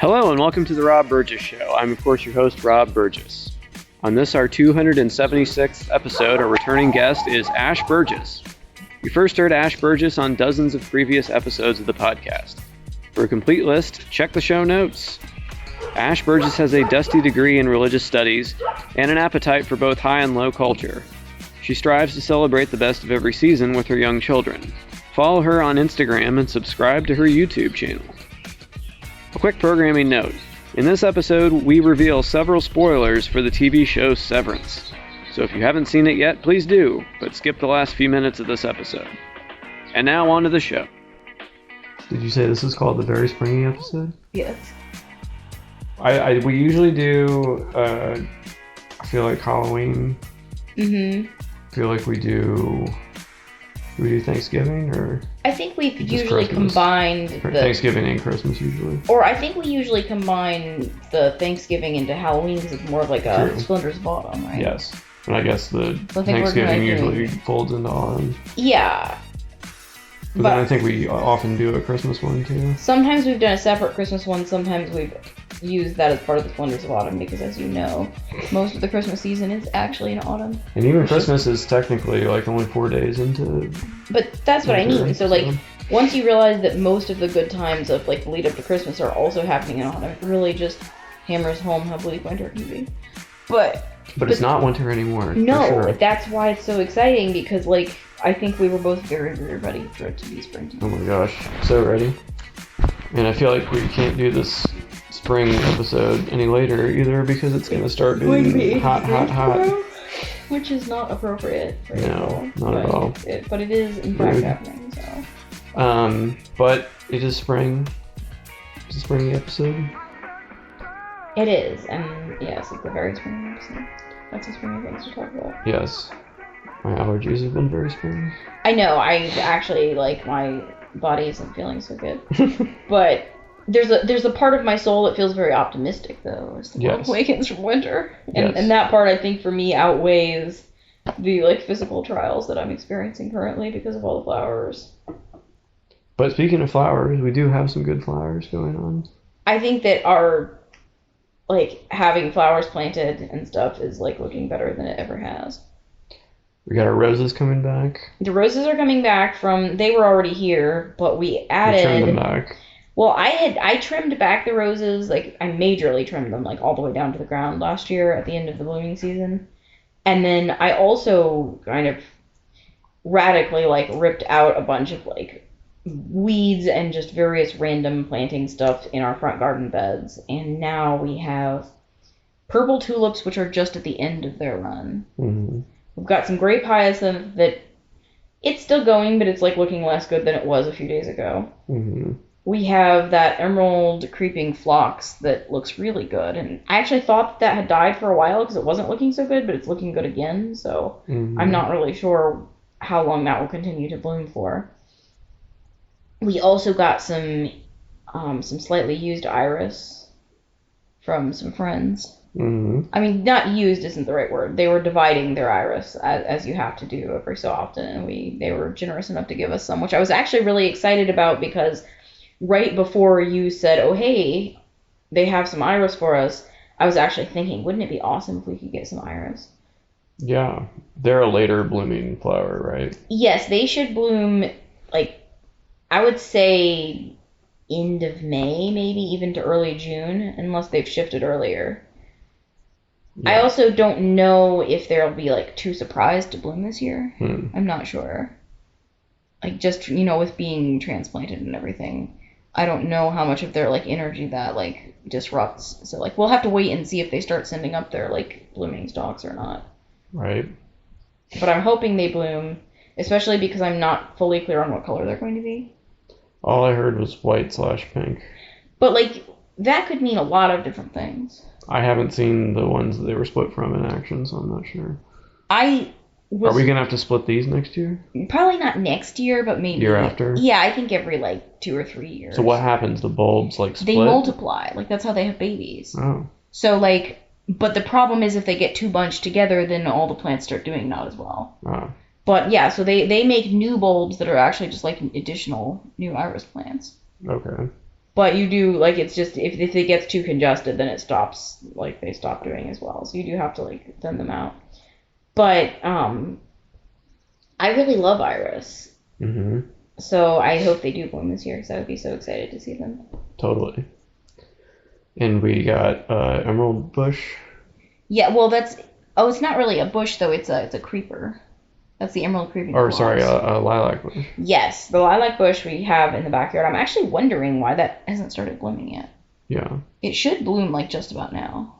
Hello and welcome to the Rob Burgess Show. I'm of course your host, Rob Burgess. On this, our 276th episode, our returning guest is Ash Burgess. You first heard Ash Burgess on dozens of previous episodes of the podcast. For a complete list, check the show notes. Ash Burgess has a dusty degree in religious studies and an appetite for both high and low culture. She strives to celebrate the best of every season with her young children. Follow her on Instagram and subscribe to her YouTube channel. A quick programming note. In this episode, we reveal several spoilers for the TV show Severance. So if you haven't seen it yet, please do, but skip the last few minutes of this episode. And now on to the show. Did you say this is called the Very Springy episode? Yes. We usually do, I feel like Halloween. Mm-hmm. I feel like we do Thanksgiving, or? I think we've usually combined the... Thanksgiving and Christmas, usually. Or I think we usually combine the Thanksgiving into Halloween because it's more of like a True. Splinter's of Autumn, right? Yes. And I guess the So Thanksgiving usually folds into autumn. Yeah. But then I think we often do a Christmas one, too. Sometimes we've done a separate Christmas one. Sometimes we've used that as part of the Splendors of Autumn because, as you know, most of the Christmas season is actually in autumn. And even Christmas is technically like only 4 days into... But that's what winter, I mean. So, like, once you realize that most of the good times of, like, the lead up to Christmas are also happening in autumn, it really just hammers home how bleak winter can be. But it's not winter anymore. No, for sure. That's why it's so exciting because, like, I think we were both very, very ready for it to be springtime. Oh my gosh, so ready. And I feel like we can't do this spring episode any later either because it's going to start being hot. Which is not appropriate for No, April, not at all. But it is, in fact, happening, so. But it is spring. It's a springy episode. It is, and yes, it's a very springy episode. That's a springy thing to talk about. Yes. My allergies have been very springy. I know, I actually, like, my body isn't feeling so good. But there's a part of my soul that feels very optimistic, though, as the world awakens from winter. And that part, I think, for me, outweighs the, like, physical trials that I'm experiencing currently because of all the flowers. But speaking of flowers, we do have some good flowers going on. I think that our, like, having flowers planted and stuff is, like, looking better than it ever has. We got our roses coming back. The roses are coming back they were already here, but we added... We trimmed them back. Well, I trimmed back the roses, like, I majorly trimmed them, like, all the way down to the ground last year at the end of the blooming season. And then I also kind of radically, like, ripped out a bunch of, like, weeds and just various random planting stuff in our front garden beds. And now we have purple tulips, which are just at the end of their run. Mm-hmm. We've got some grape hyacinth that it's still going, but it's, like, looking less good than it was a few days ago. Mm-hmm. We have that emerald creeping phlox that looks really good. And I actually thought that had died for a while because it wasn't looking so good, but it's looking good again. So I'm not really sure how long that will continue to bloom for. We also got some slightly used iris from some friends. Mm-hmm. I mean, not used isn't the right word. They were dividing their iris, as you have to do every so often, and they were generous enough to give us some, which I was actually really excited about because right before you said, oh, hey, they have some iris for us, I was actually thinking, wouldn't it be awesome if we could get some iris? Yeah. They're a later blooming flower, right? Yes, they should bloom, like, I would say end of May, maybe even to early June, unless they've shifted earlier. Yeah. I also don't know if they'll be, like, too surprised to bloom this year. I'm not sure. Like, just, with being transplanted and everything, I don't know how much of their, like, energy that, like, disrupts. So, like, we'll have to wait and see if they start sending up their, like, blooming stalks or not. Right. But I'm hoping they bloom, especially because I'm not fully clear on what color they're going to be. All I heard was white/pink. But, like, that could mean a lot of different things. I haven't seen the ones that they were split from in action, so I'm not sure. Are we going to have to split these next year? Probably not next year, but maybe... Year after? Yeah, I think every, like, 2 or 3 years. So what happens? The bulbs, like, split? They multiply. Like, that's how they have babies. Oh. So, like... But the problem is if they get too bunched together, then all the plants start doing that as well. Oh. But, yeah, so they make new bulbs that are actually just, like, additional new iris plants. Okay. But you do, like, it's just, if it gets too congested, then it stops, like, they stop doing as well. So you do have to, like, thin them out. But I really love iris. Mm-hmm. So I hope they do bloom this year, because I would be so excited to see them. Totally. And we got emerald bush. Yeah, well, it's not really a bush, though. It's a creeper. That's the emerald creeping Or, cross. sorry, a lilac bush. Yes, the lilac bush we have in the backyard. I'm actually wondering why that hasn't started blooming yet. Yeah. It should bloom, like, just about now.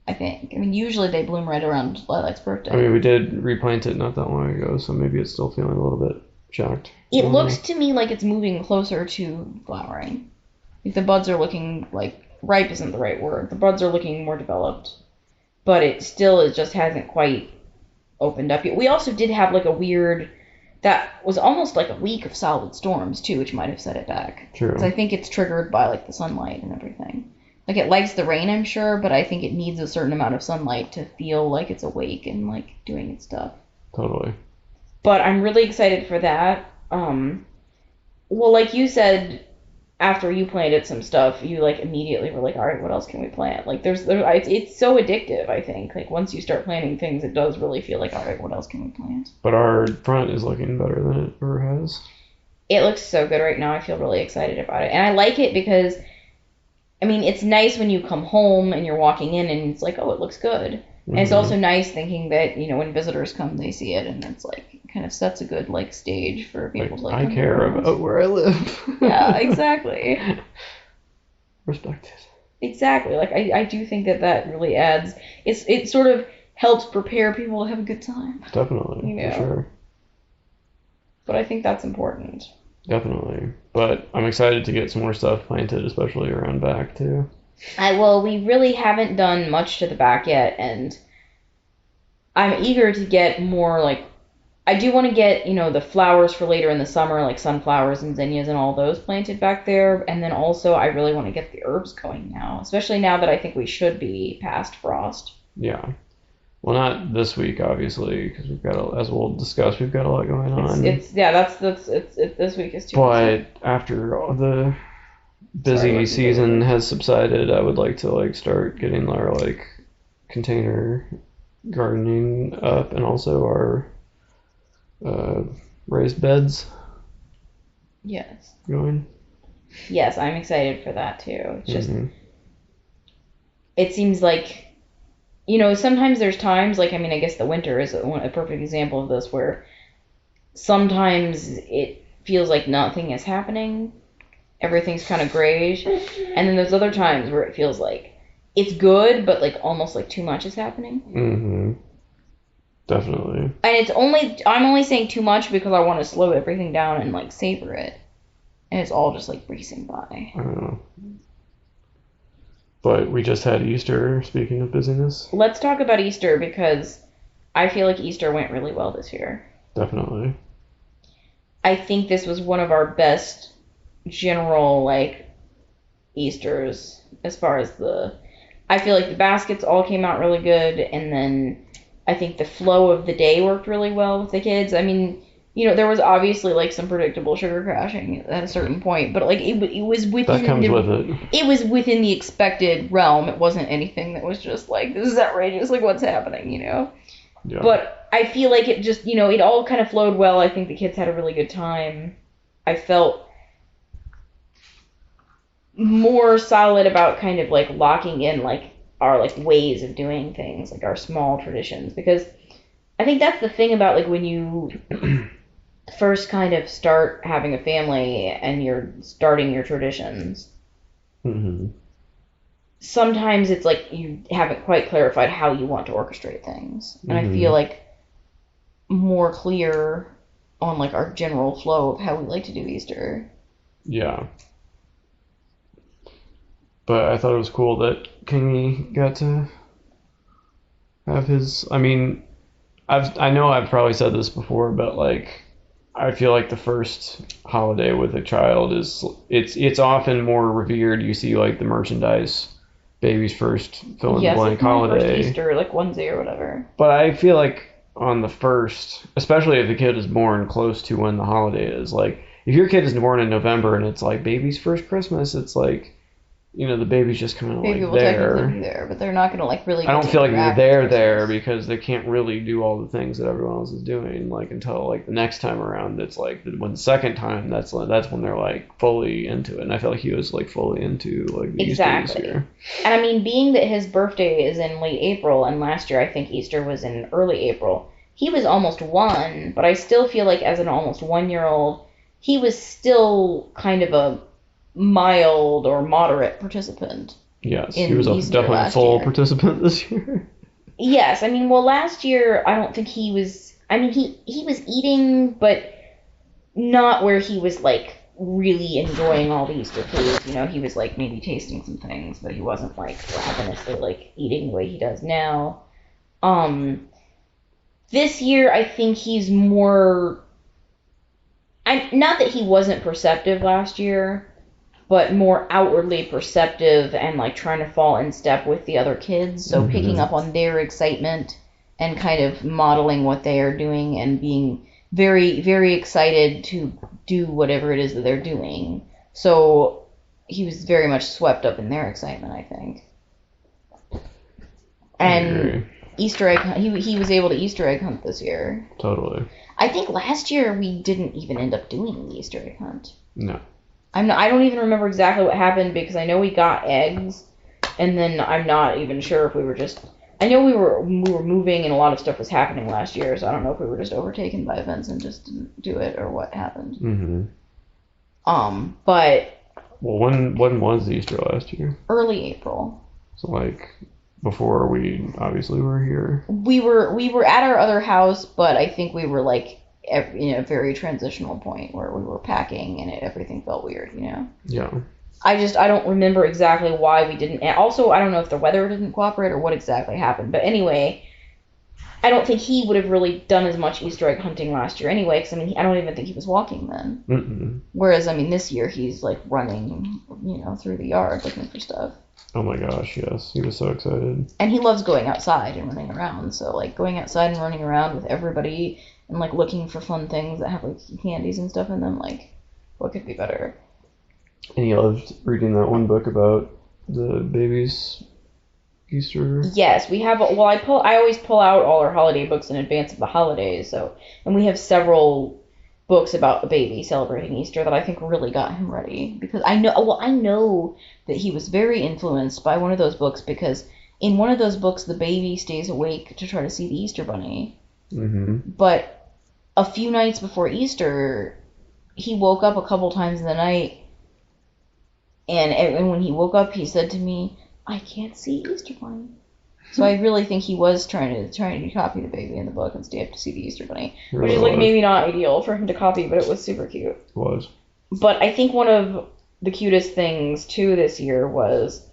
I think. I mean, usually they bloom right around Lilac's birthday. I mean, we did replant it not that long ago, so maybe it's still feeling a little bit shocked. It looks to me like it's moving closer to flowering. Like the buds are looking, like, ripe isn't the right word. The buds are looking more developed. But it just hasn't quite opened up yet. We also did have, like, a weird, that was almost like a week of solid storms, too, which might have set it back. True. Because I think it's triggered by, like, the sunlight and everything. Like, it likes the rain, I'm sure, but I think it needs a certain amount of sunlight to feel like it's awake and, like, doing its stuff. Totally. But I'm really excited for that. Well, like you said, after you planted some stuff, you, like, immediately were like, all right, what else can we plant? Like, it's so addictive, I think. Like, once you start planting things, it does really feel like, all right, what else can we plant? But our front is looking better than it ever has. It looks so good right now. I feel really excited about it. And I like it because, I mean, it's nice when you come home and you're walking in and it's like, oh, it looks good. And it's also nice thinking that, you know, when visitors come, they see it, and it's like, kind of sets a good, like, stage for people to, like, I care about where I live. Yeah, exactly. Respect it. Exactly. Like, I do think that really adds, it sort of helps prepare people to have a good time. Definitely, You know? for sure. But I think that's important. Definitely. But I'm excited to get some more stuff planted, especially around back, too. We really haven't done much to the back yet, and I'm eager to get more, like, I do want to get, you know, the flowers for later in the summer, like sunflowers and zinnias and all those planted back there, and then also I really want to get the herbs going now, especially now that I think we should be past frost. Yeah. Well, not this week, obviously, because we've got, as we'll discuss, we've got a lot going on. This week is too But after all the busy season has subsided, I would like to, like, start getting our, like, container gardening up, and also our raised beds going. Yes, I'm excited for that too. It's just, it seems like, you know, sometimes there's times, like, I mean, I guess the winter is a perfect example of this, where sometimes it feels like nothing is happening. Everything's kind of grayish. And then there's other times where it feels like it's good, but, like, almost like too much is happening. Definitely. And I'm only saying too much because I want to slow everything down and, like, savor it. And it's all just, like, racing by. I don't know. But we just had Easter, speaking of busyness. Let's talk about Easter, because I feel like Easter went really well this year. Definitely. I think this was one of our best general, like, Easters, as far as I feel like the baskets all came out really good, and then I think the flow of the day worked really well with the kids. I mean, you know, there was obviously, like, some predictable sugar crashing at a certain point, but, like, it was within... That comes with it. It was within the expected realm. It wasn't anything that was just, like, this is outrageous, like, what's happening, you know? Yeah. But I feel like it just, you know, it all kind of flowed well. I think the kids had a really good time. I felt more solid about kind of, like, locking in, like, our, like, ways of doing things, like, our small traditions, because I think that's the thing about, like, when you first kind of start having a family and you're starting your traditions, sometimes it's like you haven't quite clarified how you want to orchestrate things, and I feel like more clear on, like, our general flow of how we like to do Easter. Yeah. But I thought it was cool that Kingy got to have his... I mean, I know I've probably said this before, but, like, I feel like the first holiday with a child is... It's often more revered. You see, like, the merchandise, baby's first fill-in-the-blank holiday. First Easter, like, onesie or whatever. But I feel like on the first, especially if the kid is born close to when the holiday is, like, if your kid is born in November and it's like baby's first Christmas, it's like, you know, the baby's just kind of like Baby will there. technically be there, but they're not going to like really. I don't feel like they're with there Christmas. because they can't really do all the things that everyone else is doing. Like until like the next time around, it's like when the second time that's when they're like fully into it. And I feel like he was like fully into like the Easter this year. And I mean, being that his birthday is in late April, and last year I think Easter was in early April, he was almost 1, but I still feel like as an almost 1-year-old, he was still kind of a mild or moderate participant. Yes, he was definitely a full participant this year. Yes, I mean, well, last year I don't think he was. I mean, he was eating, but not where he was like really enjoying all the Easter foods. You know, he was like maybe tasting some things, but he wasn't like ravenously like eating the way he does now. This year I think he's more. Not that he wasn't perceptive last year, but more outwardly perceptive and like trying to fall in step with the other kids. So picking up on their excitement and kind of modeling what they are doing and being very, very excited to do whatever it is that they're doing. So he was very much swept up in their excitement, I think. And Easter egg hunt, he was able to Easter egg hunt this year. Totally. I think last year we didn't even end up doing the Easter egg hunt. No. I don't even remember exactly what happened because I know we got eggs, and then I'm not even sure if we were just. I know we were moving and a lot of stuff was happening last year, so I don't know if we were just overtaken by events and just didn't do it or what happened. But. Well, when was Easter last year? Early April. So like before we obviously were here. We were at our other house, but I think we were like. A very transitional point where we were packing and everything felt weird, you know? Yeah. I don't remember exactly why we didn't. Also, I don't know if the weather didn't cooperate or what exactly happened. But anyway, I don't think he would have really done as much Easter egg hunting last year anyway, because I mean, I don't even think he was walking then. Whereas, I mean, this year he's like running, you know, through the yard looking for stuff. Oh my gosh, yes. He was so excited. And he loves going outside and running around. So, like, going outside and running around with everybody and, like, looking for fun things that have, like, candies and stuff in them, like, what could be better? And he loved reading that one book about the baby's Easter. Yes, we have. Well, I always pull out all our holiday books in advance of the holidays. So, and we have several books about the baby celebrating Easter that I think really got him ready because I know that he was very influenced by one of those books because in one of those books the baby stays awake to try to see the Easter bunny. But a few nights before Easter, he woke up a couple times in the night, and when he woke up, he said to me, "I can't see Easter bunny." So I really think he was trying to copy the baby in the book and stay up to see the Easter bunny, which is like maybe not ideal for him to copy, but it was super cute. It was. But I think one of the cutest things too this year was,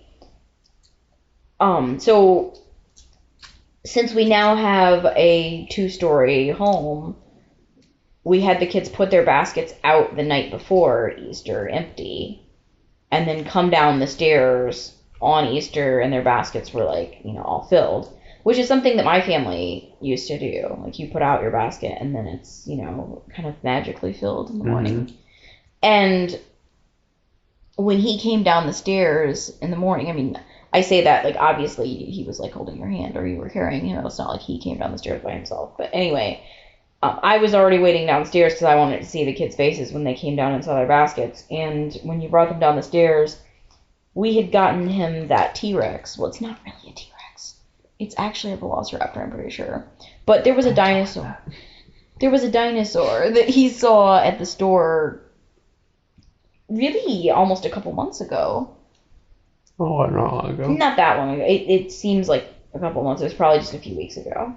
so since we now have a 2-story home, we had the kids put their baskets out the night before Easter empty, and then come down the stairs on Easter and their baskets were like, you know, all filled, which is something that my family used to do. Like you put out your basket and then it's, you know, kind of magically filled in the morning. And when he came down the stairs in the morning, I mean, I say that like obviously he was like holding your hand or you were carrying him. It's not like he came down the stairs by himself. But anyway, I was already waiting downstairs because I wanted to see the kids' faces when they came down and saw their baskets. And when you brought them down the stairs, we had gotten him that T-Rex. Well, it's not really a T-Rex. It's actually a velociraptor, I'm pretty sure. But there was a dinosaur. There was a dinosaur that he saw at the store really almost a couple months ago. Oh, not long ago. Not that long ago. It seems like a couple months. It was probably just a few weeks ago.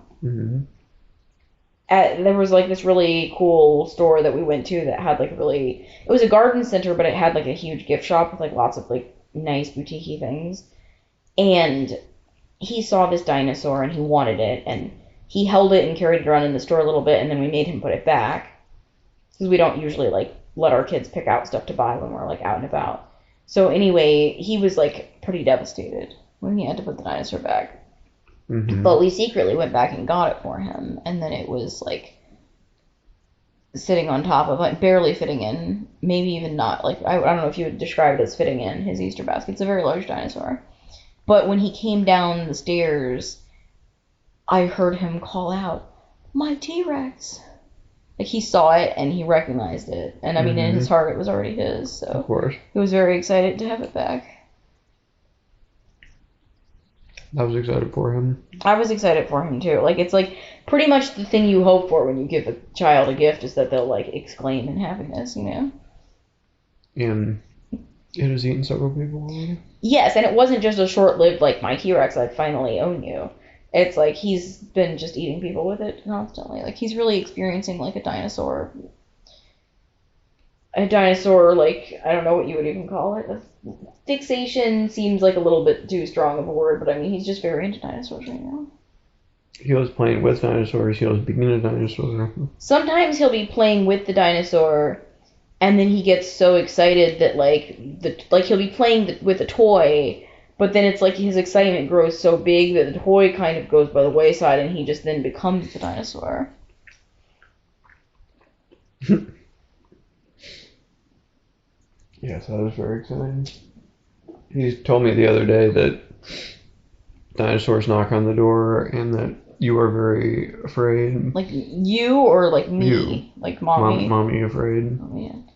There was like this really cool store that we went to that had like it was a garden center, but it had like a huge gift shop with like lots of like nice boutique-y things. And he saw this dinosaur and he wanted it, and he held it and carried it around in the store a little bit, and then we made him put it back because we don't usually like let our kids pick out stuff to buy when we're like out and about. So anyway, he was like pretty devastated when he had to put the dinosaur back. But we secretly went back and got it for him, and then it was like sitting on top of it, barely fitting in, maybe even not. Like, I don't know if you would describe it as fitting in his Easter basket. It's a very large dinosaur. But when he came down the stairs, I heard him call out, "My T-Rex!" Like, he saw it and he recognized it. And I mean, in his heart, it was already his. So Of course. he was very excited to have it back. I was excited for him. I was excited for him too. Like, it's like pretty much the thing you hope for when you give a child a gift is that they'll like exclaim in happiness, you know? And it has eaten several people already. Yes, and it wasn't just a short-lived like my T-Rex, I finally own you. It's like he's been just eating people with it constantly. Like, he's really experiencing like a dinosaur, like, I don't know what you would even call it. Fixation seems like a little bit too strong of a word, but I mean, he's just very into dinosaurs right now. He was playing with dinosaurs. He was being a dinosaur. Sometimes he'll be playing with the dinosaur, and then he gets so excited that he'll be playing with a toy, but then it's like his excitement grows so big that the toy kind of goes by the wayside, and he just then becomes the dinosaur. Yes, that was very exciting. He told me the other day that dinosaurs knock on the door and that you are very afraid. Like you or like me? You. Like mommy? Mommy afraid. Oh, man.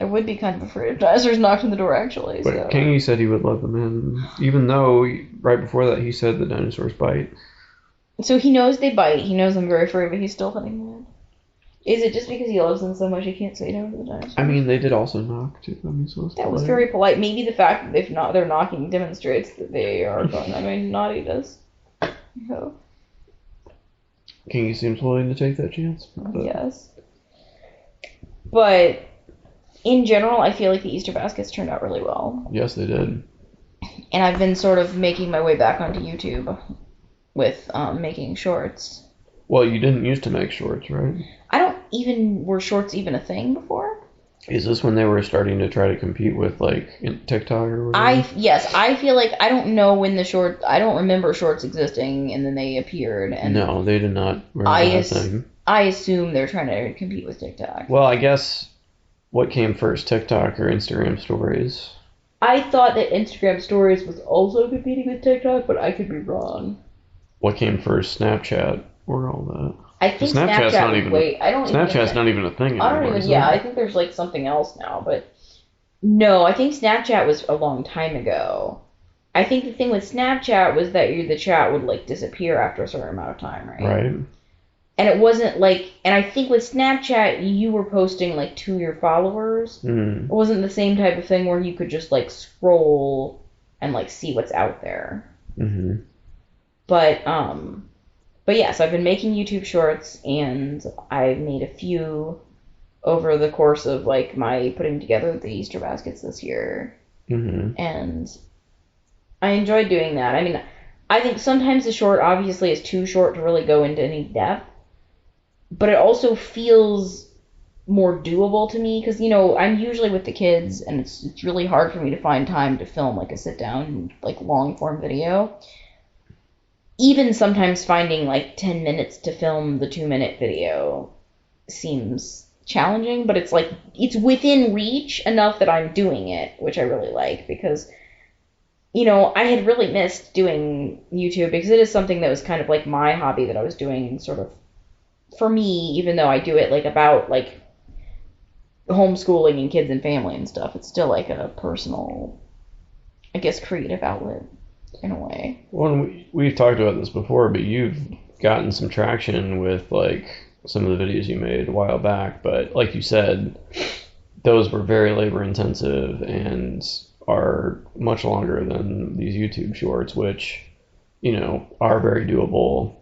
I would be kind of afraid if dinosaurs knocked on the door, actually. But so. Kingy said he would let them in, even though right before that he said the dinosaurs bite. So he knows they bite. He knows I'm very afraid, but he's still letting them in. Is it just because he loves them so much he can't say no to the dinosaurs? I mean, they did also knock too. I mean, so that was very polite. Maybe the fact that they're knocking demonstrates that they are going on a naughtiness. So. Kingy seems willing to take that chance. But. Yes. But in general, I feel like the Easter baskets turned out really well. Yes, they did. And I've been sort of making my way back onto YouTube with making shorts. Well, you didn't used to make shorts, right? Were shorts even a thing before? Is this when they were starting to try to compete with, like, TikTok or whatever? Yes, I feel like I don't know when I don't remember shorts existing and then they appeared. And no, they did not. I assume they're trying to compete with TikTok. Well, I guess, what came first, TikTok or Instagram stories? I thought that Instagram stories was also competing with TikTok, but I could be wrong. What came first, Snapchat or all that? I think Snapchat's not even. Snapchat's not even a thing anymore. I think there's like something else now, but no, I think Snapchat was a long time ago. I think the thing with Snapchat was that the chat would like disappear after a certain amount of time, right? Right. And it wasn't like, and I think with Snapchat you were posting like to your followers. It wasn't the same type of thing where you could just like scroll and like see what's out there. Mm-hmm. But yes, I've been making YouTube shorts, and I've made a few over the course of like my putting together the Easter baskets this year. Mm-hmm. And I enjoyed doing that. I mean, I think sometimes the short obviously is too short to really go into any depth, but it also feels more doable to me because, you know, I'm usually with the kids, and it's really hard for me to find time to film like a sit down like long form video. Even sometimes finding like 10 minutes to film the 2-minute video seems challenging, but it's like it's within reach enough that I'm doing it, which I really like because, you know, I had really missed doing YouTube because it is something that was kind of like my hobby that I was doing sort of for me, even though I do it like about like homeschooling and kids and family and stuff. It's still like a personal, I guess, creative outlet. In a way. Well, we've talked about this before, but you've gotten some traction with like some of the videos you made a while back, but like you said, those were very labor intensive and are much longer than these YouTube shorts, which, you know, are very doable.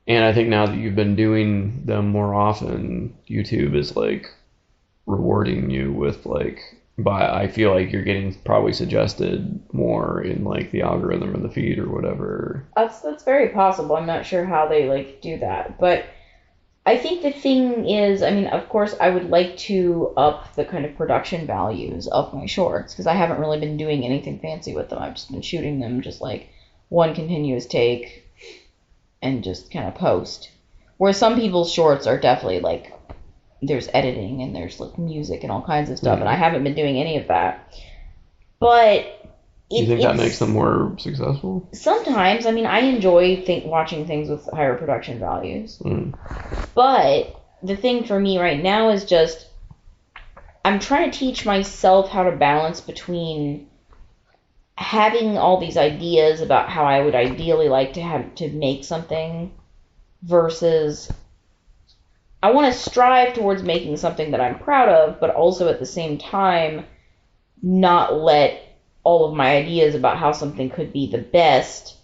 And I think now that you've been doing them more often, YouTube is like rewarding you with like, but I feel like you're getting probably suggested more in like the algorithm or the feed or whatever. That's very possible. I'm not sure how they like do that, but I think the thing is, I mean, of course, I would like to up the kind of production values of my shorts because I haven't really been doing anything fancy with them. I've just been shooting them just like one continuous take and just kind of post. Whereas some people's shorts are definitely like there's editing and there's like music and all kinds of stuff, and I haven't been doing any of that. But you think that makes them more successful? Sometimes. I mean, I enjoy watching things with higher production values. But the thing for me right now is just I'm trying to teach myself how to balance between having all these ideas about how I would ideally like to make something versus I want to strive towards making something that I'm proud of, but also at the same time not let all of my ideas about how something could be the best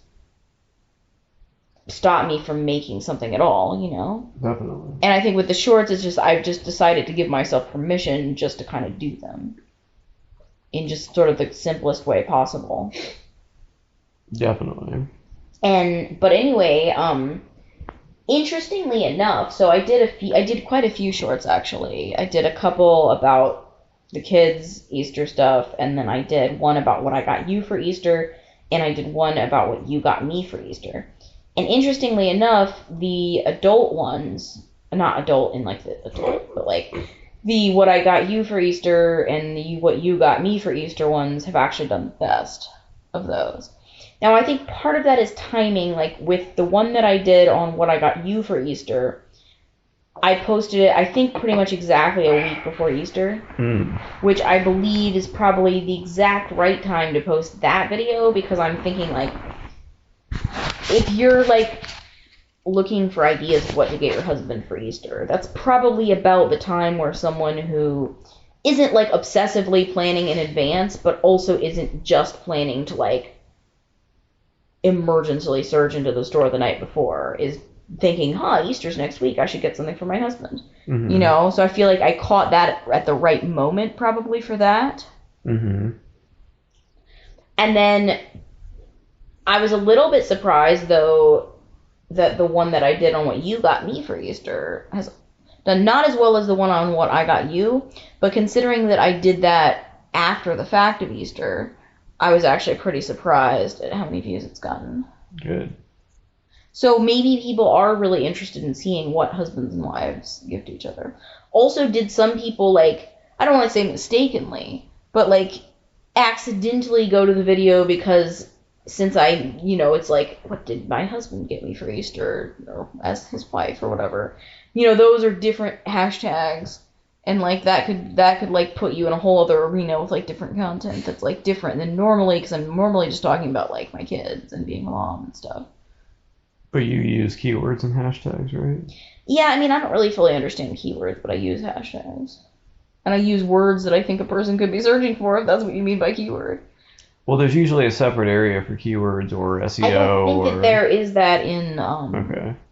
stop me from making something at all, you know? Definitely. And I think with the shorts, it's just I've just decided to give myself permission just to kind of do them in just sort of the simplest way possible. Definitely. But anyway, interestingly enough, so I did quite a few shorts actually. I did a couple about the kids' Easter stuff, and then I did one about what I got you for Easter, and I did one about what you got me for Easter. And interestingly enough, the adult ones, not adult in like the adult, but like the what I got you for Easter and the what you got me for Easter ones have actually done the best of those. Now, I think part of that is timing. Like with the one that I did on what I got you for Easter, I posted it, I think, pretty much exactly a week before Easter, which I believe is probably the exact right time to post that video, because I'm thinking, like, if you're, like, looking for ideas of what to get your husband for Easter, that's probably about the time where someone who isn't, like, obsessively planning in advance, but also isn't just planning to, like, emergently surge into the store the night before is thinking, Easter's next week, I should get something for my husband. You know, so I feel like I caught that at the right moment probably for that. And then I was a little bit surprised, though, that the one that I did on what you got me for Easter has done not as well as the one on what I got you, but considering that I did that after the fact of Easter, I was actually pretty surprised at how many views it's gotten. Good. So maybe people are really interested in seeing what husbands and wives give to each other. Also, did some people, like, I don't want to say mistakenly, but, like, accidentally go to the video because since I, you know, it's like, what did my husband get me for Easter, or as his wife, or whatever. You know, those are different hashtags, and, like, that could like, put you in a whole other arena with, like, different content that's, like, different than normally, because I'm normally just talking about, like, my kids and being a mom and stuff. But you use keywords and hashtags, right? Yeah, I mean, I don't really fully understand keywords, but I use hashtags. And I use words that I think a person could be searching for, if that's what you mean by keyword. Well, there's usually a separate area for keywords or SEO. I don't think that there is that in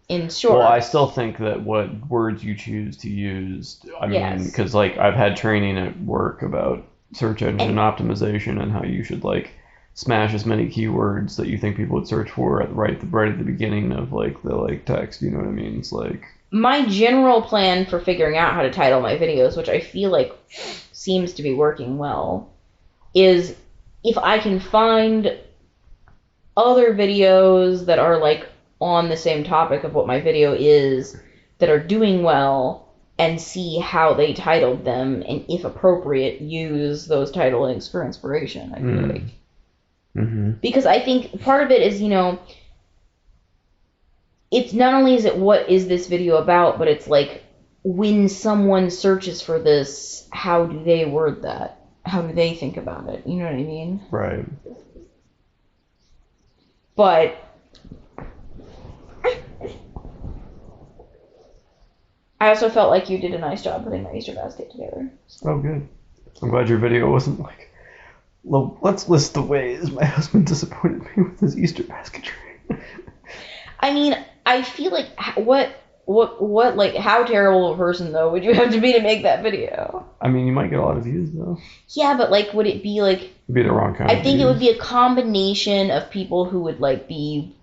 in short. Well, I still think that what words you choose to use, I mean, because, like, I've had training at work about search engine optimization and how you should, like, smash as many keywords that you think people would search for right at the beginning of, like, the, like, text, you know what I mean? It's like, my general plan for figuring out how to title my videos, which I feel like seems to be working well, is if I can find other videos that are, like, on the same topic of what my video is, that are doing well, and see how they titled them, and if appropriate, use those titlings for inspiration, I feel like. Because I think part of it is, you know, it's not only is it what is this video about, but it's like when someone searches for this, how do they word that? How do they think about it? You know what I mean? Right. But I also felt like you did a nice job putting my Easter basket together. Oh, good. I'm glad your video wasn't like, well, let's list the ways my husband disappointed me with his Easter basketry. I mean, I feel like what, like, how terrible of a person, though, would you have to be to make that video? I mean, you might get a lot of views, though. Yeah, but, like, would it be, like... It'd be the wrong kind of I think views. it would be a combination of people who would, like, be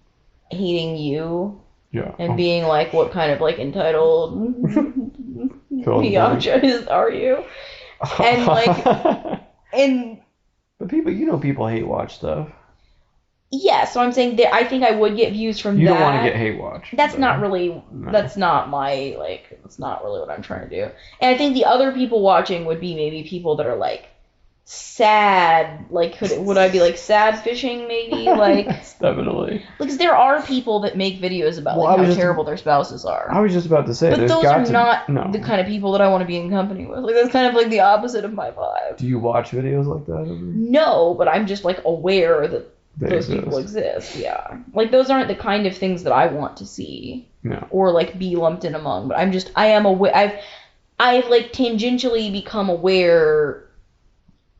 hating you. Yeah. And being, like, what kind of, like, entitled biatches are you? And, like... and... But people, you know, people hate watch stuff. Yeah, so I'm saying that I think I would get views from that. You don't want to get hate watched. That's not really, that's not my, like, that's not really what I'm trying to do. And I think the other people watching would be maybe people that are, like, sad. Like, would I be, like, sad fishing, maybe? Like, Yes, definitely. Because there are people that make videos about, like, how terrible their spouses are. I was just about to say, but those are not the kind of people that I want to be in company with. Like, that's kind of, like, the opposite of my vibe. Do you watch videos like that? No, but I'm just, like, aware that those people exist, yeah. Like, those aren't the kind of things that I want to see. No. Or, like, be lumped in among. But I am aware, I've, like, tangentially become aware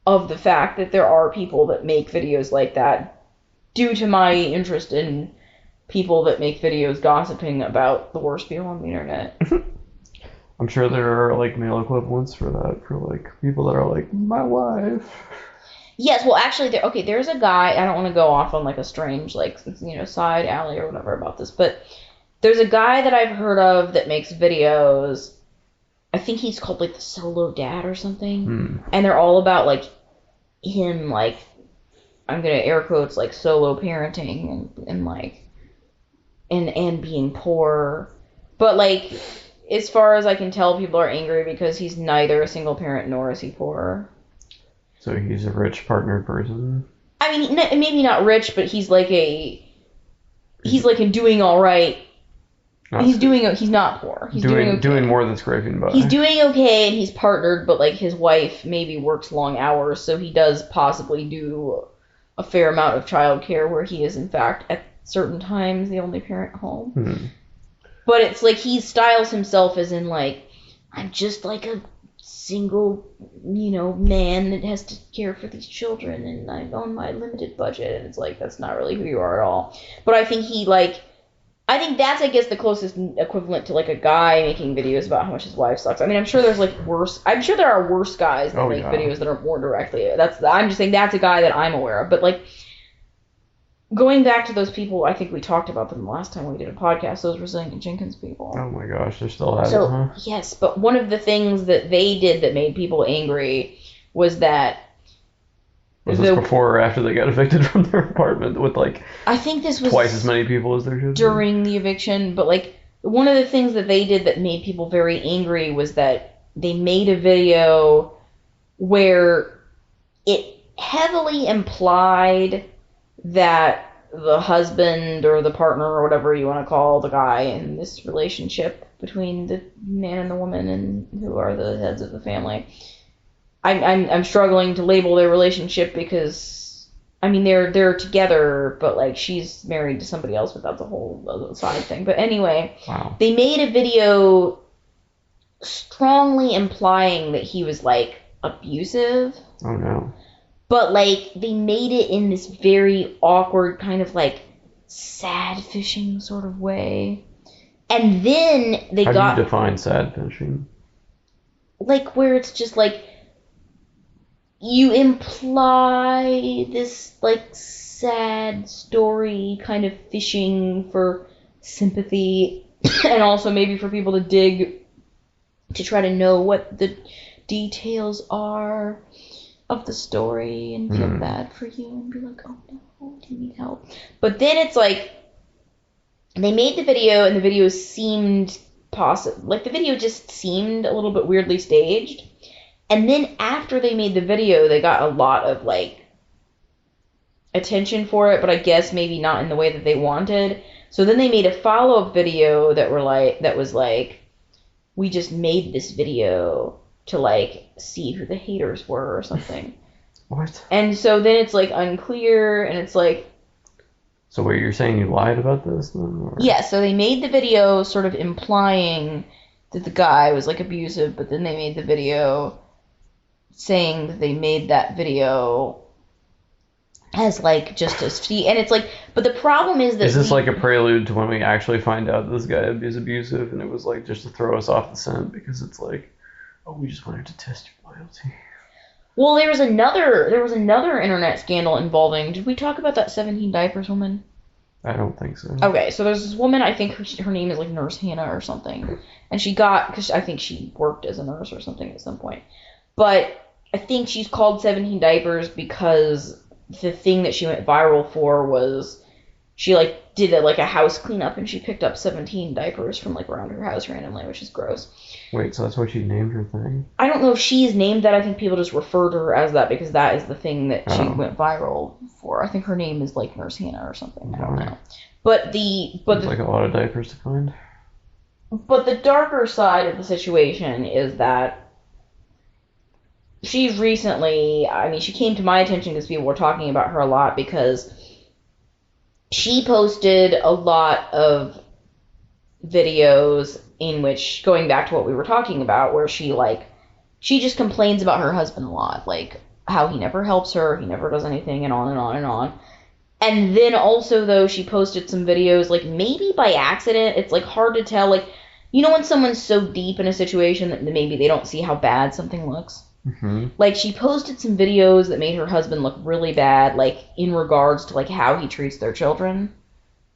of the fact that there are people that make videos like that due to my interest in people that make videos gossiping about the worst people on the internet. I'm sure there are, like, male equivalents for that, for, like, people that are like, my wife. Yes, well, actually, there's a guy, I don't want to go off on, like, a strange, like, side alley or whatever about this, but there's a guy that I've heard of that makes videos, I think he's called, like, the Solo Dad or something, and they're all about, like, him, like, I'm gonna air quotes, like, solo parenting, and like, and being poor, but, like, as far as I can tell, people are angry because he's neither a single parent nor is he poor. So he's a rich partnered person? I mean, maybe not rich, but he's like a doing all right. He's not poor. He's doing okay. Doing more than scraping by. He's doing okay, and he's partnered, but, like, his wife maybe works long hours, so he does possibly do a fair amount of childcare where he is, in fact, at certain times the only parent home. But it's like he styles himself as in, like, I'm just like a single, man that has to care for these children, and I'm on my limited budget, and it's like, that's not really who you are at all. But I think I think that's, I guess, the closest equivalent to, like, a guy making videos about how much his wife sucks. I mean, I'm sure there are worse guys that make videos that are more directly, I'm just saying that's a guy that I'm aware of. But, like, going back to those people, I think we talked about them last time we did a podcast, those Resilient Jenkins people. Oh my gosh, they're still at it, huh? Yes, but one of the things that they did that made people angry was that... Was this before or after they got evicted from their apartment with, like, I think this was twice as many people as there should be? During the eviction, but, like, one of the things that they did that made people very angry was that they made a video where it heavily implied that the husband or the partner or whatever you want to call the guy in this relationship between the man and the woman and who are the heads of the family... I'm struggling to label their relationship because, I mean, they're together, but, like, she's married to somebody else, but that's a whole other side thing. But anyway, wow. They made a video strongly implying that he was, like, abusive. Oh, no. But, like, they made it in this very awkward kind of, like, sad fishing sort of way. And then How do you define sad fishing? Like, where it's just, like, you imply this, like, sad story kind of fishing for sympathy and also maybe for people to dig to try to know what the details are of the story and feel bad for you and be like, oh no, do you need help? But then it's like, they made the video and the video seemed the video just seemed a little bit weirdly staged. And then after they made the video, they got a lot of, like, attention for it, but I guess maybe not in the way that they wanted. So then they made a follow-up video that was like, we just made this video to, like, see who the haters were or something. What? And so then it's, like, unclear, and it's like... So wait, you're saying you lied about this then? Or? Yeah, so they made the video sort of implying that the guy was, like, abusive, but then they made the video saying that they made that video as, like, just as and it's like, but the problem is that is this like a prelude to when we actually find out this guy is abusive and it was, like, just to throw us off the scent because it's like, oh, we just wanted to test your loyalty? Well, there was another internet scandal involving, did we talk about that 17 diapers woman? I don't think so. Okay, so there's this woman, I think her name is, like, Nurse Hannah or something, and because I think she worked as a nurse or something at some point, but I think she's called 17 diapers because the thing that she went viral for was she like did a house cleanup and she picked up 17 diapers from like around her house randomly, which is gross. Wait, so that's what she named her thing? I don't know if she's named that. I think people just refer to her as that because that is the thing that she went viral for. I think her name is like Nurse Hannah or something. I don't know. But there's like a lot of diapers to find. But the darker side of the situation is that she recently, I mean, she came to my attention because people were talking about her a lot because she posted a lot of videos in which, going back to what we were talking about, where she just complains about her husband a lot, like how he never helps her, he never does anything, and on and on and on. And then also, though, she posted some videos, like maybe by accident, it's like hard to tell, like, you know when someone's so deep in a situation that maybe they don't see how bad something looks? Mm-hmm. Like, she posted some videos that made her husband look really bad, like, in regards to, like, how he treats their children.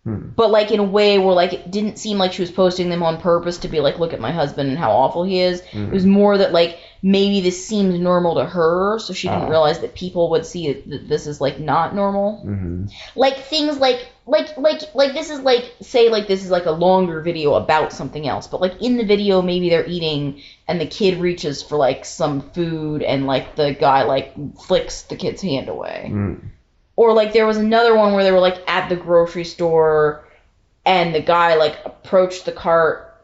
But, like, in a way where, like, it didn't seem like she was posting them on purpose to be like, look at my husband and how awful he is. It was more that, like, maybe this seemed normal to her, so she didn't realize that people would see that this is, like, not normal. Like, things like this is, like, say, like, this is, like, a longer video about something else, but, like, in the video, maybe they're eating, and the kid reaches for, like, some food, and, like, the guy, like, flicks the kid's hand away. Or, like, there was another one where they were, like, at the grocery store, and the guy, like, approached the cart,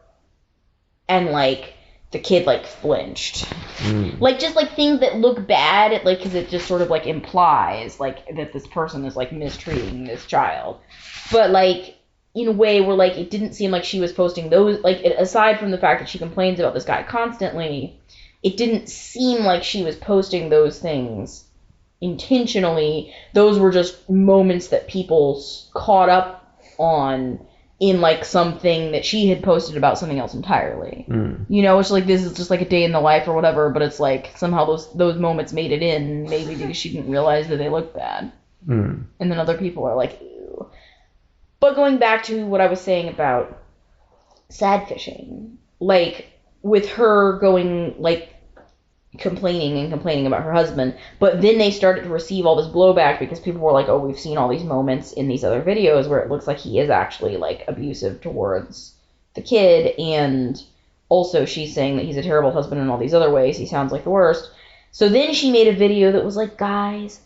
and, like, the kid, like, flinched. Like, just, like, things that look bad, like, because it just sort of, like, implies, like, that this person is, like, mistreating this child. But, like, in a way where, like, it didn't seem like she was posting those, like, aside from the fact that she complains about this guy constantly, it didn't seem like she was posting those things intentionally. Those were just moments that people caught up on in, like, something that she had posted about something else entirely. You know, it's like, this is just like a day in the life or whatever, but it's like somehow those moments made it in, maybe because she didn't realize that they looked bad. And then other people are like, ew. But going back to what I was saying about sad fishing, like, with her going, like, complaining about her husband, but then they started to receive all this blowback because people were like, oh, we've seen all these moments in these other videos where it looks like he is actually, like, abusive towards the kid, and also she's saying that he's a terrible husband in all these other ways, he sounds like the worst. So then she made a video that was like, guys,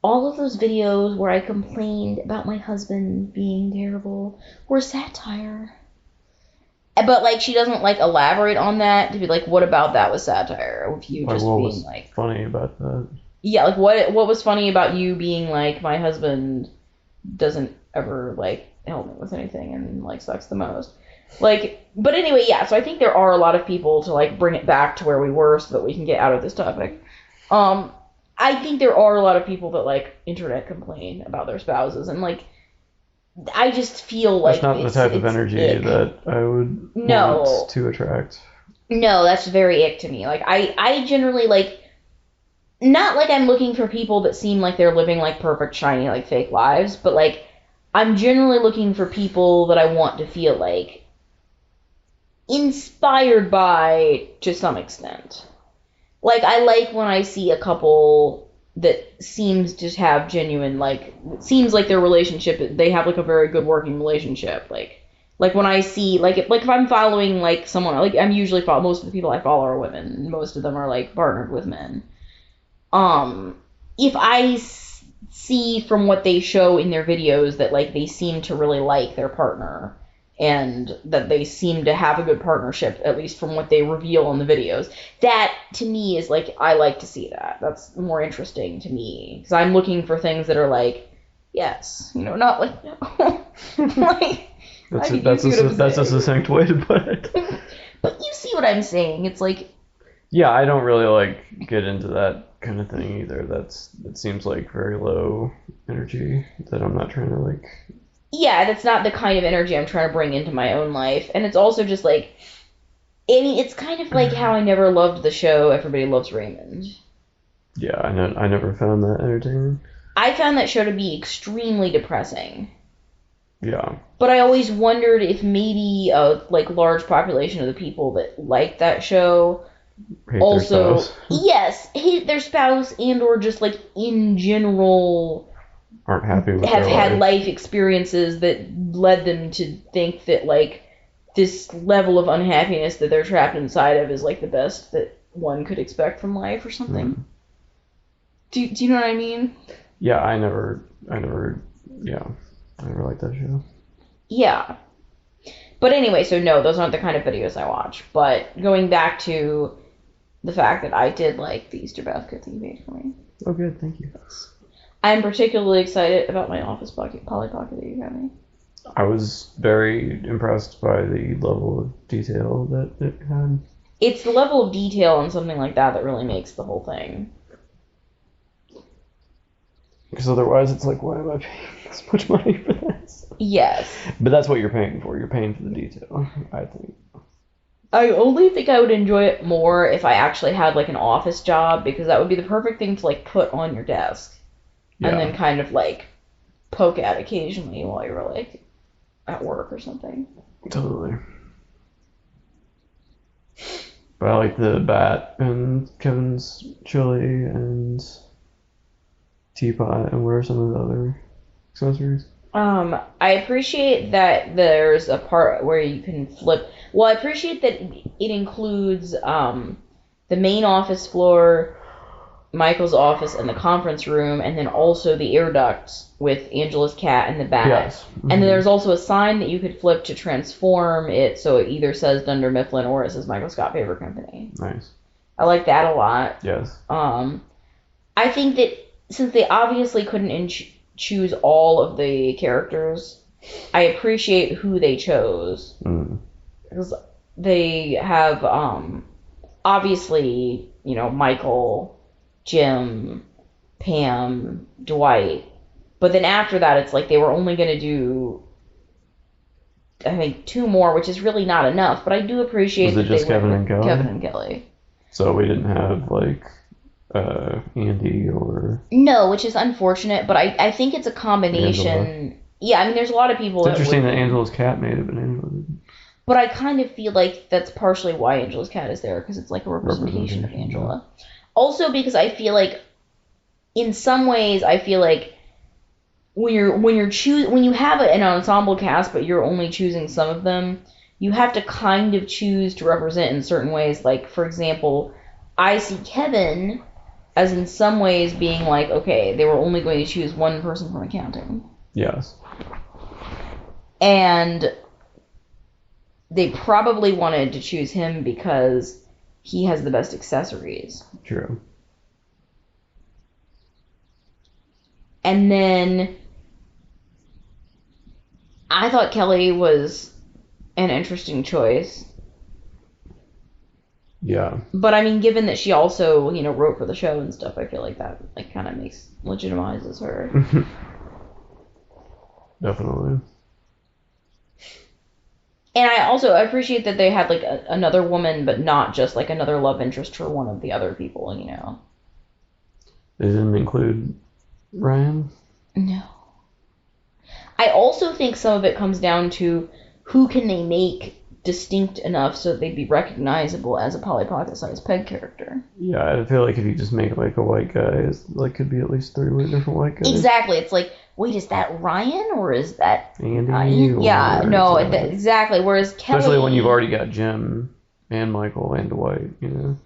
all of those videos where I complained about my husband being terrible were satire. But, like, she doesn't, like, elaborate on that to be like, what about that was satire? Of you just what being, was like... funny about that? Yeah, like, what was funny about you being, like, my husband doesn't ever, like, help me with anything and, like, sucks the most. Like, but anyway, yeah, so I think there are a lot of people to, like, bring it back to where we were so that we can get out of this topic. I think there are a lot of people that, like, internet complain about their spouses, and, like, I just feel like... That's not the type of energy that I would want to attract. No, that's very ick to me. Like, I generally, like... Not like I'm looking for people that seem like they're living, like, perfect, shiny, like, fake lives, but, like, I'm generally looking for people that I want to feel, like, inspired by, to some extent. Like, I like when I see a couple that seems to have genuine, like, seems like their relationship, they have, like, a very good working relationship. Like when I see, like if I'm following, like, someone, like, I'm usually most of the people I follow are women, and most of them are, like, partnered with men. If I see from what they show in their videos that, like, they seem to really like their partner, and that they seem to have a good partnership, at least from what they reveal in the videos. That, to me, is, like, I like to see that. That's more interesting to me. Because I'm looking for things that are, like, yes. You know, not like, no. Like, that's a succinct way to put it. But you see what I'm saying. It's like... Yeah, I don't really, like, get into that kind of thing either. It seems like very low energy that I'm not trying to, like... Yeah, that's not the kind of energy I'm trying to bring into my own life. And it's also just like, I mean, it's kind of like how I never loved the show Everybody Loves Raymond. Yeah, I never found that entertaining. I found that show to be extremely depressing. Yeah. But I always wondered if maybe a, like, large population of the people that like that show hate also, their spouse. Yes, hate their spouse, and or just, like, in general... aren't happy with have their had life experiences that led them to think that, like, this level of unhappiness that they're trapped inside of is, like, the best that one could expect from life or something. Mm. Do you know what I mean? Yeah, I never liked that show. Yeah. But anyway, so no, those aren't the kind of videos I watch. But going back to the fact that I did like the Easter basket that you made for me. Oh, good, thank you. I'm particularly excited about my Office Polly Pocket that you got me. I was very impressed by the level of detail that it had. It's the level of detail on something like that really makes the whole thing. Because otherwise it's like, why am I paying this much money for this? Yes. But that's what you're paying for. You're paying for the detail, I think. I only think I would enjoy it more if I actually had, like, an office job, because that would be the perfect thing to, like, put on your desk. Yeah. And then kind of, like, poke at occasionally while you're, like, at work or something. Totally. But I like the bat and Kevin's chili and teapot, and what are some of the other accessories? I appreciate that there's a part where you can flip. Well, I appreciate that it includes the main office floor, Michael's office, and the conference room, and then also the air ducts with Angela's cat and the bat. Yes. Mm-hmm. And then there's also a sign that you could flip to transform it, so it either says Dunder Mifflin or it says Michael Scott Paper Company. Nice. I like that a lot. Yes. I think that since they obviously couldn't choose all of the characters, I appreciate who they chose. Because they have, obviously, you know, Michael, Jim, Pam, Dwight. But then after that, it's like they were only going to do, I think, 2 more, which is really not enough. But I do appreciate that they Kevin went and Kelly? Kevin and Kelly. So we didn't have, like, Andy or... No, which is unfortunate, but I think it's a combination. Angela. Yeah, I mean, there's a lot of people it's interesting that Angela's cat made it, but Angela didn't. But I kind of feel like that's partially why Angela's cat is there, because it's like a representation of Angela. Yeah. Also because I feel like, in some ways, I feel like when you have an ensemble cast, but you're only choosing some of them, you have to kind of choose to represent in certain ways. Like, for example, I see Kevin as in some ways being like, okay, they were only going to choose one person from accounting. Yes. And they probably wanted to choose him because he has the best accessories. True. And then I thought Kelly was an interesting choice. Yeah. But I mean, given that she also, you know, wrote for the show and stuff, I feel like that like kind of legitimizes her. Definitely. And I appreciate that they had like another woman, but not just like another love interest for one of the other people, you know. They didn't include Ryan? No. I also think some of it comes down to who can they make distinct enough so that they'd be recognizable as a Polly Pocket-sized Peg character. Yeah, I feel like if you just make like a white guy, it's like could be at least 3 different white guys. Exactly. It's like, wait, is that Ryan or is that Andy? Yeah, no, exactly. Whereas Kelly, especially when you've already got Jim and Michael and Dwight, you know.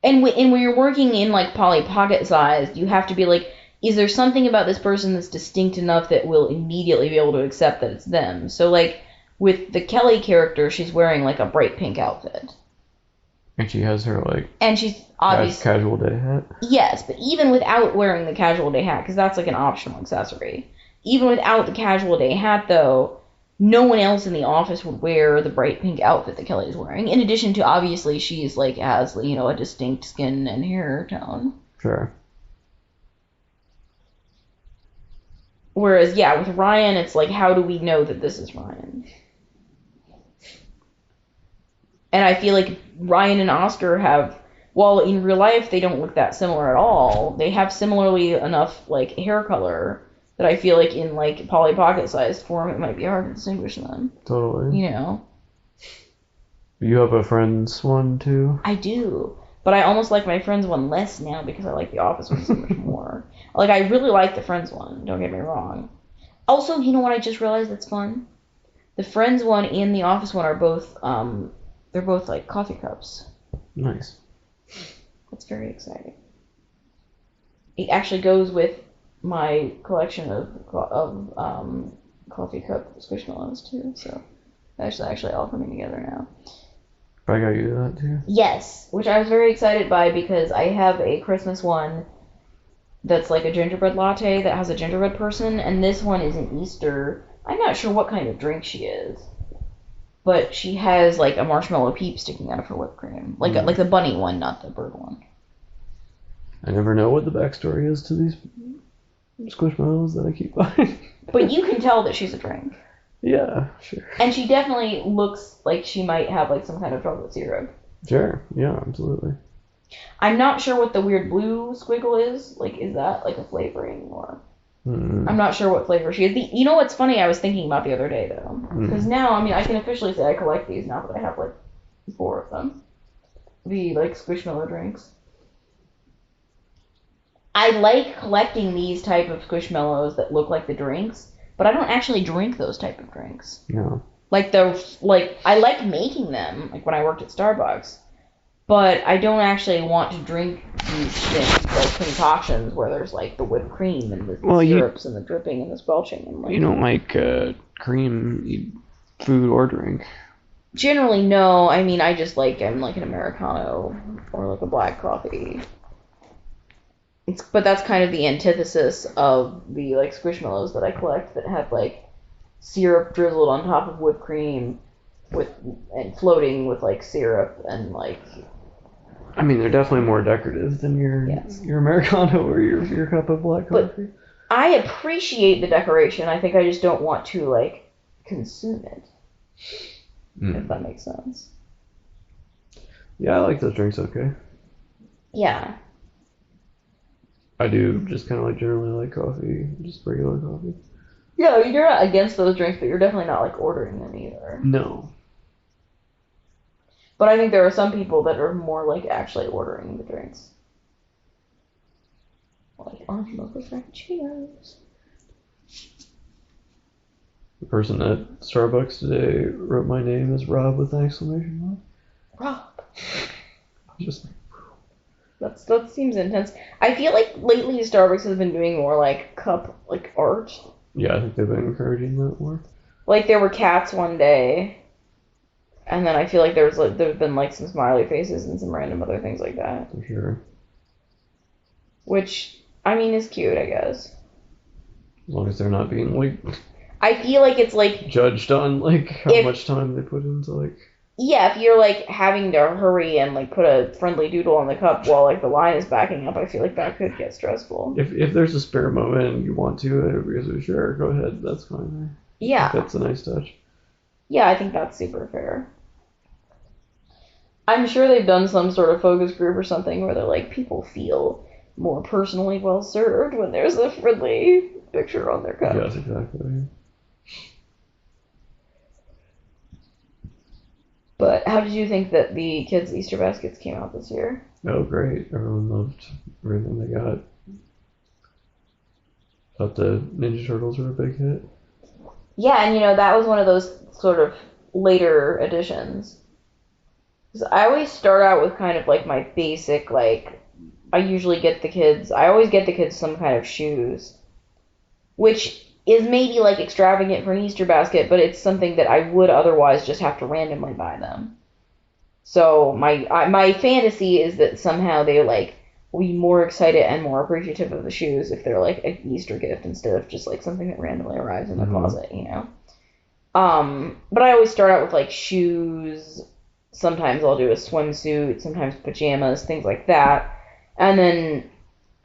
And when you're working in like Polly Pocket-sized, you have to be like, is there something about this person that's distinct enough that we'll immediately be able to accept that it's them? So like, with the Kelly character, she's wearing like a bright pink outfit. And she has her like... And she's obviously... casual day hat? Yes, but even without wearing the casual day hat, because that's like an optional accessory. Even without the casual day hat, though, no one else in the office would wear the bright pink outfit that Kelly is wearing. In addition to, obviously, she's like has, you know, a distinct skin and hair tone. Sure. Whereas, yeah, with Ryan, it's like, how do we know that this is Ryan? And I feel like Ryan and Oscar have, while in real life they don't look that similar at all, they have similarly enough like hair color that I feel like in like Polly Pocket-sized form it might be hard to distinguish them. Totally. You know. You have a Friends one too? I do. But I almost like my Friends one less now because I like the Office one so much more. Like, I really like the Friends one, don't get me wrong. Also, you know what I just realized that's fun? The Friends one and the Office one are both, they're both, like, coffee cups. Nice. That's very exciting. It actually goes with my collection of coffee cup squishmallows, too, so that's actually all coming together now. I got you that, too. Yes, which I was very excited by because I have a Christmas one that's like a gingerbread latte that has a gingerbread person, and this one is an Easter. I'm not sure what kind of drink she is, but she has like a marshmallow peep sticking out of her whipped cream, like like the bunny one, not the bird one. I never know what the backstory is to these squishmallows that I keep buying. But you can tell that she's a drink. Yeah, sure. And she definitely looks like she might have like some kind of chocolate syrup. Sure, yeah, absolutely. I'm not sure what the weird blue squiggle is. Like, is that like a flavoring or... I'm not sure what flavor she is. You know what's funny? I was thinking about the other day, though. Because now, I mean, I can officially say I collect these now that I have, like, 4 of them. The, like, Squishmallow drinks. I like collecting these type of Squishmallows that look like the drinks, but I don't actually drink those type of drinks. No. Like, I like making them, like, when I worked at Starbucks. But I don't actually want to drink these things, like concoctions, where there's like the whipped cream and the syrups and the dripping and the squelching. And like, you don't like cream food or drink? Generally, no. I mean, I'm like an Americano or like a black coffee. But that's kind of the antithesis of the like Squishmallows that I collect that have like syrup drizzled on top of whipped cream and floating with like syrup and like... I mean, they're definitely more decorative than your Americano or your cup of black coffee. But I appreciate the decoration. I think I just don't want to, like, consume it. If that makes sense. Yeah, I like those drinks okay. Yeah. I do just kind of like generally like coffee, just regular coffee. Yeah, you're not against those drinks, but you're definitely not, like, ordering them either. No. But I think there are some people that are more like actually ordering the drinks. Like orange mocha frappuccinos. The person at Starbucks today wrote my name as Rob with an exclamation mark. Rob. Just that seems intense. I feel like lately Starbucks has been doing more like cup like art. Yeah, I think they've been encouraging that more. Like there were cats one day. And then I feel like there's been like some smiley faces and some random other things like that. For sure. Which, I mean, is cute, I guess. As long as they're not being like... I feel like it's like... judged on like how much time they put into like... Yeah, if you're like having to hurry and like put a friendly doodle on the cup while like the line is backing up, I feel like that could get stressful. If there's a spare moment and you want to, everybody's sure, go ahead, that's fine. Yeah. That's a nice touch. Yeah, I think that's super fair. I'm sure they've done some sort of focus group or something where they're like, people feel more personally well served when there's a friendly picture on their cup. Yes, exactly. But how did you think that the kids' Easter baskets came out this year? Oh, great. Everyone loved everything they got. Thought the Ninja Turtles were a big hit. Yeah, and that was one of those sort of later additions. Because I always start out with kind of like my basic, like, I always get the kids some kind of shoes. Which is maybe like extravagant for an Easter basket, but it's something that I would otherwise just have to randomly buy them. So my fantasy is that somehow they like will be more excited and more appreciative of the shoes if they're like an Easter gift instead of just like something that randomly arrives in the closet, But I always start out with like shoes. Sometimes I'll do a swimsuit, sometimes pajamas, things like that. And then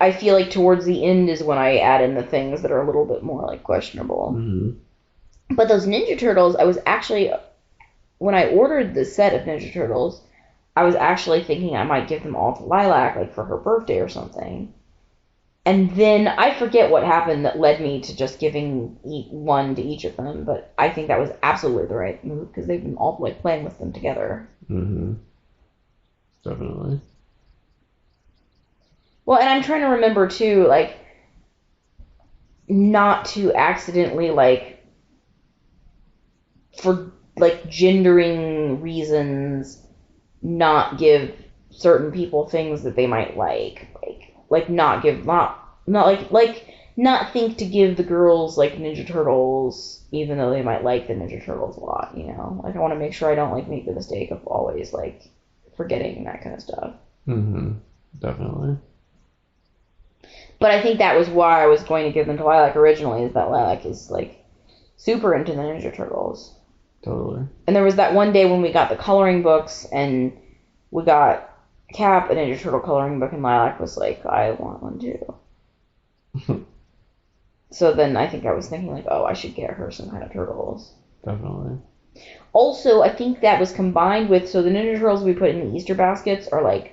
I feel like towards the end is when I add in the things that are a little bit more like questionable. Mm-hmm. But those Ninja Turtles, when I ordered the set of Ninja Turtles, I was actually thinking I might give them all to Lilac, like for her birthday or something. And then I forget what happened that led me to just giving one to each of them, but I think that was absolutely the right move because they've been all like playing with them together. Mm-hmm. Definitely. Well, and I'm trying to remember too, like, not to accidentally, like, for, like, gendering reasons, not give certain people things that they might like not give, not think to give the girls, like, Ninja Turtles, even though they might like the Ninja Turtles a lot, you know? Like, I want to make sure I don't, like, make the mistake of always, like, forgetting that kind of stuff. Mm-hmm. Definitely. But I think that was why I was going to give them to Lilac originally, is that Lilac is, like, super into the Ninja Turtles. Totally. And there was that one day when we got the coloring books, and we got Cap a Ninja Turtle coloring book, and Lilac was like, I want one too. So then I think I was thinking, like, oh, I should get her some kind of turtles. Definitely. Also, I think that was combined with, so the Ninja Turtles we put in the Easter baskets are, like,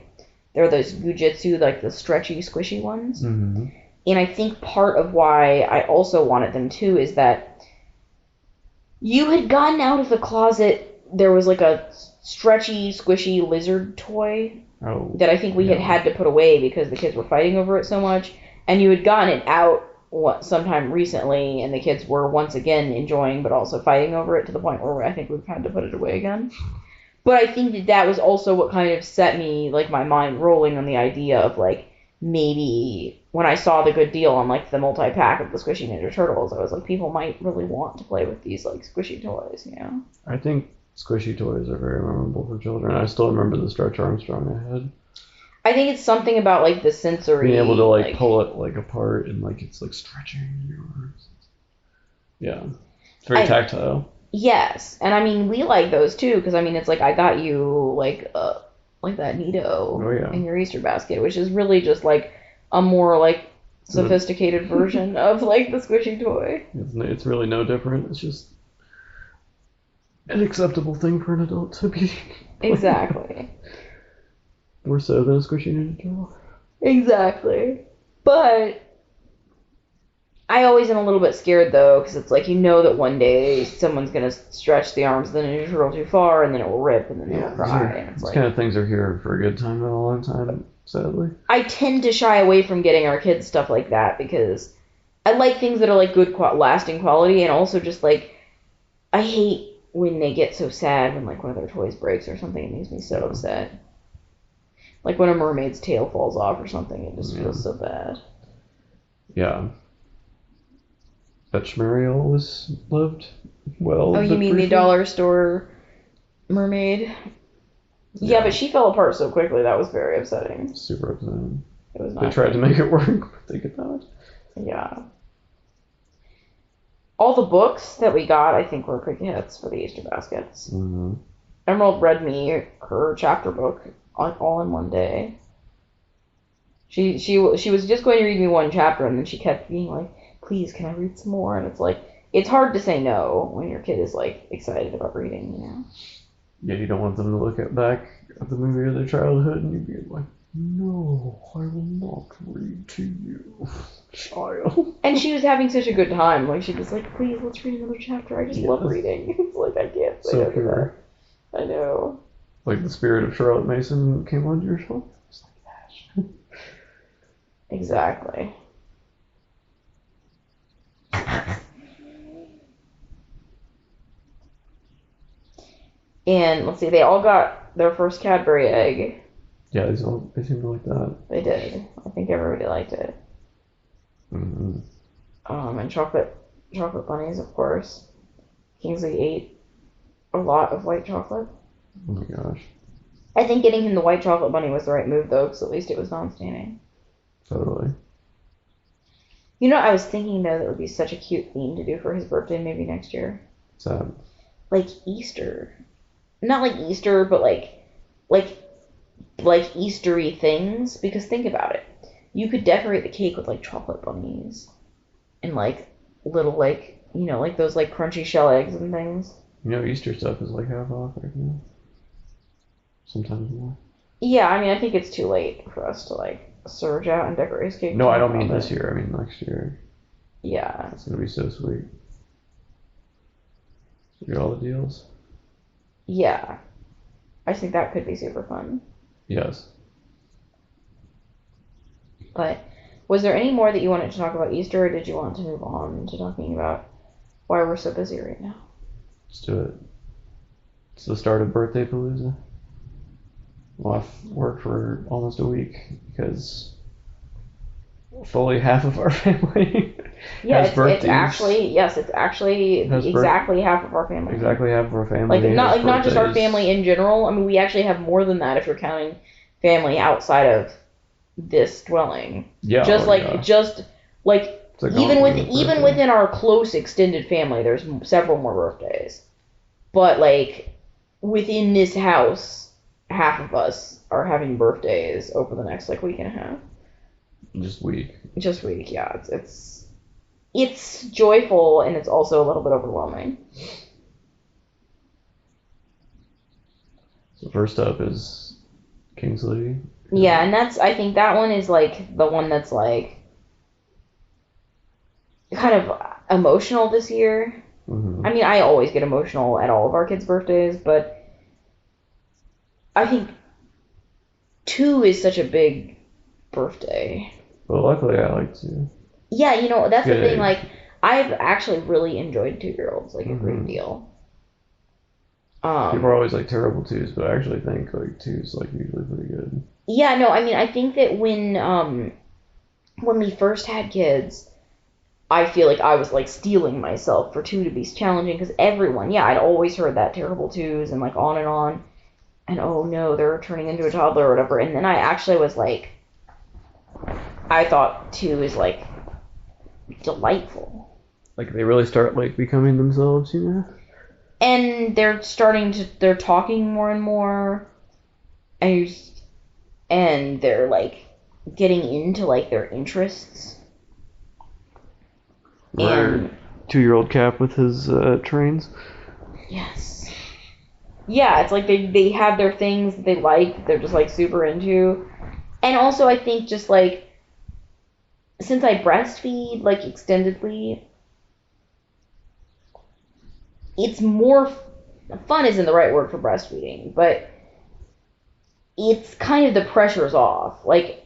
they're those Gujitsu, like, the stretchy, squishy ones. Mm-hmm. And I think part of why I also wanted them too is that you had gotten out of the closet, there was, like, a stretchy, squishy lizard toy that I think we had to put away because the kids were fighting over it so much, and you had gotten it out sometime recently, and the kids were once again enjoying but also fighting over it to the point where I think we've had to put it away again. But I think that was also what kind of set me, like, my mind rolling on the idea of, like, maybe when I saw the good deal on, like, the multi-pack of the Squishy Ninja Turtles, I was like, people might really want to play with these, like, squishy toys, you know? I think squishy toys are very memorable for children. I still remember the Stretch Armstrong I had. I think it's something about, like, the sensory... Being able to, like, pull it, like, apart and, like, it's, like, stretching in your arms. Yeah. It's very tactile. Yes. And, I mean, we like those, too, because, I mean, it's like I got you, like that Nito in your Easter basket, which is really just, like, a more, like, sophisticated version of, like, the squishy toy. It's really no different. It's just an acceptable thing for an adult to be. Exactly. More so than a squishy Ninja Turtle. Exactly. But I always am a little bit scared, though, because it's like, you know that one day someone's going to stretch the arms of the Ninja Turtle too far, and then it will rip, and then it will cry. And it's these like, kind of things are here for a good time, not a long time, sadly. I tend to shy away from getting our kids stuff like that, because I like things that are, like, good, lasting quality, and also just, like, I hate when they get so sad when, like, one of their toys breaks or something. It makes me so upset. Like when a mermaid's tail falls off or something, it just feels so bad. Yeah. Fetch Muriel was loved well. Oh, you mean the dollar store mermaid? Yeah, but she fell apart so quickly. That was very upsetting. Super upsetting. It was not. They tried to make it work, but they could not. Yeah. All the books that we got, I think, were quick hits for the Easter baskets. Mm-hmm. Emerald read me her chapter book, like, all in one day. She was just going to read me one chapter, and then she kept being like, please, can I read some more? And it's like, it's hard to say no when your kid is, like, excited about reading, you know? Yeah, you don't want them to look back at the movie of their childhood and you be like, no, I will not read to you, child. And she was having such a good time. Like, she was like, please, let's read another chapter. I just love reading. It's like, I can't say no to that. I know. Like the spirit of Charlotte Mason came onto your shoulder. It's like that. Exactly. And let's see, they all got their first Cadbury egg. Yeah, they seem to like that. They did. I think everybody liked it. Mm-hmm. And chocolate bunnies, of course. Kingsley ate a lot of white chocolate. Oh my gosh. I think getting him the white chocolate bunny was the right move, though, because at least it was non-staining. Totally. You know, I was thinking, though, that would be such a cute theme to do for his birthday maybe next year. What's that? Like Easter. Not like Easter, but like Eastery things. Because think about it. You could decorate the cake with, like, chocolate bunnies. And, like, little, like, you know, like those, like, crunchy shell eggs and things. You know, Easter stuff is, like, half off right now. Sometimes more. Yeah, I mean, I think it's too late for us to, like, surge out and decorate his cake. No, I don't mean this year. I mean next year. Yeah. It's going to be so sweet. You get all the deals? Yeah. I think that could be super fun. Yes. But was there any more that you wanted to talk about Easter, or did you want to move on to talking about why we're so busy right now? Let's do it. It's the start of Birthday Palooza. Well, I've worked for almost a week because fully half of our family has birthdays. It's actually exactly half of our family. Exactly half of our family. Not just our family in general. I mean, we actually have more than that if you're counting family outside of this dwelling. Yeah. Even within our close extended family, there's several more birthdays. But like within this house, half of us are having birthdays over the next week and a half. Just week, yeah. It's joyful, and it's also a little bit overwhelming. So first up is Kingsley. Yeah, and I think that one is the one that's kind of emotional this year. Mm-hmm. I mean, I always get emotional at all of our kids' birthdays, but I think 2 is such a big birthday. Well, luckily I like to. Yeah, that's the thing. I've actually really enjoyed 2-year-olds a great deal. People are always terrible 2s, but I actually think 2's usually pretty good. Yeah, no, I mean, I think that when we first had kids, I feel like I was steeling myself for 2 to be challenging because everyone, I'd always heard that terrible 2s and on and on, and oh no, they're turning into a toddler or whatever, and then I actually was I thought 2 is delightful. They really start becoming themselves, And they're talking more and more, and they're getting into their interests. Our 2-year-old Cap with his trains. Yes. Yeah, it's they have their things that they like, they're just super into. And also I think just since I breastfeed extendedly, it's more fun isn't the right word for breastfeeding, but it's kind of the pressure's off.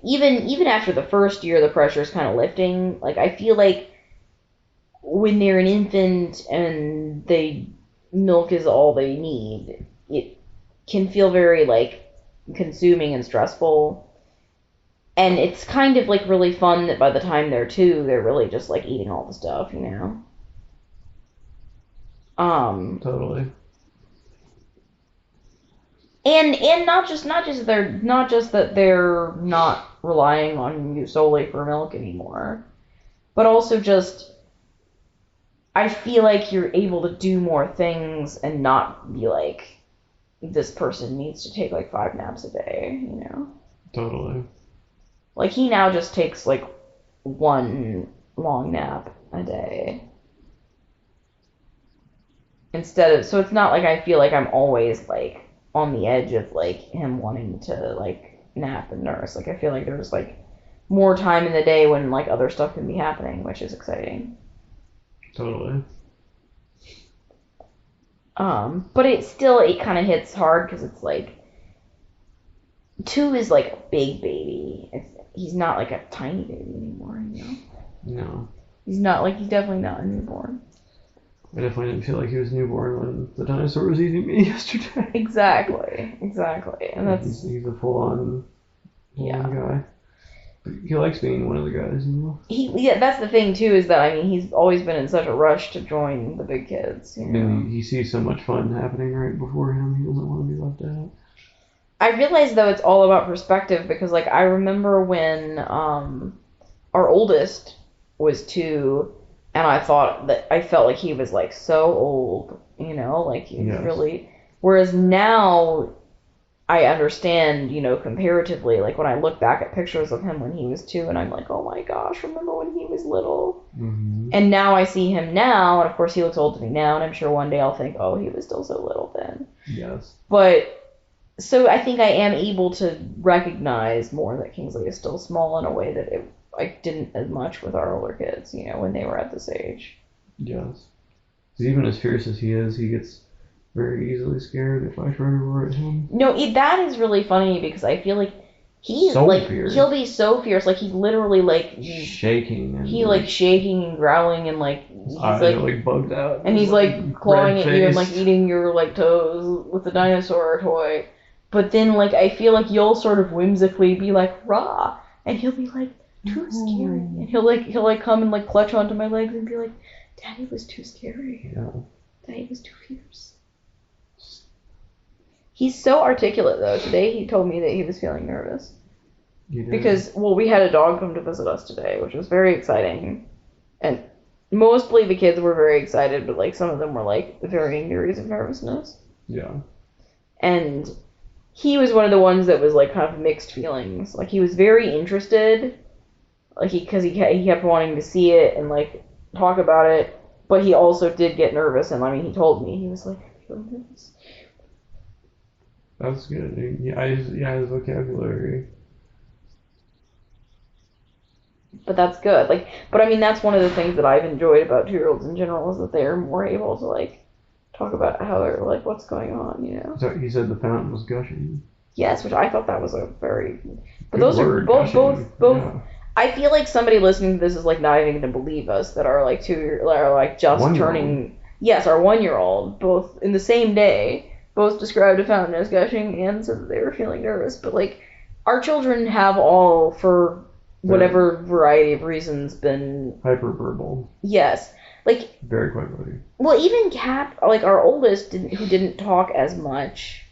Even after the first year, the pressure's kind of lifting. I feel when they're an infant and milk is all they need, it can feel very consuming and stressful. And it's kind of really fun that by the time they're 2, they're really just eating all the stuff, Totally. And not just that they're not relying on you solely for milk anymore, but also just I feel you're able to do more things and not be this person needs to take 5 naps a day, Totally. He now just takes 1 long nap a day. So it's not I feel I'm always on the edge of him wanting to nap and nurse. I feel there's more time in the day when other stuff can be happening, which is exciting. Totally. But it kind of hits hard because it's 2 is a big baby. He's not a tiny baby anymore, No. He's not he's definitely not a newborn. I definitely didn't feel he was newborn when the dinosaur was eating me yesterday. Exactly. And that's he's a full-on guy. But he likes being one of the guys, that's the thing too, is that he's always been in such a rush to join the big kids. And he sees so much fun happening right before him. He doesn't want to be left out. I realize though it's all about perspective because I remember when our oldest was 2. And I felt he was so old, he was really. Whereas now, I understand, comparatively, when I look back at pictures of him when he was 2, and I'm oh my gosh, remember when he was little? Mm-hmm. And now I see him now, and of course he looks old to me now, and I'm sure one day I'll think, oh, he was still so little then. Yes. But so I think I am able to recognize more that Kingsley is still small in a way that I didn't as much with our older kids, when they were at this age. Yes. Because even as fierce as he is, he gets very easily scared if I try to roar at him. No, that is really funny because I feel He's so like, fierce. he'll be so fierce, like he literally like shaking. And like shaking and growling and like he's like bugged out. And he's like clawing at you and like eating your like toes with the dinosaur toy. But then like I feel like you'll sort of whimsically be like rah, and he'll be like too scary, and he'll like come and like clutch onto my legs and be like, Daddy was too scary. Yeah. Daddy was too fierce. He's so articulate though. Today he told me that he was feeling nervous. Because, well, we had a dog come to visit us today, which was very exciting. And mostly the kids were very excited, but, like, some of them were, like, varying degrees of nervousness. Yeah. And he was one of the ones that was, like, kind of mixed feelings. Like, he was very interested, like, because he kept wanting to see it and, like, talk about it, but he also did get nervous, and, I mean, he told me, he was like, I feel nervous. That's good. Yeah, his vocabulary. But that's good. Like, but I mean, that's one of the things that I've enjoyed about 2-year-olds in general is that they're more able to like talk about how they're like what's going on, you know. So he said the fountain was gushing. Yes, which I thought that was a very. But Good those word, are both. Yeah. I feel like somebody listening to this is like not even going to believe us that are like are like just turning. Yes, our 1-year-old, both in the same day, both described a fountain as gushing and said that they were feeling nervous. But like, our children have all for whatever variety of reasons been hyperverbal. Yes, like very quickly. Well, even Cap, like our oldest, who didn't talk as much,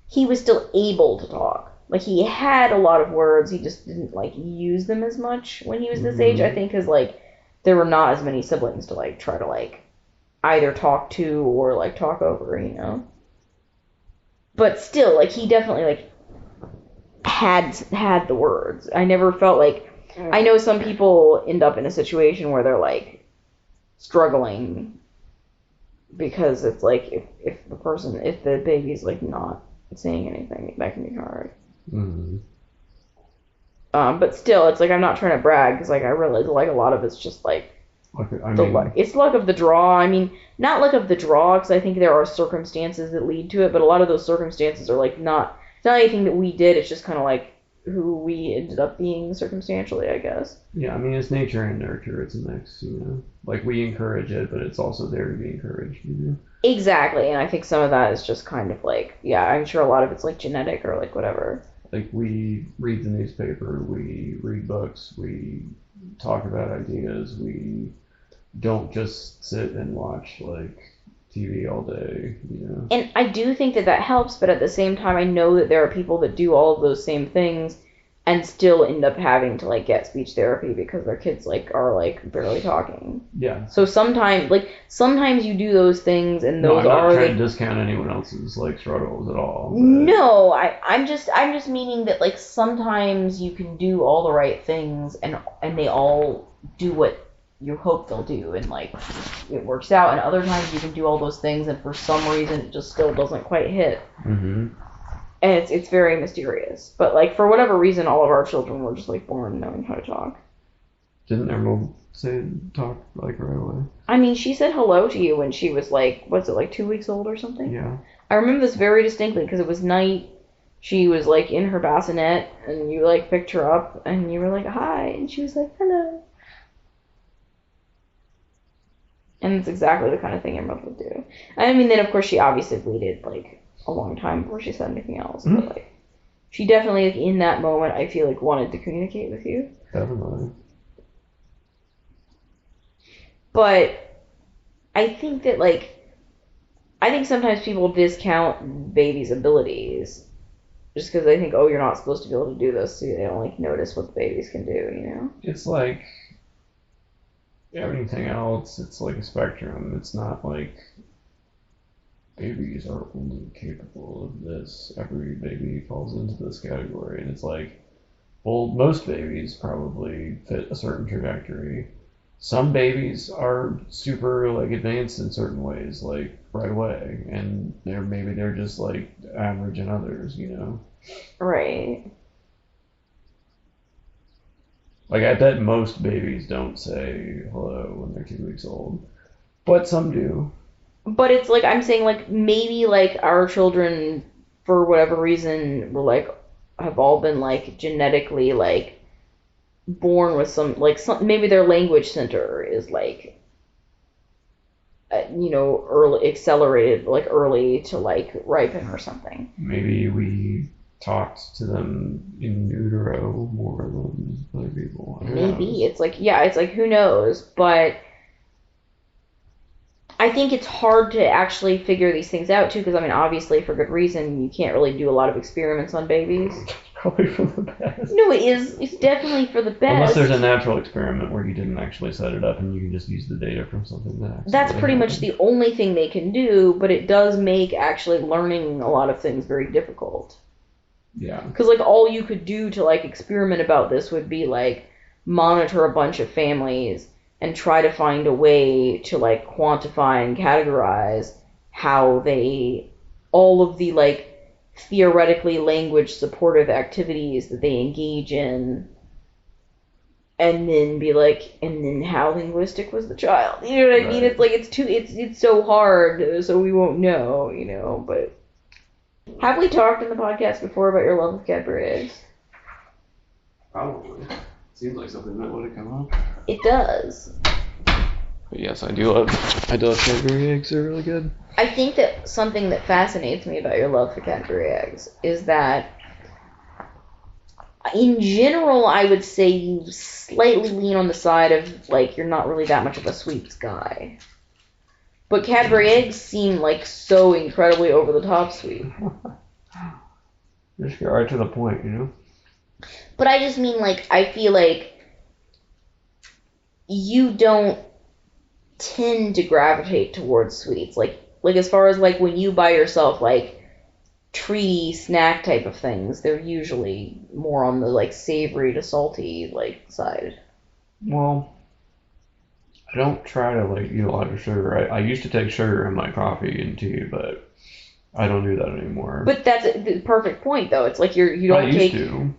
he was still able to talk. Like he had a lot of words, he just didn't like use them as much when he was this age. I think because like there were not as many siblings to like try to like either talk to or like talk over, you know. But still, like he definitely like had the words. I never felt like I know some people end up in a situation where they're like struggling because it's like if the baby's like not saying anything, that can be hard. Mm-hmm. But still, it's like I'm not trying to brag because like I realize like a lot of it's just like it's luck of the draw. I mean, not luck of the draw because I think there are circumstances that lead to it, but a lot of those circumstances are like not. It's not anything that we did, it's just kind of like who we ended up being circumstantially, I guess. Yeah, I mean, it's nature and nurture, it's a mix, you know? Like, we encourage it, but it's also there to be encouraged, you know? Exactly, and I think some of that is just kind of like, yeah, I'm sure a lot of it's like genetic or like whatever. Like, we read the newspaper, we read books, we talk about ideas, we don't just sit and watch, like, TV all day, you know. And I do think that helps, but at the same time, I know that there are people that do all of those same things and still end up having to like get speech therapy because their kids like are like barely talking. Yeah. So sometimes you do those things and those I'm not are trying to discount anyone else's like struggles at all. But... No, I'm just meaning that like sometimes you can do all the right things and they all do what you hope they'll do and like it works out, and other times you can do all those things and for some reason it just still doesn't quite hit. Mm-hmm. And it's very mysterious, but like for whatever reason all of our children were just like born knowing how to talk. Didn't their mom talk like right away? I mean, she said hello to you when she was like, what's it, like 2 weeks old or something? Yeah. I remember this very distinctly because it was night. She was like in her bassinet and you like picked her up and you were like hi and she was like hello. And it's exactly the kind of thing your mother would do. I mean, then of course she obviously waited like a long time before she said anything else. Mm-hmm. But like, she definitely like in that moment I feel like wanted to communicate with you. Definitely. But I think that like, I think sometimes people discount babies' abilities just because they think, oh, you're not supposed to be able to do this, so they don't like notice what the babies can do, you know? It's like everything else, it's like a spectrum. It's not like babies are only capable of this. Every baby falls into this category. And it's like, well, most babies probably fit a certain trajectory. Some babies are super like advanced in certain ways, like right away. And maybe they're just like average in others, you know? Right. Like, I bet most babies don't say hello when they're 2 weeks old. But some do. But it's like, I'm saying, like, maybe, like, our children, for whatever reason, were, like, have all been like genetically like born with some maybe their language center is like early accelerated like early to like ripen or something. Maybe we talked to them in utero more than other people. Maybe it's like who knows, but I think it's hard to actually figure these things out too, because I mean obviously for good reason you can't really do a lot of experiments on babies. Probably for the best. No, it's definitely for the best. Unless there's a natural experiment where you didn't actually set it up and you can just use the data from something that actually that's pretty happened. much the only thing they can do, but it does make actually learning a lot of things very difficult. Yeah. Because like all you could do to like experiment about this would be like monitor a bunch of families and try to find a way to like quantify and categorize how all of the like theoretically language supportive activities that they engage in, and then be like, and then how linguistic was the child? You know what I mean? It's like it's so hard, so we won't know, but have we talked in the podcast before about your love of Cadbury eggs? Probably. Seems like something that would have come up. It does. But yes, I do love Cadbury eggs. They're really good. I think that something that fascinates me about your love for Cadbury eggs is that, in general, I would say you slightly lean on the side of, like, you're not really that much of a sweets guy. But Cadbury eggs seem, like, so incredibly over-the-top sweet. Just get right to the point, But I just mean, like, I feel like you don't tend to gravitate towards sweets. Like as far as, like, when you buy yourself, like, treaty snack type of things, they're usually more on the, like, savory to salty, like, side. Well, I don't try to, like, eat a lot of sugar. I used to take sugar in my coffee and tea, but I don't do that anymore. But that's the perfect point, though. It's like you don't take... to.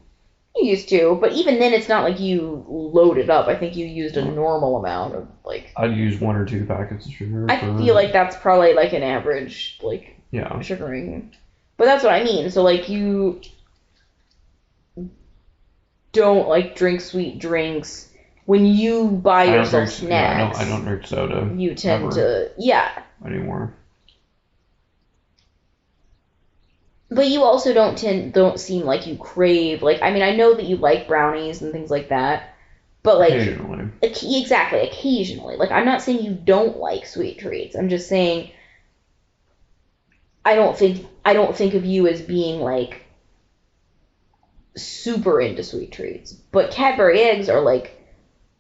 You used to, but even then it's not like you loaded up. I think you used a normal amount of, like... I'd use 1 or 2 packets of sugar. I feel like that's probably, like, an average, like, sugaring. But that's what I mean. So, like, you don't, like, drink sweet drinks. When you buy yourself snacks... I don't drink soda. You tend to... Yeah. Anymore. But you also don't seem like you crave, like, I mean, I know that you like brownies and things like that, but, like... Occasionally. Exactly, occasionally. Like, I'm not saying you don't like sweet treats. I'm just saying I don't think of you as being, like, super into sweet treats. But Cadbury eggs are, like,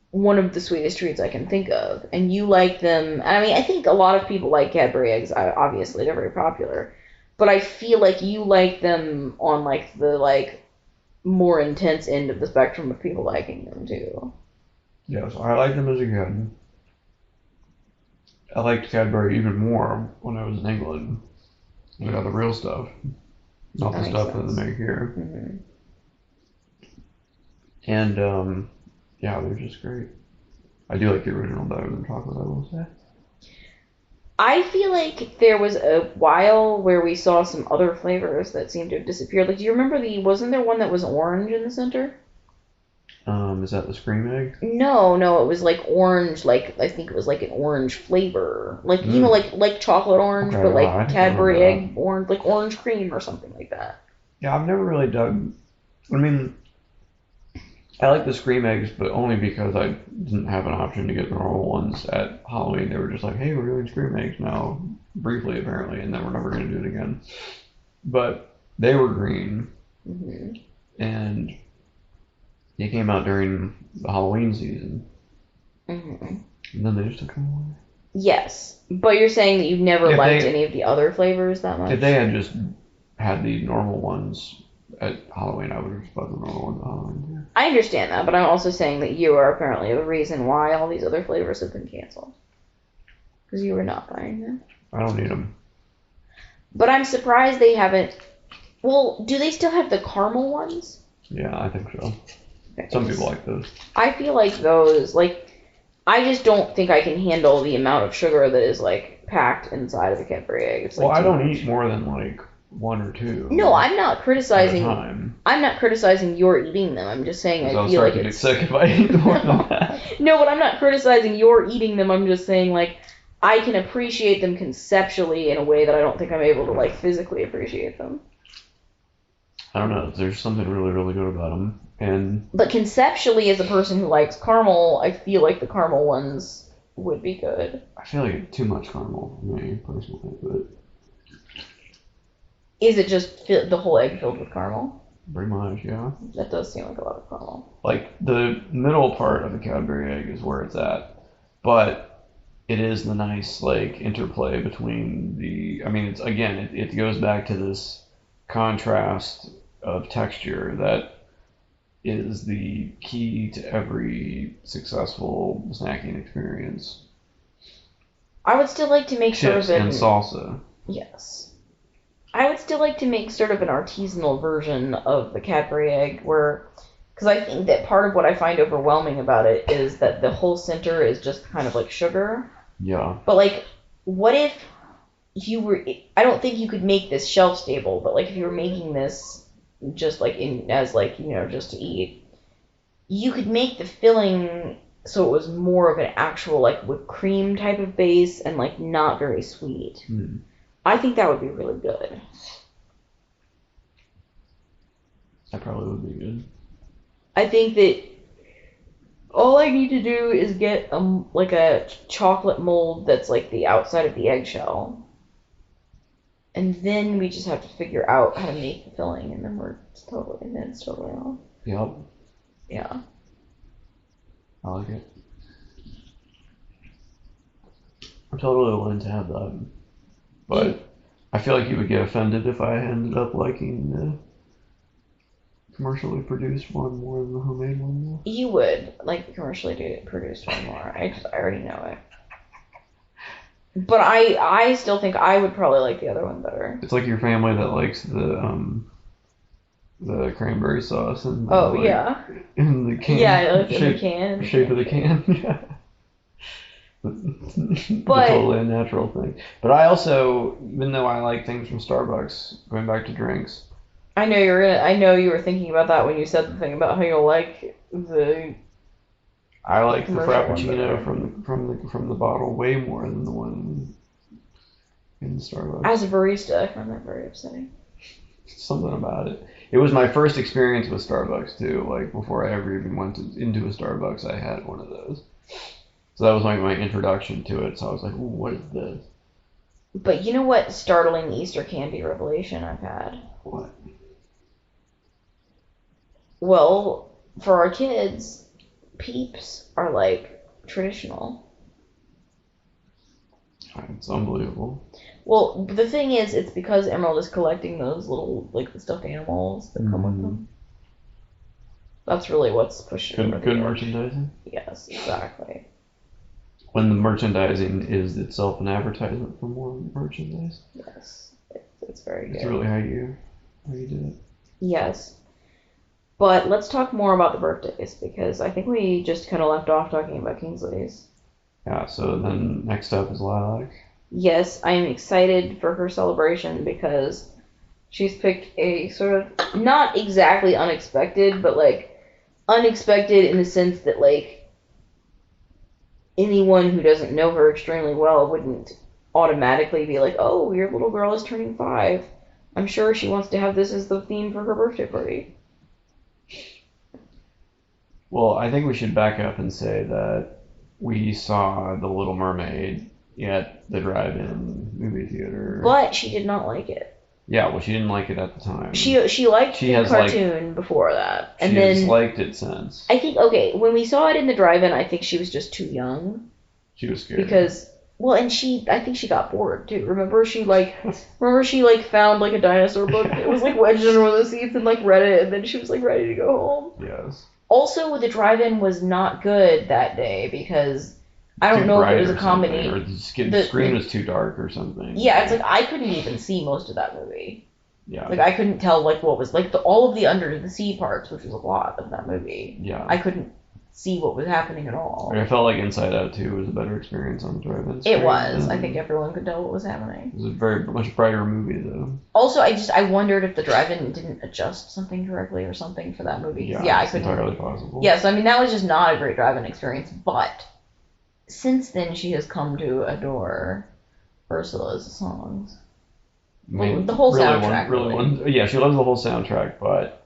one of the sweetest treats I can think of. And you like them... I mean, I think a lot of people like Cadbury eggs. Obviously, they're very popular. But I feel like you like them on, like, the, like, more intense end of the spectrum of people liking them, too. Yes, I liked them as a kid. I liked Cadbury even more when I was in England. We got the real stuff. Not the stuff that they make here. Mm-hmm. And, yeah, they're just great. I do like the original better than chocolate, I will say. I feel like there was a while where we saw some other flavors that seemed to have disappeared. Like, do you remember wasn't there one that was orange in the center? Is that the Scream Egg? No, it was like orange, like, I think it was like an orange flavor. Like, you know, like chocolate orange, okay, but like Cadbury egg that. orange, like orange cream or something like that. Yeah, I've never really dug... I mean, I like the Scream Eggs, but only because I didn't have an option to get the normal ones at Halloween. They were just like, hey, we're doing Scream Eggs now, briefly apparently, and then we're never going to do it again. But they were green, and they came out during the Halloween season, and then they just took them away. Yes, but you're saying that you've never liked any of the other flavors that much? If they had just had the normal ones at Halloween, I would have just bought the normal ones at Halloween. Yeah. I understand that, but I'm also saying that you are apparently the reason why all these other flavors have been canceled. Because you were not buying them. I don't need them. But I'm surprised they haven't... Well, do they still have the caramel ones? Yeah, I think so. Some people like those. I feel like those, like... I just don't think I can handle the amount of sugar that is, like, packed inside of a Cadbury egg. It's, like, well, I don't eat more than, like, one or two. No, I'm not criticizing. At a time. I'm not criticizing your eating them. I'm just saying I feel like it's. Sick if I eat more than that. No, but I'm not criticizing your eating them. I'm just saying like I can appreciate them conceptually in a way that I don't think I'm able to like physically appreciate them. I don't know. There's something really, really good about them, But conceptually, as a person who likes caramel, I feel like the caramel ones would be good. I feel like too much caramel for me personally, but. Is it just the whole egg filled with caramel? Pretty much, yeah. That does seem like a lot of caramel. Like, the middle part of the Cadbury egg is where it's at. But it is the nice, like, interplay between the... I mean, it's again, it goes back to this contrast of texture that is the key to every successful snacking experience. I would still like to make Chips sort of and salsa. Yes. I would still like to make sort of an artisanal version of the Cadbury egg where, because I think that part of what I find overwhelming about it is that the whole center is just kind of like sugar. Yeah. But like, what if you were, I don't think you could make this shelf stable, but like if you were making this just like as like, you know, just to eat, you could make the filling so it was more of an actual like whipped cream type of base and like not very sweet. I think that would be really good. That probably would be good. I think that all I need to do is get like a chocolate mold that's like the outside of the eggshell. And then we just have to figure out how to make the filling, and then it's totally off. Yep. Yeah. I like it. I'm totally willing to have that. But I feel like you would get offended if I ended up liking the commercially produced one more than the homemade one. Though. You would like the commercially produced one more. I already know it. But I still think I would probably like the other one better. It's like your family that likes the cranberry sauce and yeah, in the can. Yeah, in the can. Shape of the can. Yeah. But totally a natural thing. But I also, even though I like things from Starbucks, going back to drinks. I know you were thinking about that when you said the thing about how you'll like the. I like the Frappuccino from the bottle way more than the one in Starbucks. As a barista, I find that very upsetting. Something about it. It was my first experience with Starbucks too. Like before I ever even went into a Starbucks, I had one of those. So that was like my introduction to it. So I was like, ooh, what is this? But you know what startling Easter candy revelation I've had? What? Well, for our kids, Peeps are like traditional. It's unbelievable. Well, the thing is, it's because Emerald is collecting those little, like, the stuffed animals that come with them. That's really what's pushing Good merchandising? Yes, exactly. When the merchandising is itself an advertisement for more merchandise. Yes, it's very good. It's really how you do it. Yes. But let's talk more about the birthdays, because I think we just kind of left off talking about Kingsley's. Yeah, so then next up is Lilac. Yes, I am excited for her celebration because she's picked a sort of, not exactly unexpected, but like unexpected in the sense that like anyone who doesn't know her extremely well wouldn't automatically be like, oh, your little girl is turning 5. I'm sure she wants to have this as the theme for her birthday party. Well, I think we should back up and say that we saw The Little Mermaid at the drive-in movie theater. But she did not like it. Yeah, well, she didn't like it at the time. She liked the cartoon before that. And then has liked it since. I think, okay, when we saw it in the drive-in, I think she was just too young. She was scared. Because, well, and I think she got bored, too. Remember she found, like, a dinosaur book that was, like, wedged under one of the seats and, like, read it, and then she was, like, ready to go home. Yes. Also, the drive-in was not good that day because I don't know if it was a combination. Or the screen was too dark or something. Yeah, it's like I couldn't even see most of that movie. Yeah. Like I couldn't tell like what was like all of the under the sea parts, which was a lot of that movie. Yeah. I couldn't see what was happening at all. I felt like Inside Out 2 was a better experience on the drive-in screen. It was. I think everyone could tell what was happening. It was a very much brighter movie, though. Also, I wondered if the drive-in didn't adjust something correctly or something for that movie. Yeah, I it's couldn't. entirely possible. Yes, I mean, that was just not a great drive-in experience, but since then she has come to adore Ursula's songs. The whole soundtrack. Yeah, she loves the whole soundtrack, but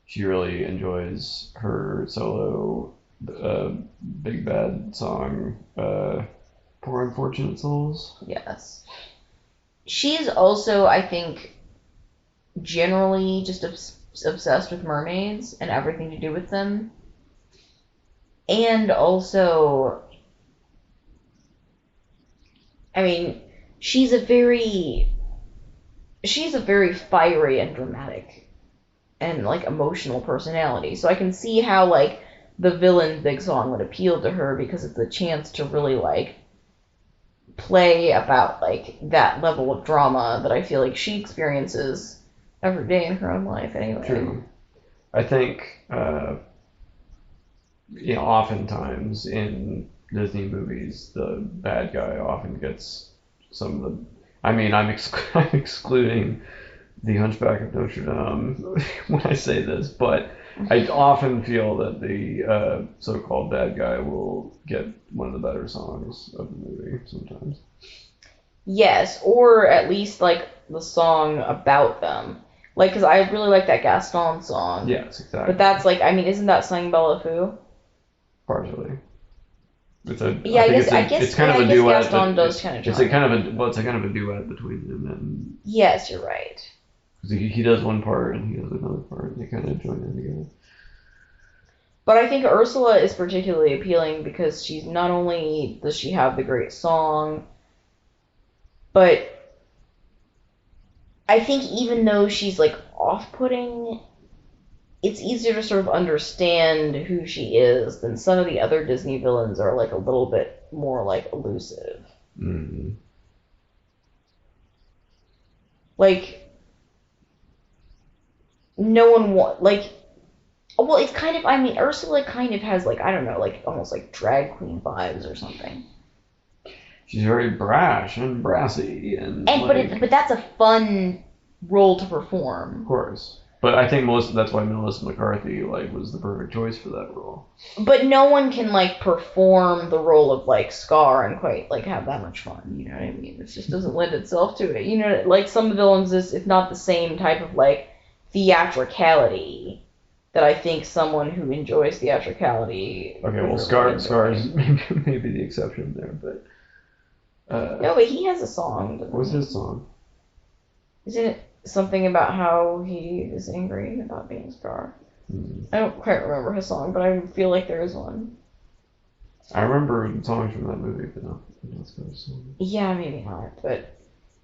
she really enjoys her solo Big Bad song, Poor Unfortunate Souls. Yes. She's also, I think, generally just obsessed with mermaids and everything to do with them. And also, I mean, she's a very fiery and dramatic and, like, emotional personality. So I can see how, like, the villain's big song would appeal to her because it's a chance to really, like, play about, like, that level of drama that I feel like she experiences every day in her own life anyway. True. I think, oftentimes in Disney movies, the bad guy often gets some of the... I mean, I'm excluding The Hunchback of Notre Dame when I say this, but I often feel that the so-called bad guy will get one of the better songs of the movie sometimes. Yes, or at least, like, the song about them. Like, because I really like that Gaston song. Yes, exactly. But that's, like, I mean, isn't that sung Bella Fou? Partially. I guess it's kind of a duet. Gaston does kind of. It's a kind of a duet between them, and yes, you're right. Because he does one part and he does another part, and they kind of join in together. But I think Ursula is particularly appealing because she's not only does she have the great song, but I think even though she's, like, off-putting, it's easier to sort of understand who she is than some of the other Disney villains are, like, a little bit more, like, elusive. Mm-hmm. Like, no one well, it's kind of, I mean, Ursula kind of has, like, I don't know, like, almost like drag queen vibes or something. She's very brash and brassy, but that's a fun role to perform. Of course. But I think that's why Melissa McCarthy, like, was the perfect choice for that role. But no one can, like, perform the role of, like, Scar and quite, like, have that much fun, you know what I mean? It just doesn't lend itself to it. You know, like, some villains is not the same type of, like, theatricality that I think someone who enjoys theatricality... Okay, well, Scar is maybe the exception there, but... no, but he has a song. What's his song? Isn't it something about how he is angry about being Scar? I don't quite remember his song, but I feel like there is one. I remember songs from that movie, but not Scar's song. Yeah, maybe not, but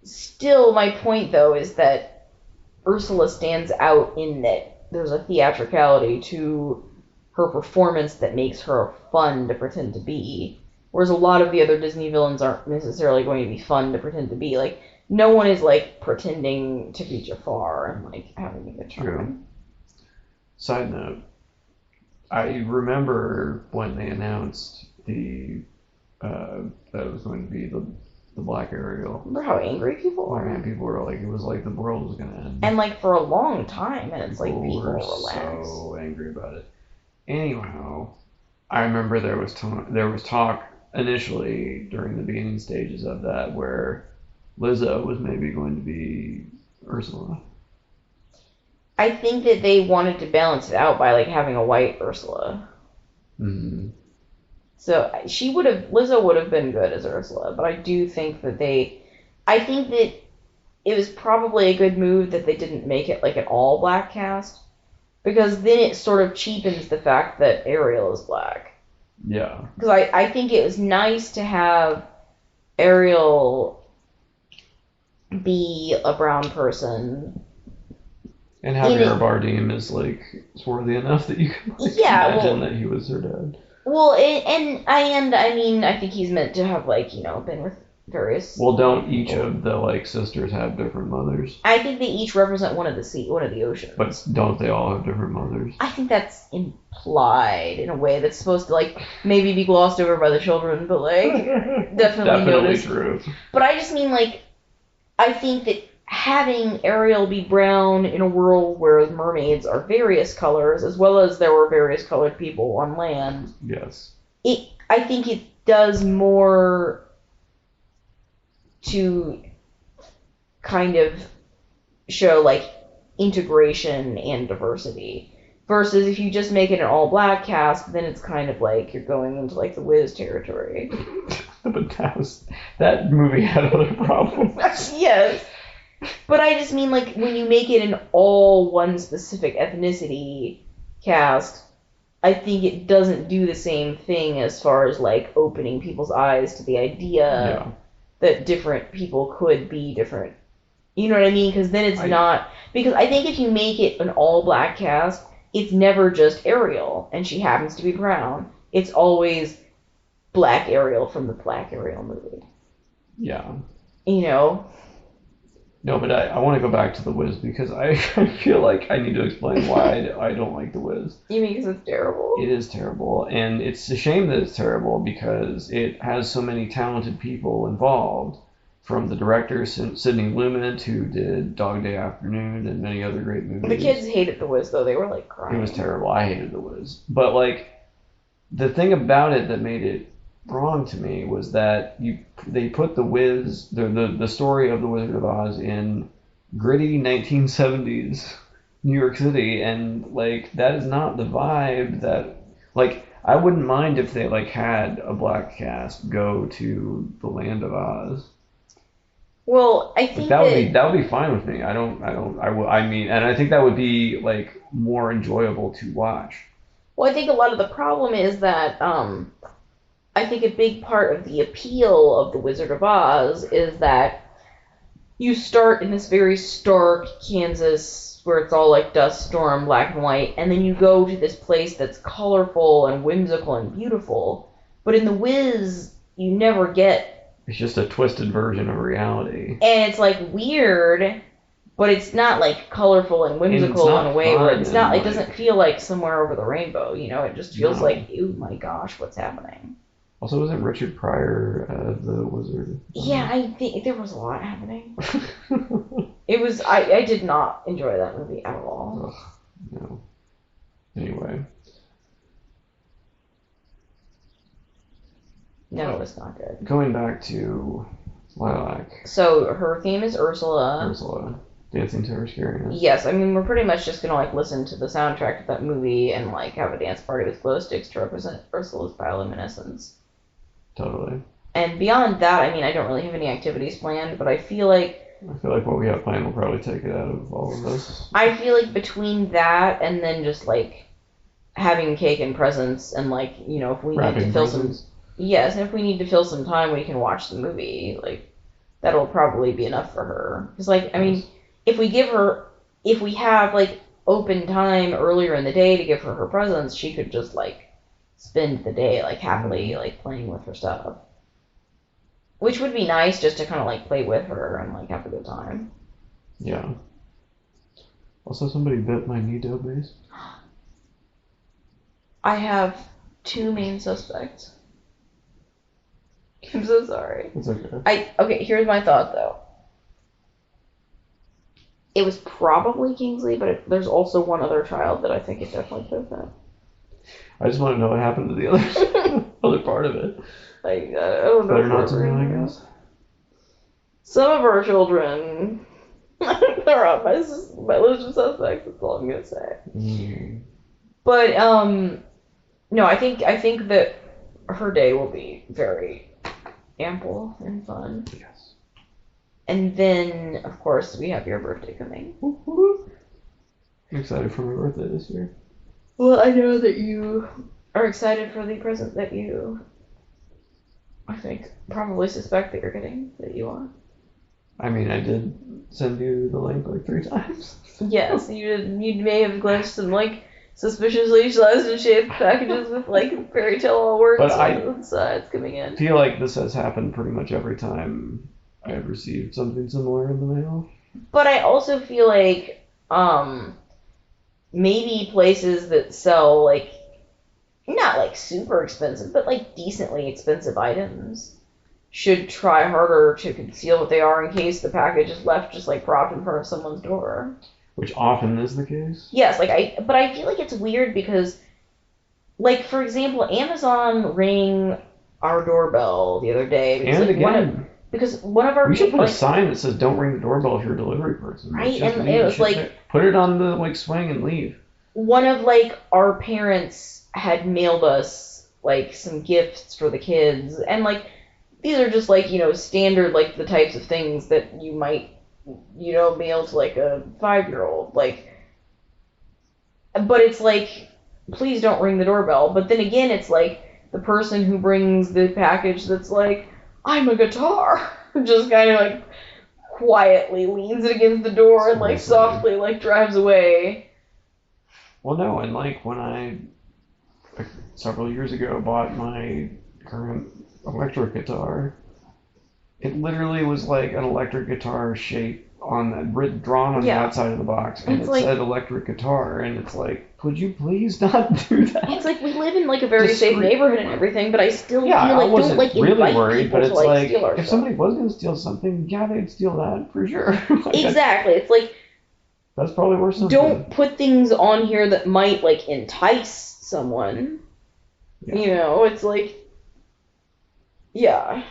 still, my point, though, is that Ursula stands out in that there's a theatricality to her performance that makes her fun to pretend to be, whereas a lot of the other Disney villains aren't necessarily going to be fun to pretend to be. Like, no one is, like, pretending to be Jafar and, like, having a good time. True. Side note, I remember when they announced that it was going to be the Black Ariel. Remember how angry people were? Man, people were like, it was like the world was going to end. And, like, for a long time, and it's like, people were relax. So angry about it. Anyhow, I remember there was talk initially during the beginning stages of that where Lizzo was maybe going to be Ursula. I think that they wanted to balance it out by, like, having a white Ursula. Mm-hmm. So Lizzo would have been good as Ursula, but I do think that I think that it was probably a good move that they didn't make it, like, an all black cast, because then it sort of cheapens the fact that Ariel is black. Yeah. Because I think it was nice to have Ariel be a brown person. And Javier Bardem is, like, swarthy enough that you can, like, imagine that he was her dad. Well, I mean, I think he's meant to have, like, you know, been with various. Well, don't each of the like sisters have different mothers? I think they each represent one of the oceans. But don't they all have different mothers? I think that's implied in a way that's supposed to like maybe be glossed over by the children, but like definitely noticed. True. But I just mean like I think that having Ariel be brown in a world where mermaids are various colors, as well as there were various colored people on land. Yes. I think it does more to kind of show like integration and diversity versus if you just make it an all black cast, then it's kind of like you're going into like the Wiz territory. But that movie had other problems. Yes, but I just mean like when you make it an all one specific ethnicity cast, I think it doesn't do the same thing as far as like opening people's eyes to the idea that different people could be different. You know what I mean? Because then it's not... Because I think if you make it an all-black cast, it's never just Ariel, and she happens to be brown. It's always Black Ariel from the Black Ariel movie. Yeah. You know? No, but I want to go back to The Wiz because I feel like I need to explain why I don't like The Wiz. You mean because it's terrible? It is terrible, and it's a shame that it's terrible because it has so many talented people involved, from the director Sidney Lumet, who did Dog Day Afternoon and many other great movies. The kids hated The Wiz, though. They were like crying. It was terrible. I hated The Wiz. But like, the thing about it that made it wrong to me was that they put the Wiz, the story of the Wizard of Oz in gritty 1970s New York City, and like that is not the vibe that like I wouldn't mind if they like had a black cast go to the Land of Oz. Well, I think that would be fine with me. I mean, and I think that would be like more enjoyable to watch. Well, I think a lot of the problem is that I think a big part of the appeal of The Wizard of Oz is that you start in this very stark Kansas where it's all like dust storm, black and white, and then you go to this place that's colorful and whimsical and beautiful. But in The Wiz, you never get... It's just a twisted version of reality. And it's like weird, but it's not like colorful and whimsical in a way where it's not, it doesn't feel like Somewhere Over the Rainbow, you know? It just feels like, oh my gosh, what's happening? Also, wasn't Richard Pryor the wizard? Yeah, I think there was a lot happening. It was, I did not enjoy that movie at all. Ugh, no. Anyway. No, it's not good. Going back to Lilac. So her theme is Ursula. Ursula. Dancing to Her Scariness. Yes, I mean, we're pretty much just going to like listen to the soundtrack of that movie and like have a dance party with glow sticks to represent Ursula's bioluminescence. Totally. And beyond that, I mean, I don't really have any activities planned, but I feel like what we have planned will probably take it out of all of this. I feel like between that and then just like having cake and presents and like, you know, if we need to fill some... Yes, and if we need to fill some time, we can watch the movie. Like, that'll probably be enough for her. Because, like, I mean, if we have, like, open time earlier in the day to give her her presents, she could just, like, spend the day, like, happily, like, playing with her stuff. Which would be nice just to kind of, like, play with her and, like, have a good time. Yeah. Also, somebody bit my Nido base. I have 2 main suspects. I'm so sorry. It's okay. Okay, here's my thought, though. It was probably Kingsley, but there's also one other child that I think it definitely could have been. I just want to know what happened to the other other part of it. Like, I don't know. Better not to me, I guess. Some of our children are on my list of suspects. That's all I'm gonna say. Mm. But no, I think that her day will be very ample and fun. Yes. And then, of course, we have your birthday coming. I'm excited for my birthday this year. Well, I know that you are excited for the present that you, I think, probably suspect that you're getting, that you want. I mean, I did send you the link like 3 times. Yes, you did. You may have glitched some suspiciously sized and shaped packages with like fairy tale all words But on the sides coming in. I feel like this has happened pretty much every time I've received something similar in the mail. But I also feel like maybe places that sell like not like super expensive, but like decently expensive items should try harder to conceal what they are in case the package is left just like propped in front of someone's door. Which often is the case. Yes, but I feel like it's weird because, like, for example, Amazon rang our doorbell the other day. Because, And like, again, one of our... we should put a sign that says, don't ring the doorbell if you're a delivery person. Right, and it was like... Put it on the, like, swing and leave. One of, like, our parents had mailed us, like, some gifts for the kids. And, like, these are just, like, you know, standard, like, the types of things that you might, you know, mail to, like, a 5-year-old. Like, but it's like, please don't ring the doorbell. But then again, it's like the person who brings the package that's like, I'm a guitar, just kind of like quietly leans it against the door and like softly like drives away. Well, no, and like when I several years ago bought my current electric guitar, it literally was like an electric guitar shape on that drawn on the outside of the box, and it said electric guitar, and it's like, could you please not do that? It's like we live in like a very safe neighborhood and everything, but I still feel like I wasn't don't like really invite worried, people but it's to like like steal our if stuff. somebody was going to steal something, yeah, they'd steal that for sure. Like, Exactly, it's like that's probably worth something. Don't put things on here that might like entice someone. Yeah. You know, it's like, yeah.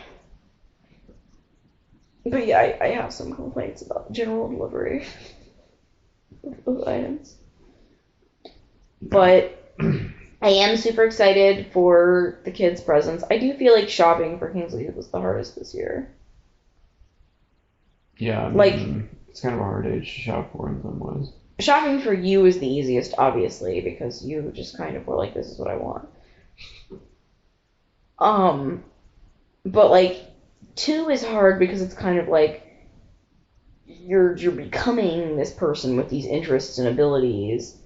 But yeah, I have some complaints about general delivery of items. But I am super excited for the kids' presents. I do feel like shopping for Kingsley was the hardest this year. Yeah, I mean, like, it's kind of a hard age to shop for in some ways. Shopping for you is the easiest, obviously, because you just kind of were like, this is what I want. But like, 2 is hard because it's kind of like you're becoming this person with these interests and abilities,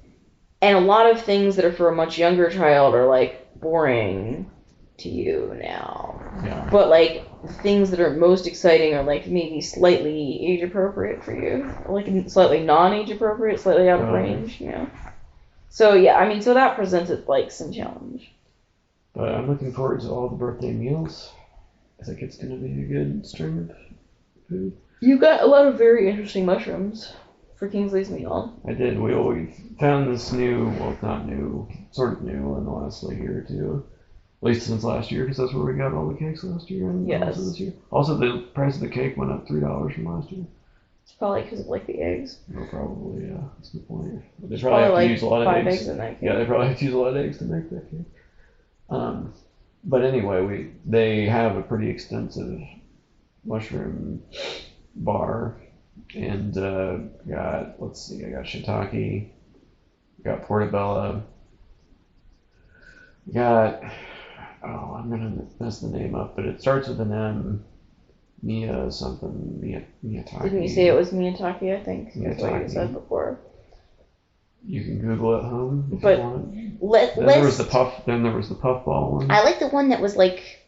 and a lot of things that are for a much younger child are like boring to you now. Yeah. But like the things that are most exciting are like maybe slightly age appropriate for you, or like slightly non-age appropriate, slightly out of range, you know. So yeah, I mean, so that presented like some challenge. But I'm looking forward to all the birthday meals. I think it's going to be a good string of food. You got a lot of very interesting mushrooms for Kingsley's meal. I did. We found this new, well, not new, sort of new in the last like year or two. At least since last year, because that's where we got all the cakes last year and also this year. Also, the price of the cake went up $3 from last year. It's probably because of like the eggs. No, probably, yeah. That's a good point. They probably have to like use a lot of 5 eggs. eggs in that cake. Yeah, they probably have to use a lot of eggs to make that cake. But anyway, they have a pretty extensive mushroom bar, and I got shiitake, got portobello, I'm gonna mess the name up, but it starts with an M. Miyatake. Didn't you say it was Miyatake? I think that's what you said before. You can Google at home if but you want. There was the puffball one. I like the one that was like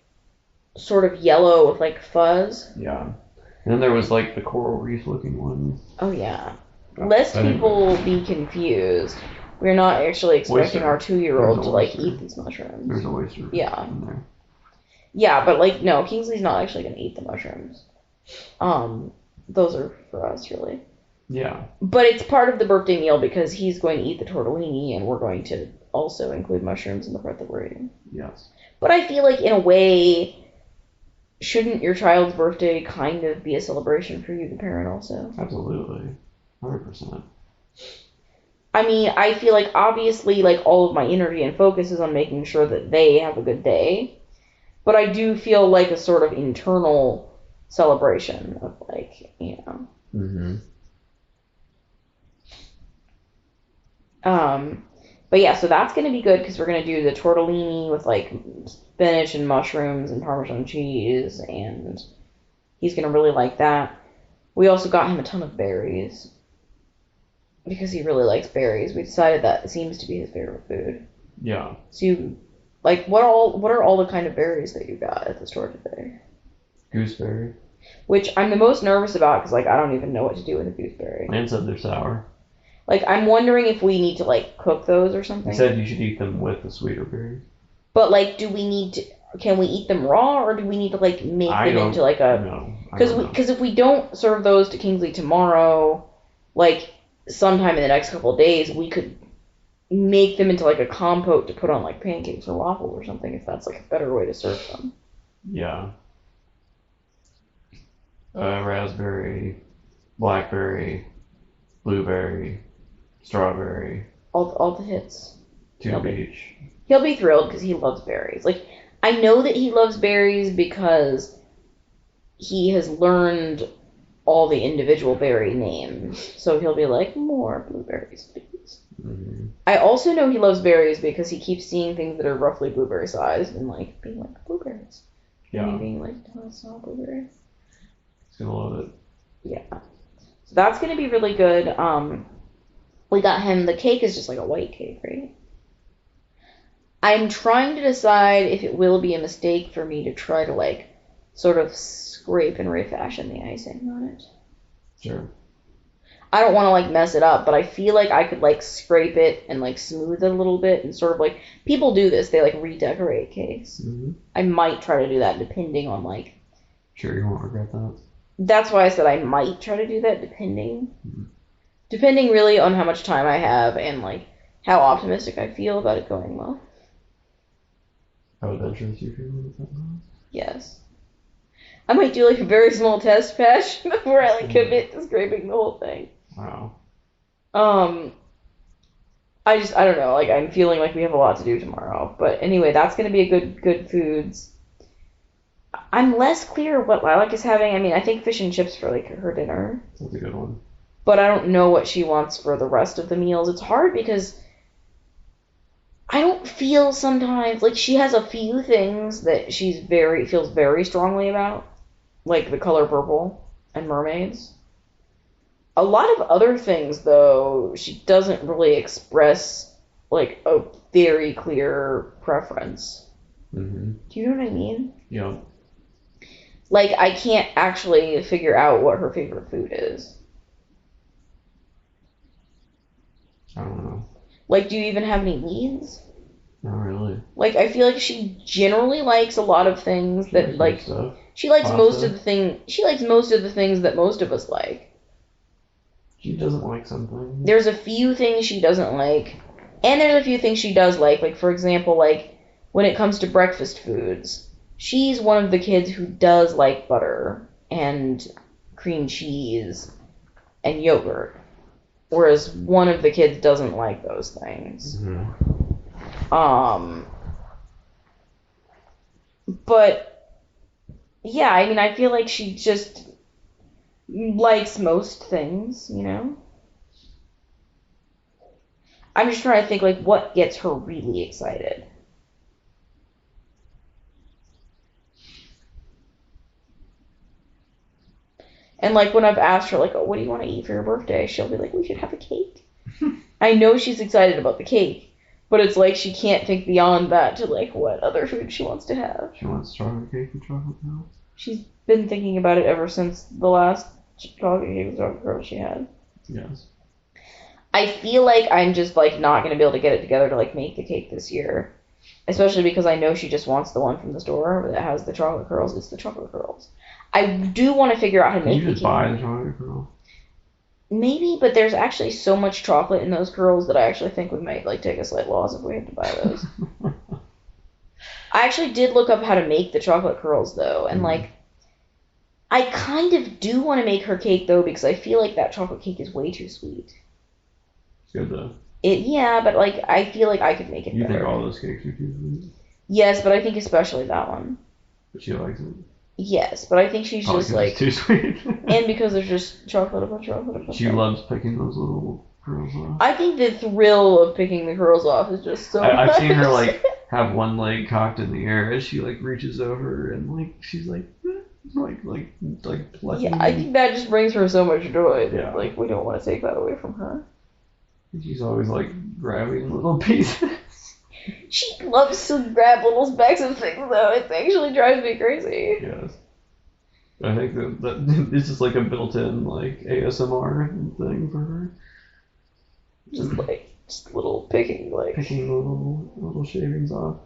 sort of yellow with like fuzz. Yeah. And then there was like the coral reef looking one. Oh yeah. Lest people be confused, we're not actually expecting our 2-year-old to like eat these mushrooms. There's a oyster in there. Yeah, but like no, Kingsley's not actually gonna eat the mushrooms. Those are for us really. Yeah. But it's part of the birthday meal because he's going to eat the tortellini and we're going to also include mushrooms in the part that we're eating. Yes. But I feel like in a way, shouldn't your child's birthday kind of be a celebration for you, the parent, also? Absolutely. 100%. I mean, I feel like obviously like all of my energy and focus is on making sure that they have a good day. But I do feel like a sort of internal celebration of like, you know. Mm-hmm. But yeah, so that's going to be good because we're going to do the tortellini with like spinach and mushrooms and Parmesan cheese, and he's going to really like that. We also got him a ton of berries. because he really likes berries. We decided that it seems to be his favorite food. Yeah. So you, like, what are all the kind of berries that you got at the store today? Gooseberry. Which I'm the most nervous about because, like, I don't even know what to do with a gooseberry. Man said they're sour. Like, I'm wondering if we need to, like, cook those or something. He said you should eat them with the sweeter berries. But, like, do we need to... Can we eat them raw, or do we need to, like, make them into, like, a... No. Because if we don't serve those to Kingsley tomorrow, like, sometime in the next couple of days, we could make them into, like, a compote to put on, like, pancakes or waffles or something, if that's, like, a better way to serve them. Yeah. Raspberry, blackberry, blueberry, strawberry. All the hits. Two each. He'll be thrilled because he loves berries. Like, I know that he loves berries because he has learned all the individual berry names. So he'll be like, more blueberries, please. Mm-hmm. I also know he loves berries because he keeps seeing things that are roughly blueberry sized and, like, being like, blueberries. Yeah. And being like, no, it's not blueberry. He's gonna love it. Yeah. So that's gonna be really good. We got him, the cake is just like a white cake, right? I'm trying to decide if it will be a mistake for me to try to, like, sort of scrape and refashion the icing on it. Sure. I don't want to, like, mess it up, but I feel like I could, like, scrape it and, like, smooth it a little bit and sort of, like, people do this, they, like, redecorate cakes. Mm-hmm. I might try to do that depending on, like... Sure, you won't regret that. That's why I said I might try to do that depending. Mm-hmm. Depending really on how much time I have and, like, how optimistic I feel about it going well. How adventurous you feel with that now? Yes. I might do, like, a very small test patch before I, like, commit to scraping the whole thing. Wow. I don't know, like, I'm feeling like we have a lot to do tomorrow. But anyway, that's going to be a good foods. I'm less clear what Lilac is having. I mean, I think fish and chips for, like, her dinner. That's a good one. But I don't know what she wants for the rest of the meals. It's hard because I don't feel sometimes, like, she has a few things that feels very strongly about. Like the color purple and mermaids. A lot of other things, though, she doesn't really express, like, a very clear preference. Mm-hmm. Do you know what I mean? Yeah. Like, I can't actually figure out what her favorite food is. I don't know. Like, do you even have any leads? Not really. Like, I feel like she generally likes a lot of things that, like, stuff. she likes Pasta. most of the things that most of us like. She doesn't like something. There's a few things she doesn't like, and there's a few things she does like. Like, for example, like, when it comes to breakfast foods, she's one of the kids who does like butter and cream cheese and yogurt, whereas one of the kids doesn't like those things. Mm-hmm. But, yeah, I mean, I feel like she just likes most things, you know? I'm just trying to think, like, what gets her really excited. And, like, when I've asked her, like, oh, what do you want to eat for your birthday? She'll be like, we should have a cake. I know she's excited about the cake. But it's like she can't think beyond that to, like, what other food she wants to have. She wants strawberry cake and chocolate milk. She's been thinking about it ever since the last chocolate cake with chocolate girl she had. Yes. I feel like I'm just, like, not going to be able to get it together to, like, make the cake this year. Especially because I know she just wants the one from the store that has the chocolate curls. It's the chocolate curls. I do want to figure out how to make the cake. You just buy the chocolate curls? Maybe, but there's actually so much chocolate in those curls that I actually think we might, like, take a slight loss if we had to buy those. I actually did look up how to make the chocolate curls, though, and, like, I kind of do want to make her cake, though, because I feel like that chocolate cake is way too sweet. It's good, though. Yeah, but, like, I feel like I could make it better. You think all those cakes are too sweet? Yes, but I think especially that one. But she likes it? Yes, but I think she's just, like... It's too sweet. And because there's just chocolate upon chocolate upon She loves picking those little curls off. I think the thrill of picking the curls off is just so I've seen her, like, have one leg cocked in the air as she, like, reaches over and, like, she's like plucking. Yeah, I think that just brings her so much joy that, Yeah. like, we don't want to take that away from her. She's always like grabbing little pieces. She loves to grab little specks of things, though. It actually drives me crazy. Yes. I think that it's just like a built-in like ASMR thing for her. Just little picking little shavings off.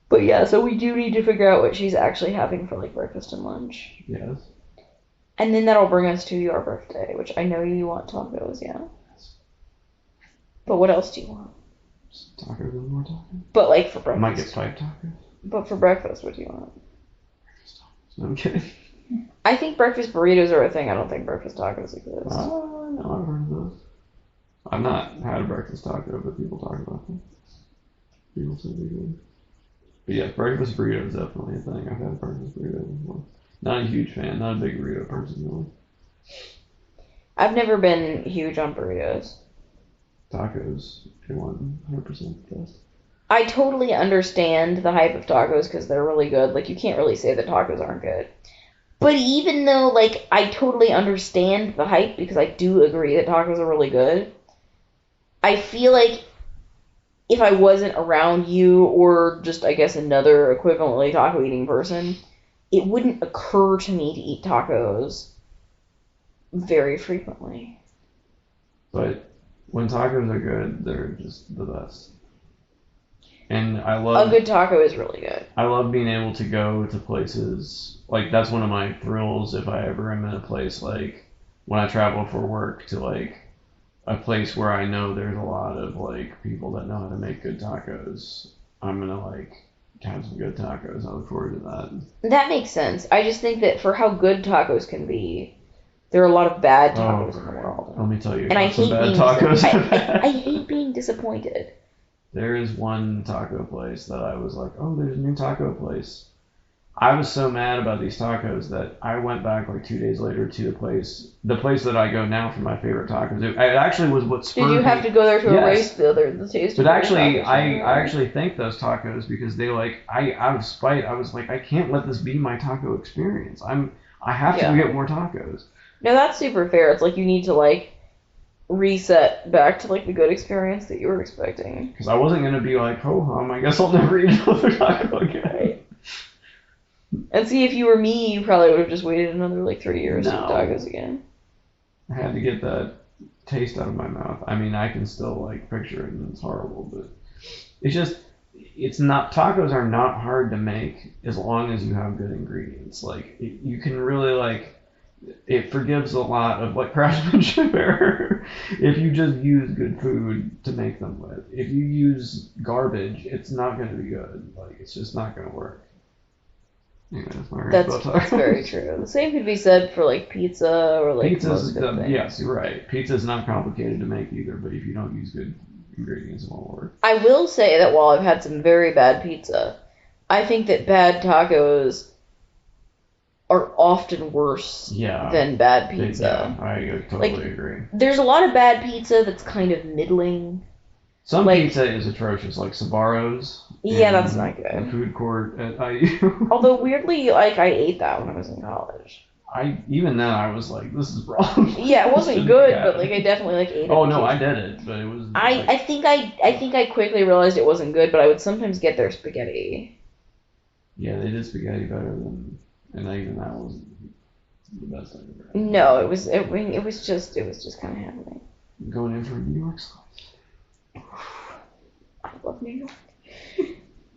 But yeah, so we do need to figure out what she's actually having for like breakfast and lunch. Yes. And then that'll bring us to your birthday, which I know you want tacos, yeah. Yes. But what else do you want? Just tacos and more tacos. But like for breakfast. I might get 5 tacos. But for breakfast, what do you want? Breakfast tacos. No, I'm kidding. I think breakfast burritos are a thing. I don't think breakfast tacos exist. No, I've heard of those. I've not had a breakfast taco, but people talk about them. People say they're good. But yeah, breakfast burrito is definitely a thing. I've had a breakfast burrito before. Not a huge fan, not a big burrito person, really. I've never been huge on burritos. Tacos, they 100% the best. I totally understand the hype of tacos because they're really good. Like, you can't really say that tacos aren't good. But even though, like, I totally understand the hype because I do agree that tacos are really good, I feel like if I wasn't around you or just, I guess, another equivalently taco eating person, it wouldn't occur to me to eat tacos very frequently. But when tacos are good, they're just the best. And I love... A good taco is really good. I love being able to go to places, like, that's one of my thrills if I ever am in a place, like, when I travel for work to, like, a place where I know there's a lot of, like, people that know how to make good tacos. I'm gonna, like, have some good tacos. I look forward to that. That makes sense. I just think that for how good tacos can be, there are a lot of bad tacos in the world. Let me tell you, and I hate bad being tacos. I hate being disappointed. There is one taco place that I was like, oh, there's a new taco place. I was so mad about these tacos that I went back like 2 days later to the place that I go now for my favorite tacos. It actually was what spurred me. Did you have to go there to erase the taste of But actually, tacos? I actually thank those tacos because they out of spite, I was like, I can't let this be my taco experience. I have to get more tacos. No, that's super fair. It's like you need to like reset back to like the good experience that you were expecting. Because I wasn't gonna be like, oh, I guess I'll never eat another taco again. Right. And see, if you were me, you probably would have just waited another like 3 years to eat tacos again. I had to get that taste out of my mouth. I mean, I can still like picture it, and it's horrible, but tacos are not hard to make as long as you have good ingredients. Like you can really like. It forgives a lot of like craftsmanship error if you just use good food to make them with. If you use garbage, it's not going to be good. Like it's just not going to work. Yeah, that's very true. The same could be said for like pizza or like most good things. Yes, you're right. Pizza's not complicated to make either, but if you don't use good ingredients, it won't work. I will say that while I've had some very bad pizza, I think that bad tacos are often worse than bad pizza. Yeah, I totally agree. There's a lot of bad pizza that's kind of middling. Some pizza is atrocious, like Sbarro's. Yeah, that's not good. The food court at IU. Although weirdly, like I ate that when I was in college. Even then I was like, this is wrong. Yeah, it wasn't good, but like I definitely like ate it. Oh no, I did it, but it was. I think I quickly realized it wasn't good, but I would sometimes get their spaghetti. Yeah, they did spaghetti better than. And even that wasn't the best I've ever had. No, it was just kind of happening. Going in for a New York slice. I love New York.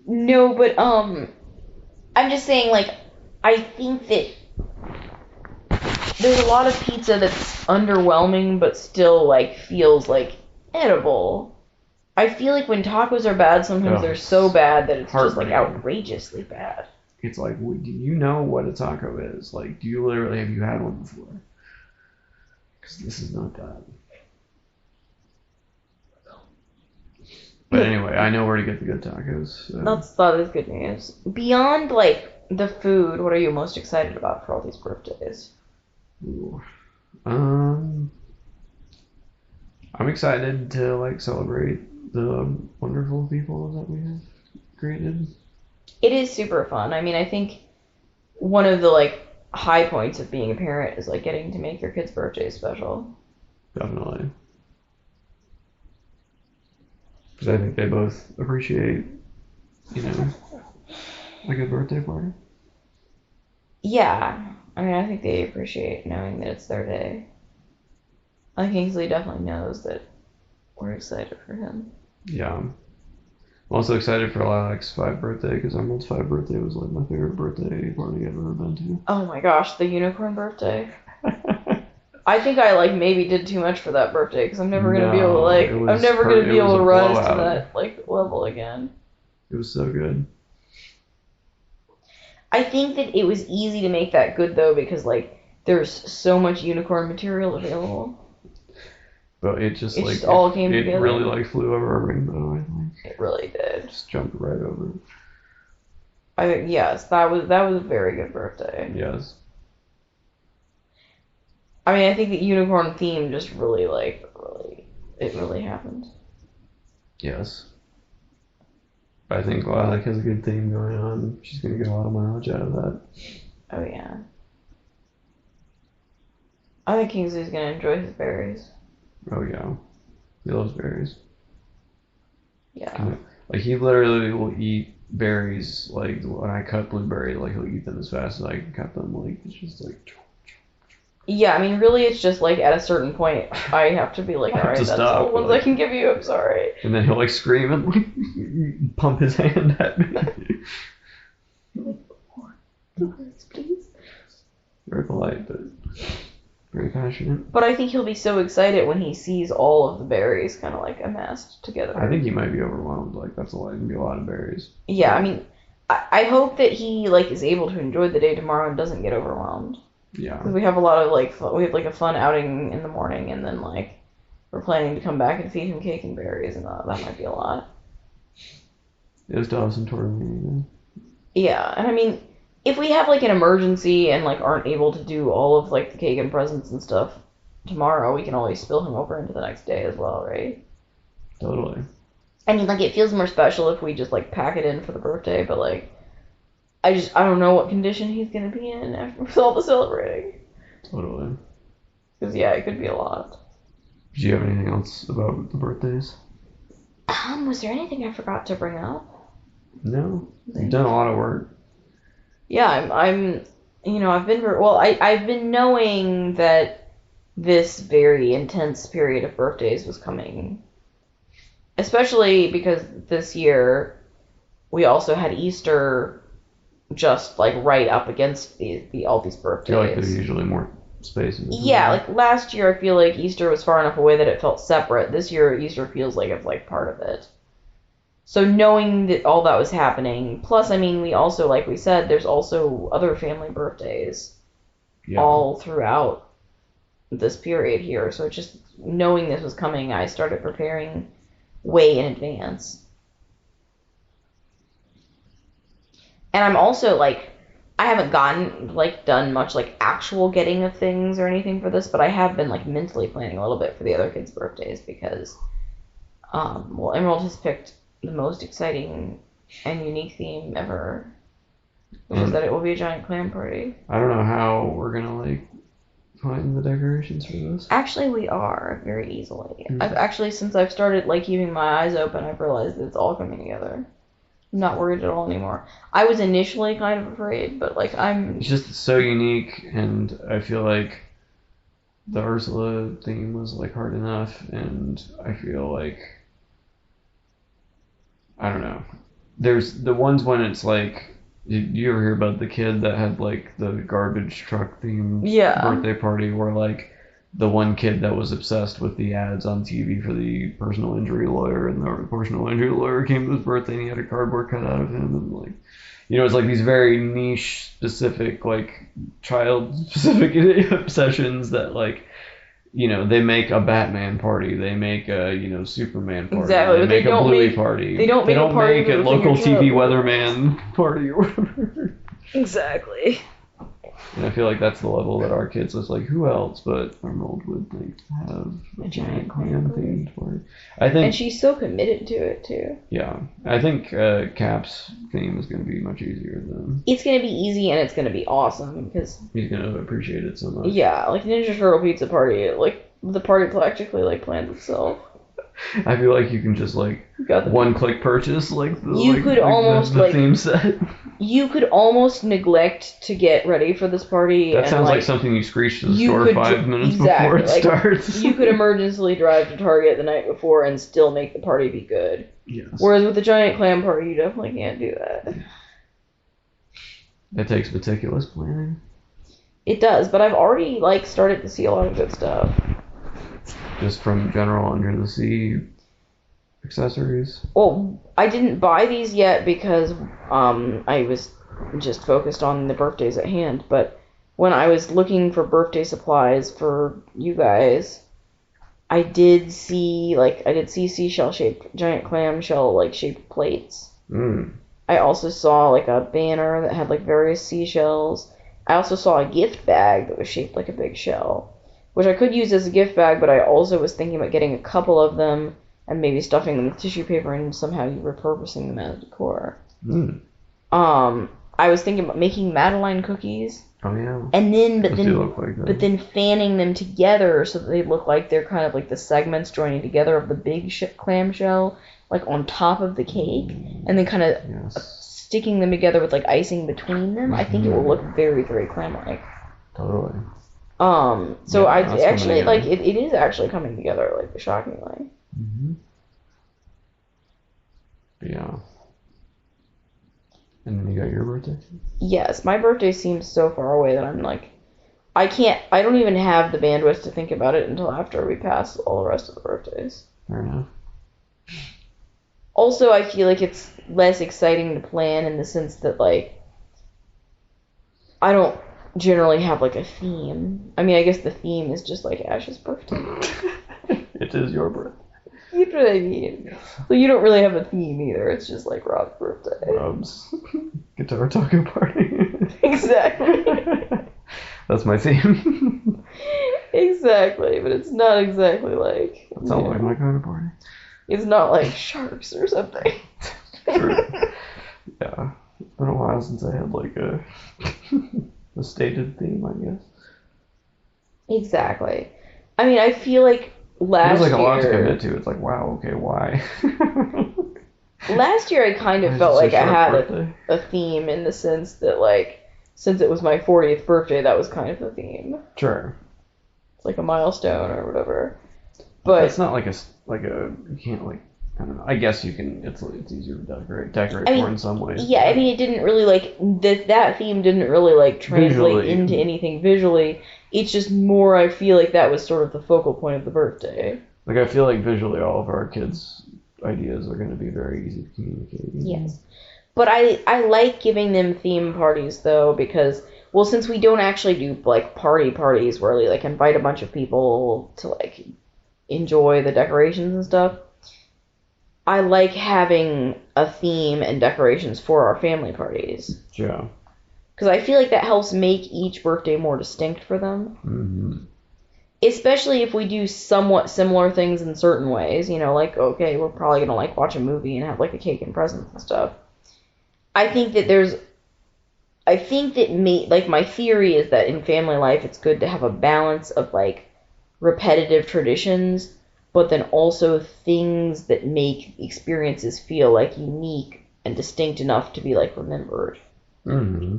No, but I'm just saying, like, I think that there's a lot of pizza that's underwhelming, but still like feels like edible. I feel like when tacos are bad, sometimes they're so bad that it's just like outrageously bad. It's like, do you know what a taco is? Like, have you had one before? Because this is not that. But anyway, I know where to get the good tacos. So. That is good news. Beyond, like, the food, what are you most excited about for all these birthdays? Ooh. I'm excited to, like, celebrate the wonderful people that we have created. It is super fun. I mean, I think one of the like high points of being a parent is like getting to make your kid's birthday special. Definitely. Because I think they both appreciate, you know, a good birthday party. Yeah. I mean, I think they appreciate knowing that it's their day. I think Kingsley definitely knows that we're excited for him. Yeah. I'm also excited for Lilac's 5th birthday, because Emerald's 5th birthday was like my favorite birthday party I've ever been to. Oh my gosh, the unicorn birthday. I think I like maybe did too much for that birthday, because I'm never gonna be able to I'm never gonna be able to rise to that like level again. It was so good. I think that it was easy to make that good though, because like there's so much unicorn material available. But it just all came together. It really like flew over a rainbow, I think. It really did. Just jumped right over it. I think yes, that was a very good birthday. Yes. I mean, I think the unicorn theme just really it really happened. Yes. I think Lilac has a good theme going on. She's gonna get a lot of mileage out of that. Oh yeah. I think Kingsley's gonna enjoy his berries. Oh yeah. He loves berries. Yeah. Like he literally will eat berries. Like when I cut blueberries, like he'll eat them as fast as I can cut them. Like it's just like. Yeah, I mean, really, it's just like at a certain point, I have to be like, all right, that's all the ones I can give you. I'm sorry. And then he'll like scream and like pump his hand at me. Please. Very polite, but very passionate. But I think he'll be so excited when he sees all of the berries kind of like amassed together. I think he might be overwhelmed. Like that's going to be a lot of berries. Yeah, I mean, I hope that he like is able to enjoy the day tomorrow and doesn't get overwhelmed. Yeah. Because we have a lot of we have like a fun outing in the morning, and then like we're planning to come back and feed him cake and berries, and that might be a lot. It was still have some touring. Yeah, and I mean, if we have like an emergency and like aren't able to do all of like the cake and presents and stuff tomorrow, we can always spill him over into the next day as well, right? Totally. I mean, like it feels more special if we just like pack it in for the birthday, but like. I don't know what condition he's going to be in after all the celebrating. Totally. Because, yeah, it could be a lot. Do you have anything else about the birthdays? Was there anything I forgot to bring up? No. You've done a lot of work. Yeah, I've been knowing that this very intense period of birthdays was coming. Especially because this year we also had Easter just like right up against all these birthdays. I feel like there's usually more space in between. Yeah, like last year I feel like Easter was far enough away that it felt separate. This year Easter feels like it's like part of it. So knowing that all that was happening, plus I mean we also, like we said, there's also other family birthdays all throughout this period here. So just knowing this was coming, I started preparing way in advance. And I'm also, like, I haven't done much, like, actual getting of things or anything for this, but I have been, like, mentally planning a little bit for the other kids' birthdays because, Emerald has picked the most exciting and unique theme ever, which is that it will be a giant clam party. I don't know how we're gonna, like, find the decorations for this. Actually, we are, very easily. Since I've started, like, keeping my eyes open, I've realized that it's all coming together. I'm not worried at all anymore. I was initially kind of afraid, but like It's just so unique, and I feel like the Ursula theme was like hard enough, and I feel like I don't know. There's the ones when it's like, did you ever hear about the kid that had like the garbage truck themed birthday party where like the one kid that was obsessed with the ads on TV for the personal injury lawyer, and the personal injury lawyer came to his birthday and he had a cardboard cutout of him, and like, you know, it's like these very niche specific, like child specific obsessions that like, you know, they make a Batman party, they make a, you know, Superman party, they make a Bluey party. They don't make a local TV weatherman party or whatever. Exactly. And I feel like that's the level that our kids was like, who else but Emerald would like have a giant clam themed party. I think, and she's so committed to it too. Yeah, I think Cap's theme is going to be much easier than. It's going to be easy and it's going to be awesome because he's going to appreciate it so much. Yeah, like Ninja Turtle Pizza Party, like the party practically like plans itself. I feel like you can just like one-click purchase like the theme set. You could almost neglect to get ready for this party. That sounds like something you screech to the store 5 minutes before it starts. You could emergently drive to Target the night before and still make the party be good. Yes. Whereas with the giant clam party, you definitely can't do that. It takes meticulous planning. It does, but I've already started to see a lot of good stuff. Just from general under the sea accessories? Well, I didn't buy these yet because I was just focused on the birthdays at hand. But when I was looking for birthday supplies for you guys, I did see seashell shaped giant clamshell shaped plates. I also saw a banner that had various seashells. I also saw a gift bag that was shaped like a big shell, which I could use as a gift bag, but I also was thinking about getting a couple of them and maybe stuffing them with tissue paper and somehow repurposing them as decor. I was thinking about making Madeline cookies. Oh yeah. And then, but then fanning them together so that they look like they're kind of like the segments joining together of the big clamshell, on top of the cake, and then kind of sticking them together with icing between them. I think it will look very, very clam-like. Totally. So I actually it is actually coming together shockingly. Yeah. And then you got your birthday? Yes, my birthday seems so far away that I'm I don't even have the bandwidth to think about it until after we pass all the rest of the birthdays. Fair enough. Also, I feel like it's less exciting to plan in the sense that I don't generally have a theme. I mean, I guess the theme is just Ash's birthday. It is your birthday. You know what I mean? So you don't really have a theme either. It's just Rob's birthday. Rob's guitar talking party. Exactly. That's my theme. Exactly, but it's not exactly That sounds like my kind of party. It's not sharks or something. True. Yeah. It's been a while since I had a stated theme, I guess. Exactly. I mean, I feel like last year... It was a lot to commit to. It's wow, okay, why? Last year I kind of felt like I had a theme in the sense that since it was my 40th birthday, that was kind of the theme. Sure. It's a milestone or whatever. But it's not you can't I don't know. I guess you can. It's easier to decorate for in some ways. Yeah, I mean, it didn't really that theme didn't really translate visually into anything visually. It's just more. I feel like that was sort of the focal point of the birthday. I feel like visually, all of our kids' ideas are going to be very easy to communicate. Yes, but I like giving them theme parties though because since we don't actually do parties where we invite a bunch of people to enjoy the decorations and stuff. I like having a theme and decorations for our family parties. Yeah. Because I feel like that helps make each birthday more distinct for them. Mm-hmm. Especially if we do somewhat similar things in certain ways. Okay, we're probably going to watch a movie and have a cake and presents and stuff. I think that my theory is that in family life it's good to have a balance of repetitive traditions, but then also things that make experiences feel unique and distinct enough to be remembered. Mm-hmm.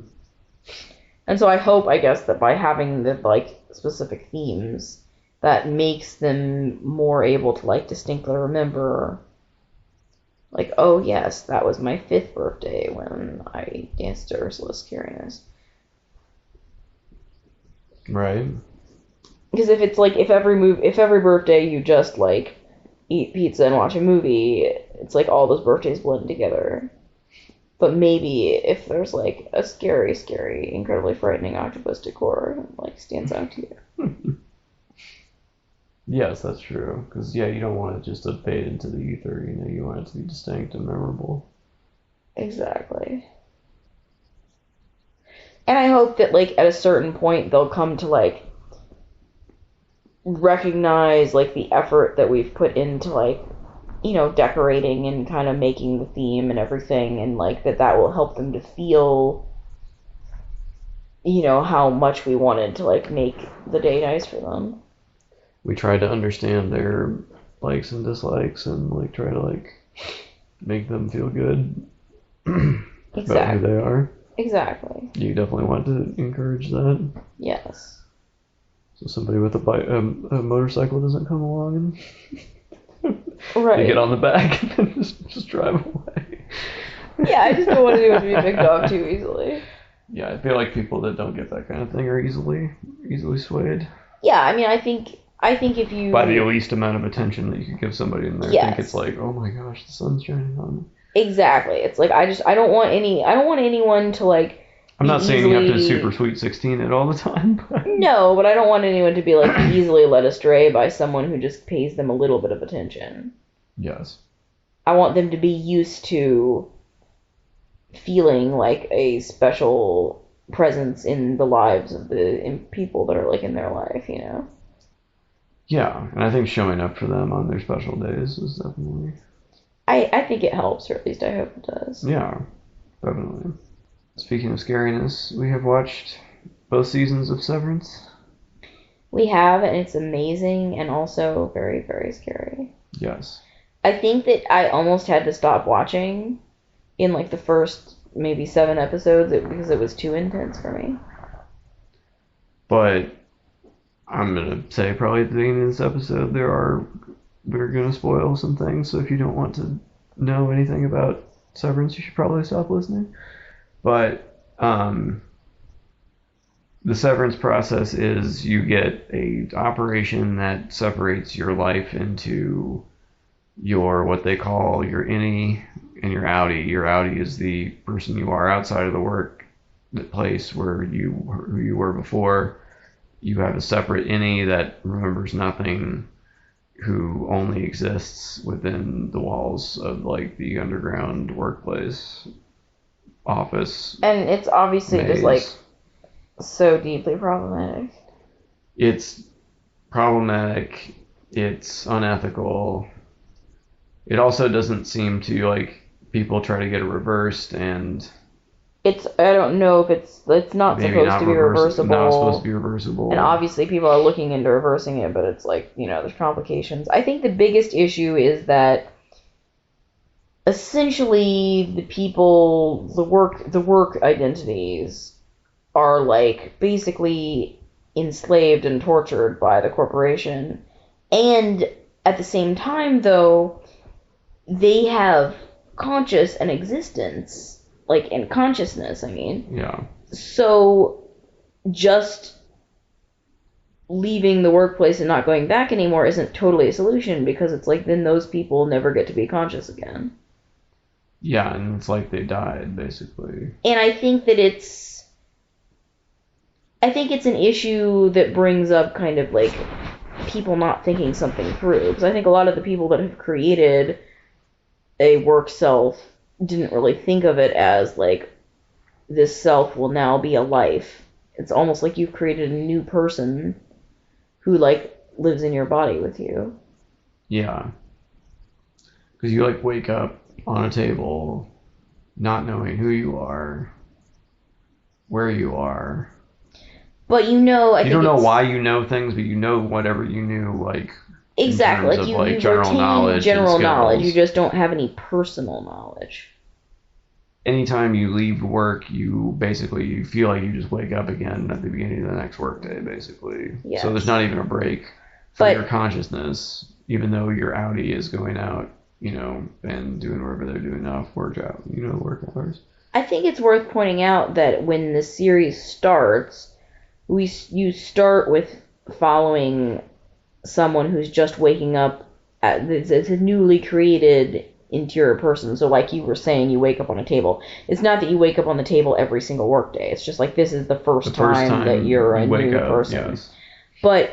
And so I guess that by having the specific themes, that makes them more able to distinctly remember oh yes, that was my 5th birthday when I danced to Ursula's Curious. Right. Because if it's if every birthday you just eat pizza and watch a movie, it's all those birthdays blend together. But maybe if there's a scary, incredibly frightening octopus decor, stands out to you. Yes, that's true. Because you don't want it just to fade into the ether. You want it to be distinct and memorable. Exactly. And I hope that at a certain point they'll come to recognize the effort that we've put into decorating and kind of making the theme and everything, and that will help them to feel how much we wanted to make the day nice for them. We tried to understand their likes and dislikes and like try to like make them feel good about who they are. Exactly. You definitely want to encourage that. Yes. So somebody with a motorcycle doesn't come along and right. you get on the back and then just drive away. Yeah, I just don't want anyone to be picked off too easily. Yeah, I feel like people that don't get that kind of thing are easily swayed. Yeah, I mean, I think if you by the least amount of attention that you could give somebody in there, yes. I think it's like, oh my gosh, the sun's shining on me. Exactly. It's like I don't want anyone to like. I'm not saying you have to super sweet 16 it all the time. But... No, but I don't want anyone to be like easily led astray by someone who just pays them a little bit of attention. Yes. I want them to be used to feeling like a special presence in the lives of the people that are like in their life, you know? Yeah, and I think showing up for them on their special days is definitely... I think it helps, or at least I hope it does. Yeah, definitely. Speaking of scariness, we have watched both seasons of Severance. We have, and it's amazing and also very, very scary. Yes. I think that I almost had to stop watching in like the first maybe 7 episodes because it was too intense for me. But I'm going to say probably at the beginning of this episode we're going to spoil some things, so if you don't want to know anything about Severance, you should probably stop listening. But the severance process is you get a operation that separates your life into your what they call your innie and your outie. Your outie is the person you are outside of the work place who you were before. You have a separate innie that remembers nothing, who only exists within the walls of like the underground workplace. Office. And it's obviously maze. Just like so deeply problematic. It's problematic. It's unethical. It also doesn't seem to like people try to get it reversed, and I don't know if it's not supposed to be reversible. Not supposed to be reversible. And obviously people are looking into reversing it, but it's like, you know, there's complications. I think the biggest issue is that essentially the people, the work identities are like basically enslaved and tortured by the corporation. And at the same time, though, they have conscious and existence, like, and consciousness, I mean. Yeah. So just leaving the workplace and not going back anymore isn't totally a solution, because it's like then those people never get to be conscious again. Yeah, and it's like they died, basically. And I think that it's an issue that brings up kind of like people not thinking something through. Because I think a lot of the people that have created a work self didn't really think of it as like this self will now be a life. It's almost like you've created a new person who like lives in your body with you. Yeah. Because you like wake up on a table, not knowing who you are, where you are. But you know, you don't know why you know things, but you know whatever you knew, like exactly, like you general knowledge. General knowledge. You just don't have any personal knowledge. Anytime you leave work, you feel like you just wake up again at the beginning of the next workday, basically. Yes. So there's not even a break for your consciousness, even though your outie is going out, you know, and doing whatever they're doing off work hours. I think it's worth pointing out that when the series starts, you start with following someone who's just waking up. It's a newly created interior person. So like you were saying, you wake up on a table. It's not that you wake up on the table every single workday. It's just like this is the first time that you're a new person. Yes. But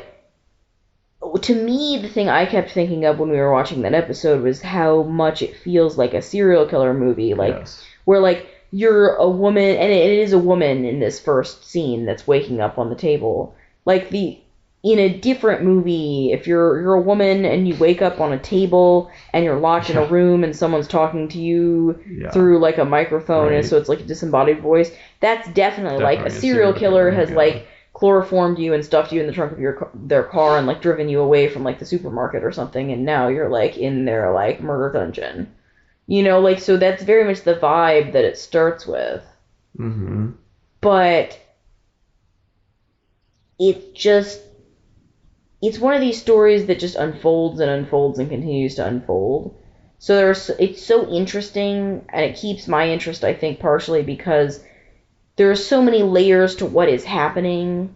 to me, the thing I kept thinking of when we were watching that episode was how much it feels like a serial killer movie. Like, yes. Where, like, you're a woman, and it is a woman in this first scene that's waking up on the table. Like, in a different movie, if you're a woman and you wake up on a table and you're locked in a room and someone's talking to you through, like, a microphone, and so it's like a disembodied voice, that's definitely like, a serial killer has, like, chloroformed you and stuffed you in the trunk of their car and like driven you away from like the supermarket or something, and now you're like in their like murder dungeon. Like, so that's very much the vibe that it starts with. Mm-hmm. But it's one of these stories that just unfolds and unfolds and continues to unfold. So it's so interesting, and it keeps my interest, I think, partially because there are so many layers to what is happening,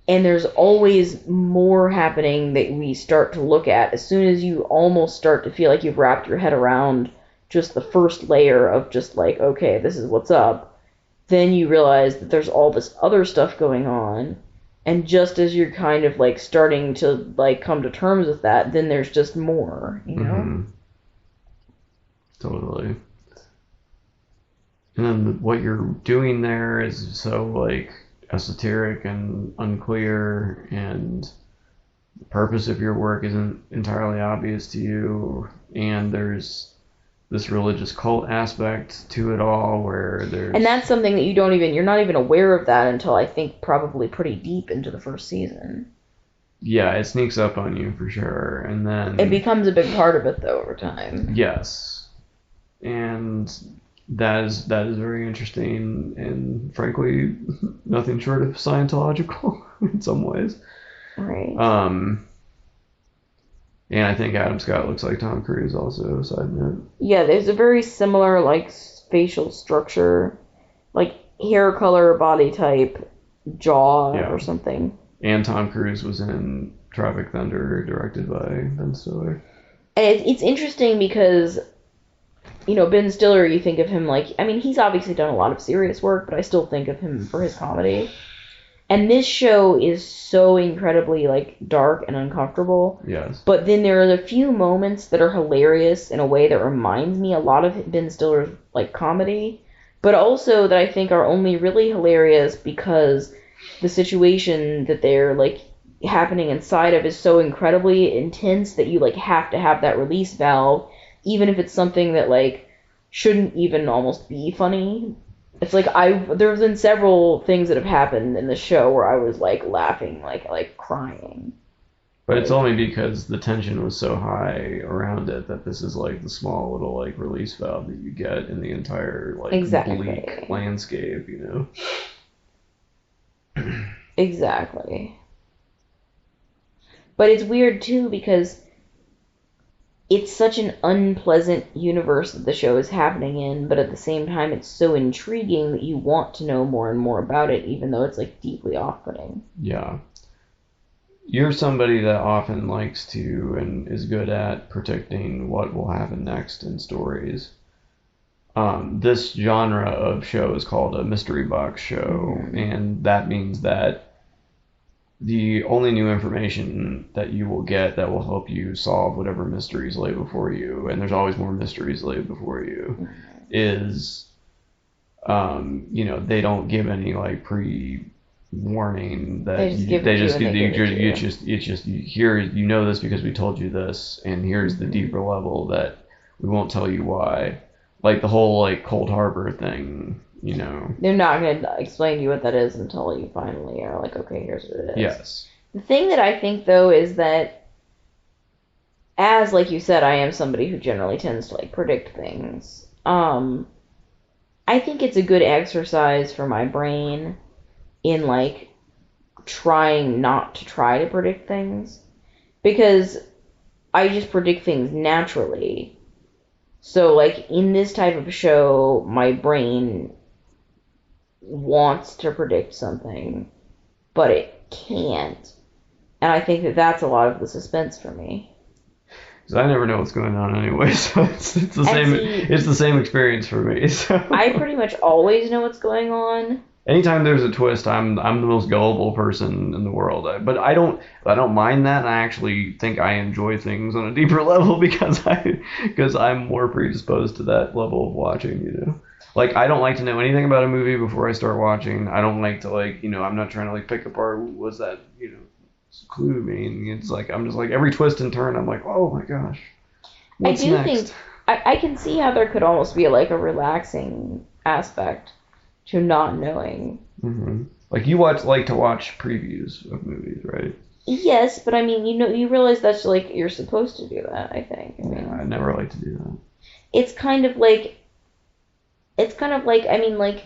and there's always more happening that we start to look at as soon as you almost start to feel like you've wrapped your head around just the first layer of just like, okay, this is what's up. Then you realize that there's all this other stuff going on, and just as you're kind of like starting to like come to terms with that, then there's just more, Mm-hmm. Totally. And then what you're doing there is so like esoteric and unclear, and the purpose of your work isn't entirely obvious to you, and there's this religious cult aspect to it all where there's... And that's something that you're not even aware of that until I think probably pretty deep into the first season. Yeah, it sneaks up on you for sure, and then... It becomes a big part of it though over time. Yes. And that is very interesting, and frankly, nothing short of Scientological in some ways. Right. And I think Adam Scott looks like Tom Cruise also, side note. Yeah, there's a very similar, like, facial structure, like, hair color, body type, jaw, or something. And Tom Cruise was in Tropic Thunder, directed by Ben Stiller. And it's interesting because, Ben Stiller, you think of him like, I mean, he's obviously done a lot of serious work, but I still think of him for his comedy. And this show is so incredibly, like, dark and uncomfortable. Yes. But then there are a few moments that are hilarious in a way that reminds me a lot of Ben Stiller's, like, comedy. But also that I think are only really hilarious because the situation that they're, like, happening inside of is so incredibly intense that you, like, have to have that release valve, even if it's something that, like, shouldn't even almost be funny. It's like there's been several things that have happened in the show where I was like laughing, like crying. But it's only because the tension was so high around it that this is like the small little like release valve that you get in the entire like bleak landscape, Exactly. But it's weird too because it's such an unpleasant universe that the show is happening in, but at the same time it's so intriguing that you want to know more and more about it, even though it's like deeply off-putting. Yeah. You're somebody that often likes to and is good at predicting what will happen next in stories. This genre of show is called a mystery box show, and that means that the only new information that you will get that will help you solve whatever mysteries lay before you, and there's always more mysteries laid before you, is, they don't give any like pre-warning that they just give you here, this because we told you this, and here's the deeper level that we won't tell you why. Like the whole like Cold Harbor thing. They're not going to explain to you what that is until you finally are like, okay, here's what it is. Yes. The thing that I think, though, is that, as, like you said, I am somebody who generally tends to, like, predict things. I think it's a good exercise for my brain in, like, trying not to try to predict things. Because I just predict things naturally. So, like, in this type of show, my brain wants to predict something, but it can't. And I think that that's a lot of the suspense for me. Because I never know what's going on anyway, so it's the same. It's the same experience for me. So. I pretty much always know what's going on. Anytime there's a twist, I'm the most gullible person in the world. But I don't mind that. And I actually think I enjoy things on a deeper level because I'm more predisposed to that level of watching. Like, I don't like to know anything about a movie before I start watching. I don't like to, like, I'm not trying to, like, pick apart what's that, clue mean. It's like, I'm just like, every twist and turn, I'm like, oh my gosh, what's next? I do think, I can see how there could almost be, like, a relaxing aspect to not knowing. Mm-hmm. Like, you like to watch previews of movies, right? Yes, but I mean, you realize that's like you're supposed to do that, I think. I mean, Yeah, I never like to do that. it's kind of like I mean, like,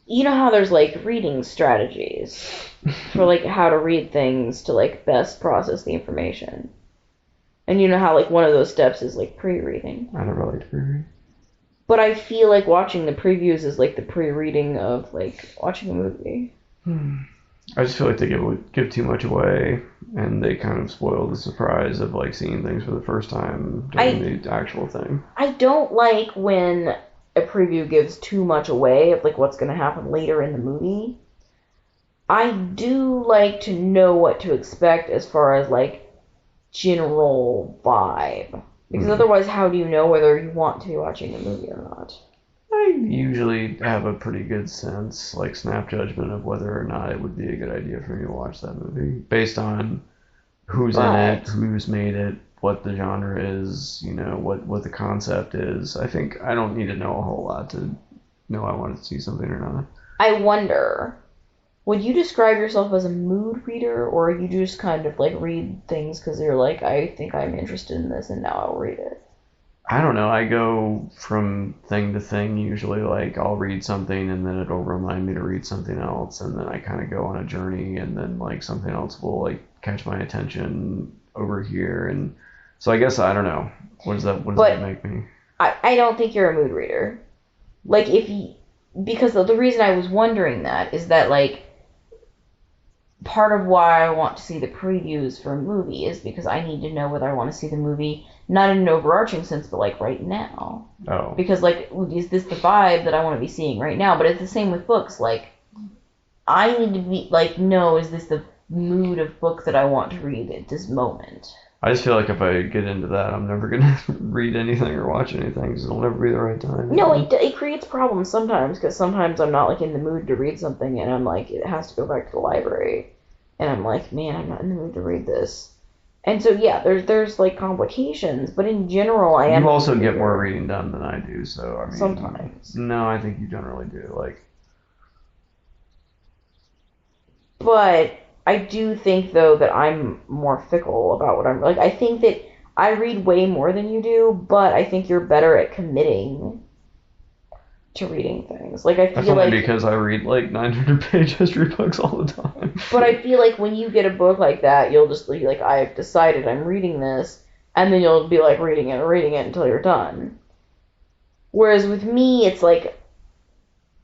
you know how there's like reading strategies for like how to read things to like best process the information. And you know how like one of those steps is like pre-reading. I never liked pre-read. But I feel like watching the previews is like the pre-reading of like watching a movie. I just feel like they give too much away, and they kind of spoil the surprise of like seeing things for the first time during the actual thing. I don't like when a preview gives too much away of like what's going to happen later in the movie. I do like to know what to expect as far as like general vibe. Because otherwise, how do you know whether you want to be watching a movie or not? I usually have a pretty good sense, like snap judgment of whether or not it would be a good idea for me to watch that movie based on who's in it, who's made it, what the genre is, what the concept is. I think I don't need to know a whole lot to know I want to see something or not. I wonder, would you describe yourself as a mood reader, or you just kind of like read things because you're like, I think I'm interested in this and now I'll read it? I don't know. I go from thing to thing usually. Like, I'll read something and then it'll remind me to read something else, and then I kind of go on a journey, and then like something else will like catch my attention over here. And so I guess I don't know. What does that make me? I don't think you're a mood reader. Like, because the reason I was wondering that is that like part of why I want to see the previews for a movie is because I need to know whether I want to see the movie, not in an overarching sense, but like right now. Oh. Because like, is this the vibe that I want to be seeing right now? But it's the same with books. Like, I need to be like, no, is this the mood of book that I want to read at this moment? I just feel like if I get into that, I'm never gonna read anything or watch anything because it'll never be the right time. No, it creates problems sometimes, because sometimes I'm not like in the mood to read something, and I'm like, it has to go back to the library. And I'm like, man, I'm not in the mood to read this. And so, yeah, there's like complications, but in general, I am. You also get more reading done than I do, so I mean. Sometimes. No, I think you generally do. Like. But I do think, though, that I'm more fickle about what I'm like. I think that I read way more than you do, but I think you're better at committing to reading things. Like, I feel That's only like because I read like 900-page history books all the time. But I feel like when you get a book like that, you'll just be like, I've decided I'm reading this, and then you'll be like reading it until you're done. Whereas with me, it's like,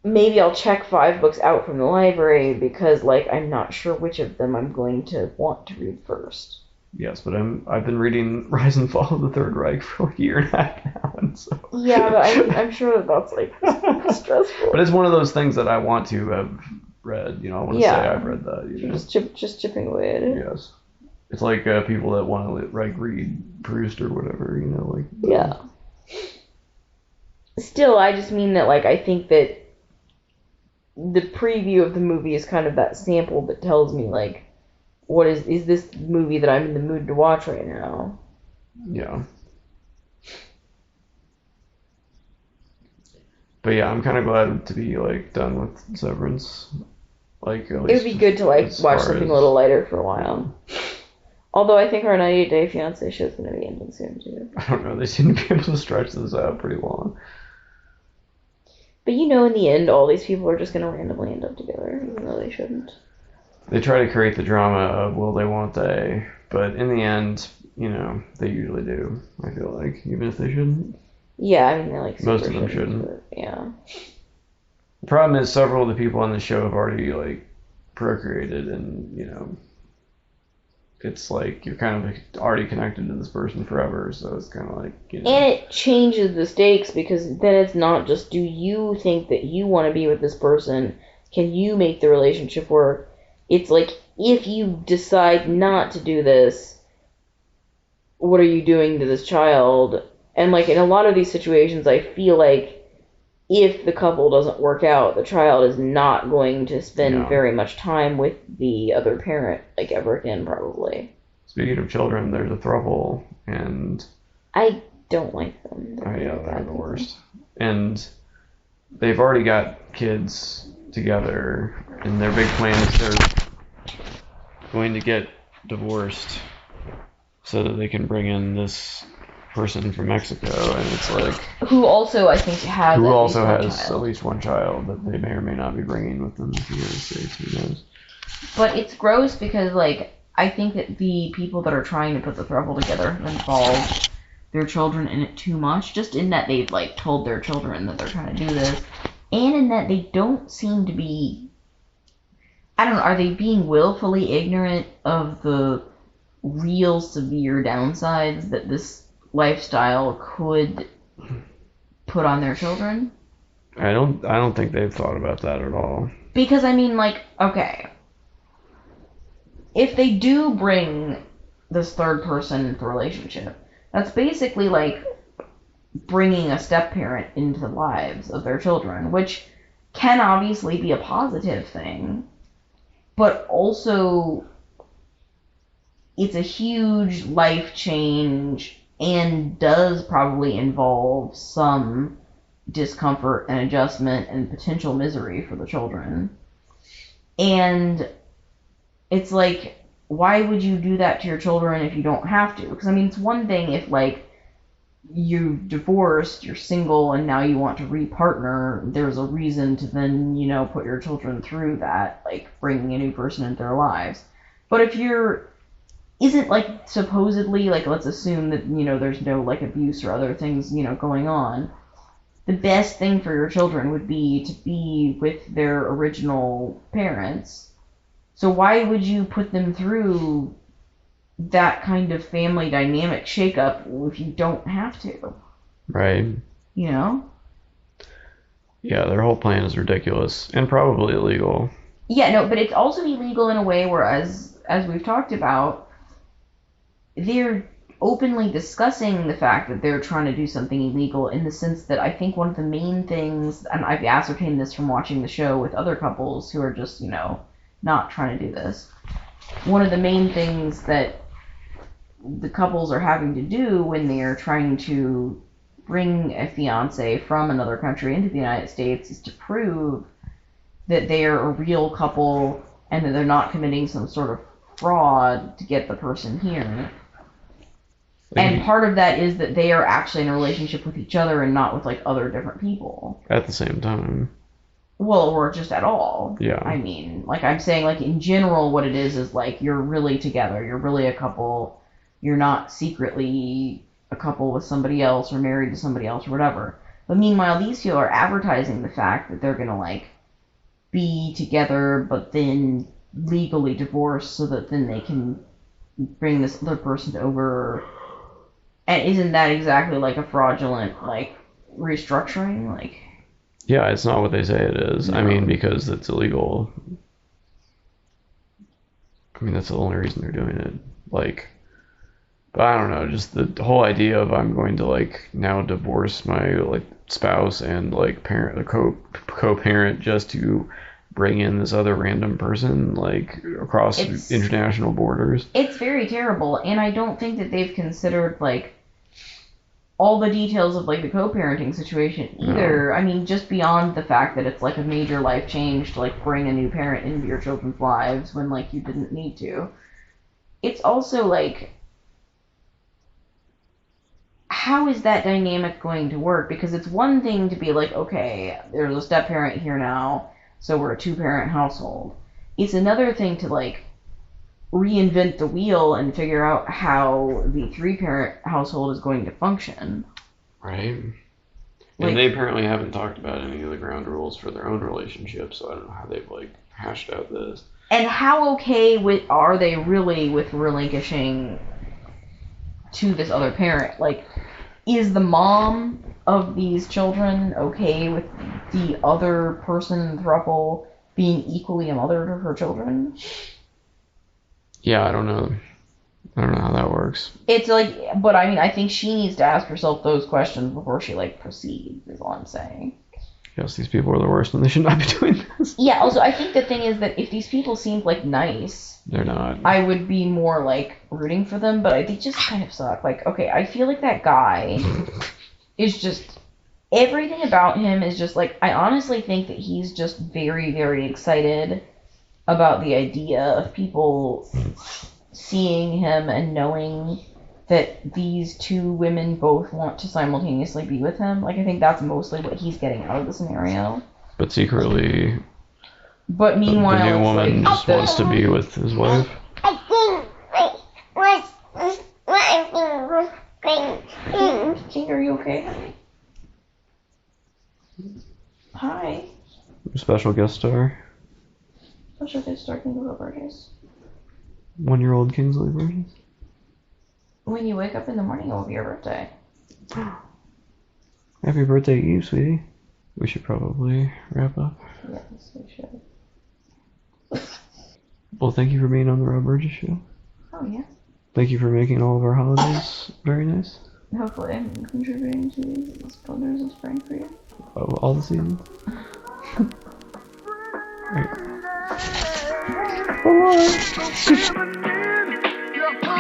maybe I'll check 5 books out from the library because like I'm not sure which of them I'm going to want to read first. Yes, but I've been reading Rise and Fall of the Third Reich for like a year and a half now, and so. Yeah, but I'm sure that's like stressful. But it's one of those things that I want to have read. I want to say I've read that. Just chipping away at it. Yes, it's like people that want to like read Proust or whatever. Like. Yeah. Still, I just mean that like I think that the preview of the movie is kind of that sample that tells me like, what is this movie that I'm in the mood to watch right now? Yeah. But yeah, I'm kind of glad to be like done with Severance. Like, at least it would be good to like watch something a little lighter for a while. Although I think our 98 Day Fiancé show is going to be ending soon too. I don't know. They seem to be able to stretch this out pretty long. But in the end, all these people are just going to randomly end up together, even though they shouldn't. They try to create the drama of will they, won't they? But in the end, they usually do. I feel like, even if they shouldn't. Yeah, I mean, they like most of them shouldn't. But, yeah. The problem is several of the people on the show have already like procreated, and it's like you're kind of already connected to this person forever, so it's kind of like, And it changes the stakes, because then it's not just, do you think that you want to be with this person? Can you make the relationship work? It's like, if you decide not to do this, what are you doing to this child? And like in a lot of these situations, I feel like if the couple doesn't work out, the child is not going to spend very much time with the other parent, like, ever again, probably. Speaking of children, there's a throuple, and I don't like them. they're the worst. and they've already got kids together, and their big plan is they're going to get divorced so that they can bring in this person from Mexico, and it's like who also I think has at least one child that they may or may not be bringing with them to the United States. Who knows? But it's gross because like I think that the people that are trying to put the throuple together have involved their children in it too much, just in that they've like told their children that they're trying to do this, and in that they don't seem to be, I don't know, are they being willfully ignorant of the real severe downsides that this lifestyle could put on their children? I don't think they've thought about that at all. Because I mean, like, okay, if they do bring this third person into the relationship, that's basically like bringing a step-parent into the lives of their children, which can obviously be a positive thing, but also it's a huge life change and does probably involve some discomfort and adjustment and potential misery for the children. And it's like, why would you do that to your children if you don't have to? Because, I mean, it's one thing if, like, you divorced, you're single, and now you want to re-partner, there's a reason to then, you know, put your children through that, like, bringing a new person into their lives. But if isn't, like, supposedly, like, let's assume that, you know, there's no, like, abuse or other things, you know, going on, the best thing for your children would be to be with their original parents. So why would you put them through that kind of family dynamic shakeup if you don't have to? Right. You know? Yeah, their whole plan is ridiculous and probably illegal. Yeah, no, but it's also illegal in a way where, as we've talked about, they're openly discussing the fact that they're trying to do something illegal, in the sense that I think one of the main things, and I've ascertained this from watching the show with other couples who are just, you know, not trying to do this. One of the main things that the couples are having to do when they are trying to bring a fiance from another country into the United States is to prove that they are a real couple and that they're not committing some sort of fraud to get the person here. And part of that is that they are actually in a relationship with each other and not with, like, other different people. At the same time. Well, or just at all. Yeah. I mean, like, I'm saying, like, in general, what it is like, you're really together. You're really a couple. You're not secretly a couple with somebody else or married to somebody else or whatever. But meanwhile, these people are advertising the fact that they're going to, like, be together but then legally divorced so that then they can bring this other person over. And isn't that exactly like a fraudulent, like, restructuring? Like, yeah, it's not what they say it is. No. I mean, because it's illegal. I mean, that's the only reason they're doing it. Like, but I don't know, just the whole idea of I'm going to, like, now divorce my, like, spouse and, like, parent, a co-parent just to bring in this other random person, like, across international borders. It's very terrible, and I don't think that they've considered, like, all the details of, like, the co-parenting situation either. No. I mean, just beyond the fact that it's, like, a major life change to, like, bring a new parent into your children's lives when, like, you didn't need to. It's also, like, how is that dynamic going to work? Because it's one thing to be like, okay, there's a step-parent here now, so we're a two-parent household. It's another thing to, like, reinvent the wheel and figure out how the three-parent household is going to function. Right. And they apparently haven't talked about any of the ground rules for their own relationship, so I don't know how they've, like, hashed out this. And how okay are they really with relinquishing to this other parent? Like, is the mom of these children okay with the other person in the throuple being equally a mother to her children? Yeah, I don't know how that works. It's like, but I mean, I think she needs to ask herself those questions before she, like, proceeds, is all I'm saying. Yes, these people are the worst and they should not be doing this. Yeah, also, I think the thing is that if these people seemed, like, nice, they're not. I would be more, like, rooting for them, but they just kind of suck. Like, okay, I feel like that guy is just everything about him is just like, I honestly think that he's just very, very excited about the idea of people seeing him and knowing that these two women both want to simultaneously be with him. Like, I think that's mostly what he's getting out of the scenario. But secretly, but meanwhile, the new it's woman like just wants to be with his wife. King, are you okay? Hi. Special guest star. Special guest star King of Rob Burgess. 1-year-old Kingsley Burgess. When you wake up in the morning, it will be your birthday. Happy birthday, Eve, sweetie. We should probably wrap up. Yes, we should. Well, thank you for being on the Rob Burgess Show. Oh, yeah. Thank you for making all of our holidays very nice. Hopefully I'm contributing to the splendors of spring for you. All the seasons. Right. Bye.